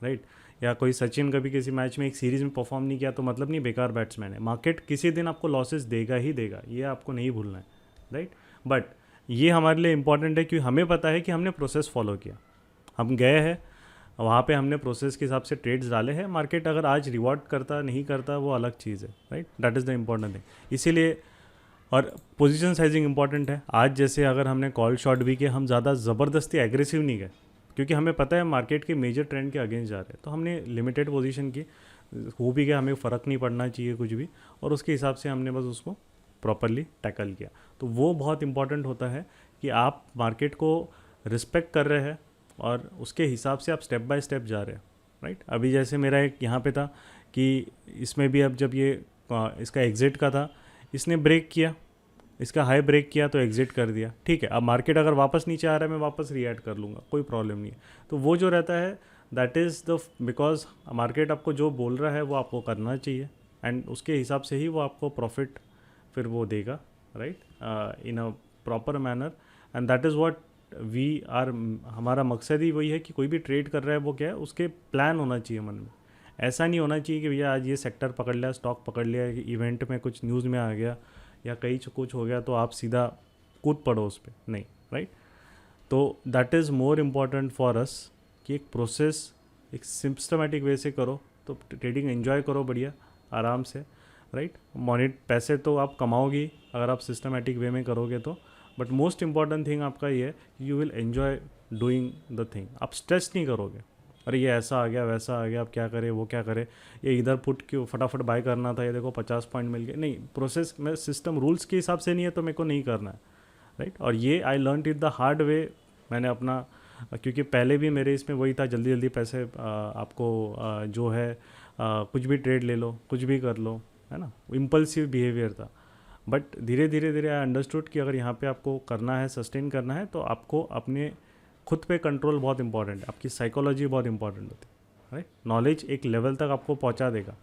राइट। या कोई सचिन कभी किसी मैच में एक सीरीज में परफॉर्म नहीं किया तो मतलब नहीं बेकार बैट्समैन है। मार्केट किसी दिन आपको लॉसेस देगा ही देगा, ये आपको नहीं भूलना है, राइट। बट ये हमारे लिए इंपॉर्टेंट है क्योंकि हमें पता है कि हमने प्रोसेस फॉलो किया, हम गए हैं वहाँ पे, हमने प्रोसेस के हिसाब से ट्रेड्स डाले हैं। मार्केट अगर आज रिवॉर्ड करता नहीं करता वो अलग चीज़ है, right. That is the important thing. इसीलिए और पोजीशन साइजिंग इंपॉर्टेंट है। आज जैसे अगर हमने कॉल शॉट भी किया, हम ज़्यादा ज़बरदस्ती एग्रेसिव नहीं गए क्योंकि हमें पता है मार्केट के मेजर ट्रेंड के अगेंस्ट जा रहे हैं, तो हमने लिमिटेड पोजीशन की, हो भी गया, हमें फ़र्क नहीं पड़ना चाहिए कुछ भी, और उसके हिसाब से हमने बस उसको प्रॉपरली टैकल किया। तो वो बहुत इंपॉर्टेंट होता है कि आप मार्केट को रिस्पेक्ट कर रहे हैं और उसके हिसाब से आप स्टेप बाय स्टेप जा रहे हैं, राइट। अभी जैसे मेरा एक यहाँ पे था कि इसमें भी अब जब ये इसका एग्ज़िट का था, इसने ब्रेक किया, इसका हाई ब्रेक किया तो एग्ज़िट कर दिया, ठीक है। अब मार्केट अगर वापस नीचे आ रहा है मैं वापस रीएड कर लूँगा, कोई प्रॉब्लम नहीं है। तो वो जो रहता है that is the, because market आपको जो बोल रहा है वो आपको करना चाहिए, एंड उसके हिसाब से ही वो आपको प्रॉफिट फिर वो देगा, right, in a proper manner. And that is what we are, हमारा मकसद ही वही है कि कोई भी ट्रेड कर रहा है वो क्या है, उसके प्लान होना चाहिए मन में। ऐसा नहीं होना चाहिए कि भैया आज ये सेक्टर पकड़ लिया, स्टॉक पकड़ लिया, इवेंट में कुछ न्यूज़ में आ गया या कहीं कुछ हो गया तो आप सीधा कूद पड़ो उस पर, नहीं, राइट। तो that is more important for us कि एक प्रोसेस एक सिस्टमेटिक वे से करो तो ट्रेडिंग एंजॉय करो बढ़िया आराम से, राइट। पैसे तो आप कमाओगे अगर आप सिस्टमेटिक वे में करोगे तो, बट मोस्ट इंपॉर्टेंट थिंग आपका ये है कि you will enjoy doing the thing. आप स्ट्रेस नहीं करोगे, अरे ये ऐसा आ गया वैसा आ गया, अब क्या करे वो क्या करे, ये इधर पुट क्यों फटाफट बाय करना था, ये देखो 50 पॉइंट मिल गए, नहीं। प्रोसेस में सिस्टम रूल्स के हिसाब से नहीं है तो मेरे को नहीं करना है, राइट। और ये I learn it the hard way. मैंने अपना, क्योंकि पहले भी मेरे इसमें वही था, जल्दी जल्दी पैसे आपको जो है कुछ भी ट्रेड ले लो, कुछ भी कर लो, है ना, इम्पल्सिव बिहेवियर था। बट धीरे धीरे धीरे आई अंडरस्टूड कि अगर यहाँ पे आपको करना है, सस्टेन करना है, तो आपको अपने खुद पे कंट्रोल बहुत इंपॉर्टेंट है, आपकी साइकोलॉजी बहुत इंपॉर्टेंट होती है, राइट। नॉलेज एक लेवल तक आपको पहुँचा देगा,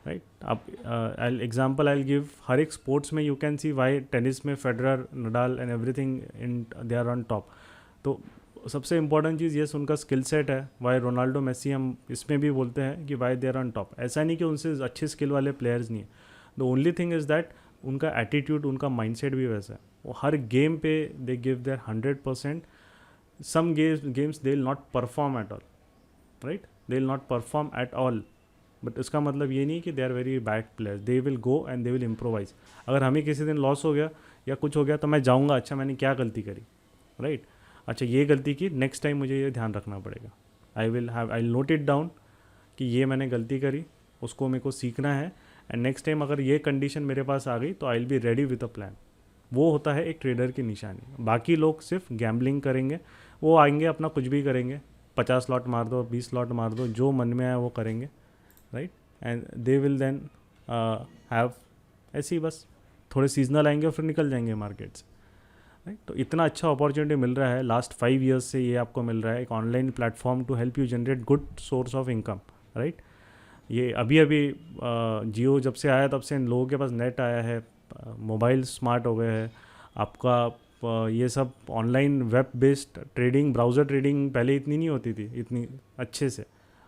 राइट। आप एग्जाम्पल आई गिव, हर एक स्पोर्ट्स में you can see why tennis में Federer, Nadal and everything in they are on top. तो सबसे इंपॉर्टेंट चीज़ ये उनका स्किल सेट है। वाई रोनाल्डो, मेसी, हम इसमें भी बोलते हैं कि why they are on top. ऐसा नहीं कि उनसे अच्छे स्किल वाले प्लेयर्स नहीं है, the only thing is that उनका एटीट्यूड, उनका माइंडसेट भी वैसा है। वो हर गेम पे they give their 100%। Some games they will not perform at all, right, they will not perform at all, but इसका मतलब ये नहीं कि they are very bad players, they will go and they will improvise. अगर हमें किसी दिन loss हो गया या कुछ हो गया तो मैं जाऊँगा, अच्छा मैंने क्या गलती करी, राइट, अच्छा ये गलती की, नेक्स्ट टाइम मुझे ये ध्यान रखना पड़ेगा। आई नोट इट डाउन कि ये मैंने गलती करी, उसको मेरे को सीखना है, एंड नेक्स्ट टाइम अगर ये कंडीशन मेरे पास आ गई तो आई will be ready with a plan. वो होता है एक ट्रेडर की निशानी। बाकी लोग सिर्फ गैम्बलिंग करेंगे, वो आएंगे अपना कुछ भी करेंगे, 50 लॉट मार दो, 20 लॉट मार दो, जो मन में आए वो करेंगे, right, and they will then have ऐसी बस थोड़े सीजनल आएंगे और फिर निकल जाएंगे मार्केट से, राइट. तो इतना अच्छा अपॉर्चुनिटी मिल रहा है लास्ट 5 ईयर्स से, ये आपको मिल रहा है एक online platform to help you generate good source of income, right. ये अभी जियो जब से आया तब से इन लोगों के पास नेट आया है, मोबाइल स्मार्ट हो गए हैं, आपका ये सब online web based trading, browser trading पहले इतनी नहीं होती थी इतनी अच्छे से,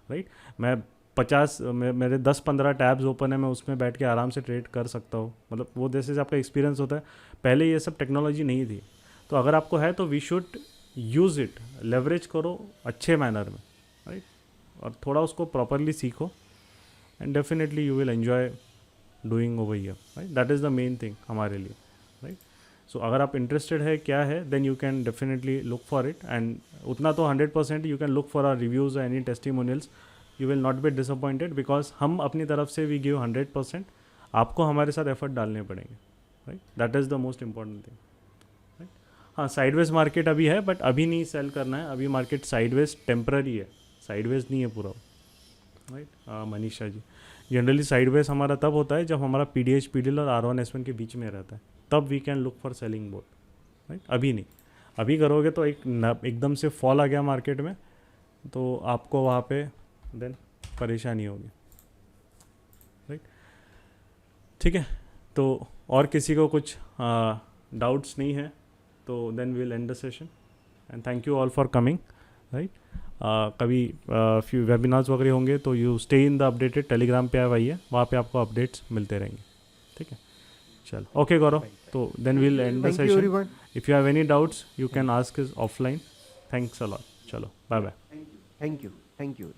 राइट. मेरे 10-15 टैब्स ओपन है, मैं उसमें बैठ के आराम से ट्रेड कर सकता हूँ, मतलब वो जैसे से आपका एक्सपीरियंस होता है. पहले ये सब टेक्नोलॉजी नहीं थी, तो अगर आपको है तो we should use it, leverage करो अच्छे मैनर में, राइट. और थोड़ा उसको प्रॉपरली सीखो and definitely you will enjoy doing over here, right. That is the main thing हमारे लिए, राइट. सो अगर आप इंटरेस्टेड है क्या है, then you can definitely look for it. And उतना तो 100% you can look for our reviews any testimonials, you will not be disappointed because हम अपनी तरफ से वी गिव 100%. आपको हमारे साथ एफर्ट डालने पड़ेंगे, right. That is the most important thing, right. हाँ, साइडवेज मार्केट अभी है, बट अभी नहीं सेल करना है. अभी मार्केट साइडवेज टेम्पररी है, साइडवेज नहीं है पूरा, right. Manisha ji, generally sideways हमारा तब होता है जब हमारा PDH PDL और R1S1 के बीच में रहता है, तब we can look for selling both, right. अभी नहीं, अभी करोगे तो एकदम से फॉल आ गया मार्केट में, तो आपको वहाँ पे देन परेशानी होगी, राइट. ठीक है, तो और किसी को कुछ डाउट्स नहीं है तो then we will end the session and thank you all for coming, right. कभी फ्यू वेबिनार्स वगैरह होंगे तो you stay in the updated, Telegram पे आइए, वहाँ पे आपको अपडेट्स मिलते रहेंगे, ठीक है. चलो, ओके गौरव, तो then we will end the session. If you have any doubts you can ask is offline. Thanks a lot. चलो, बाय बाय. Thank you.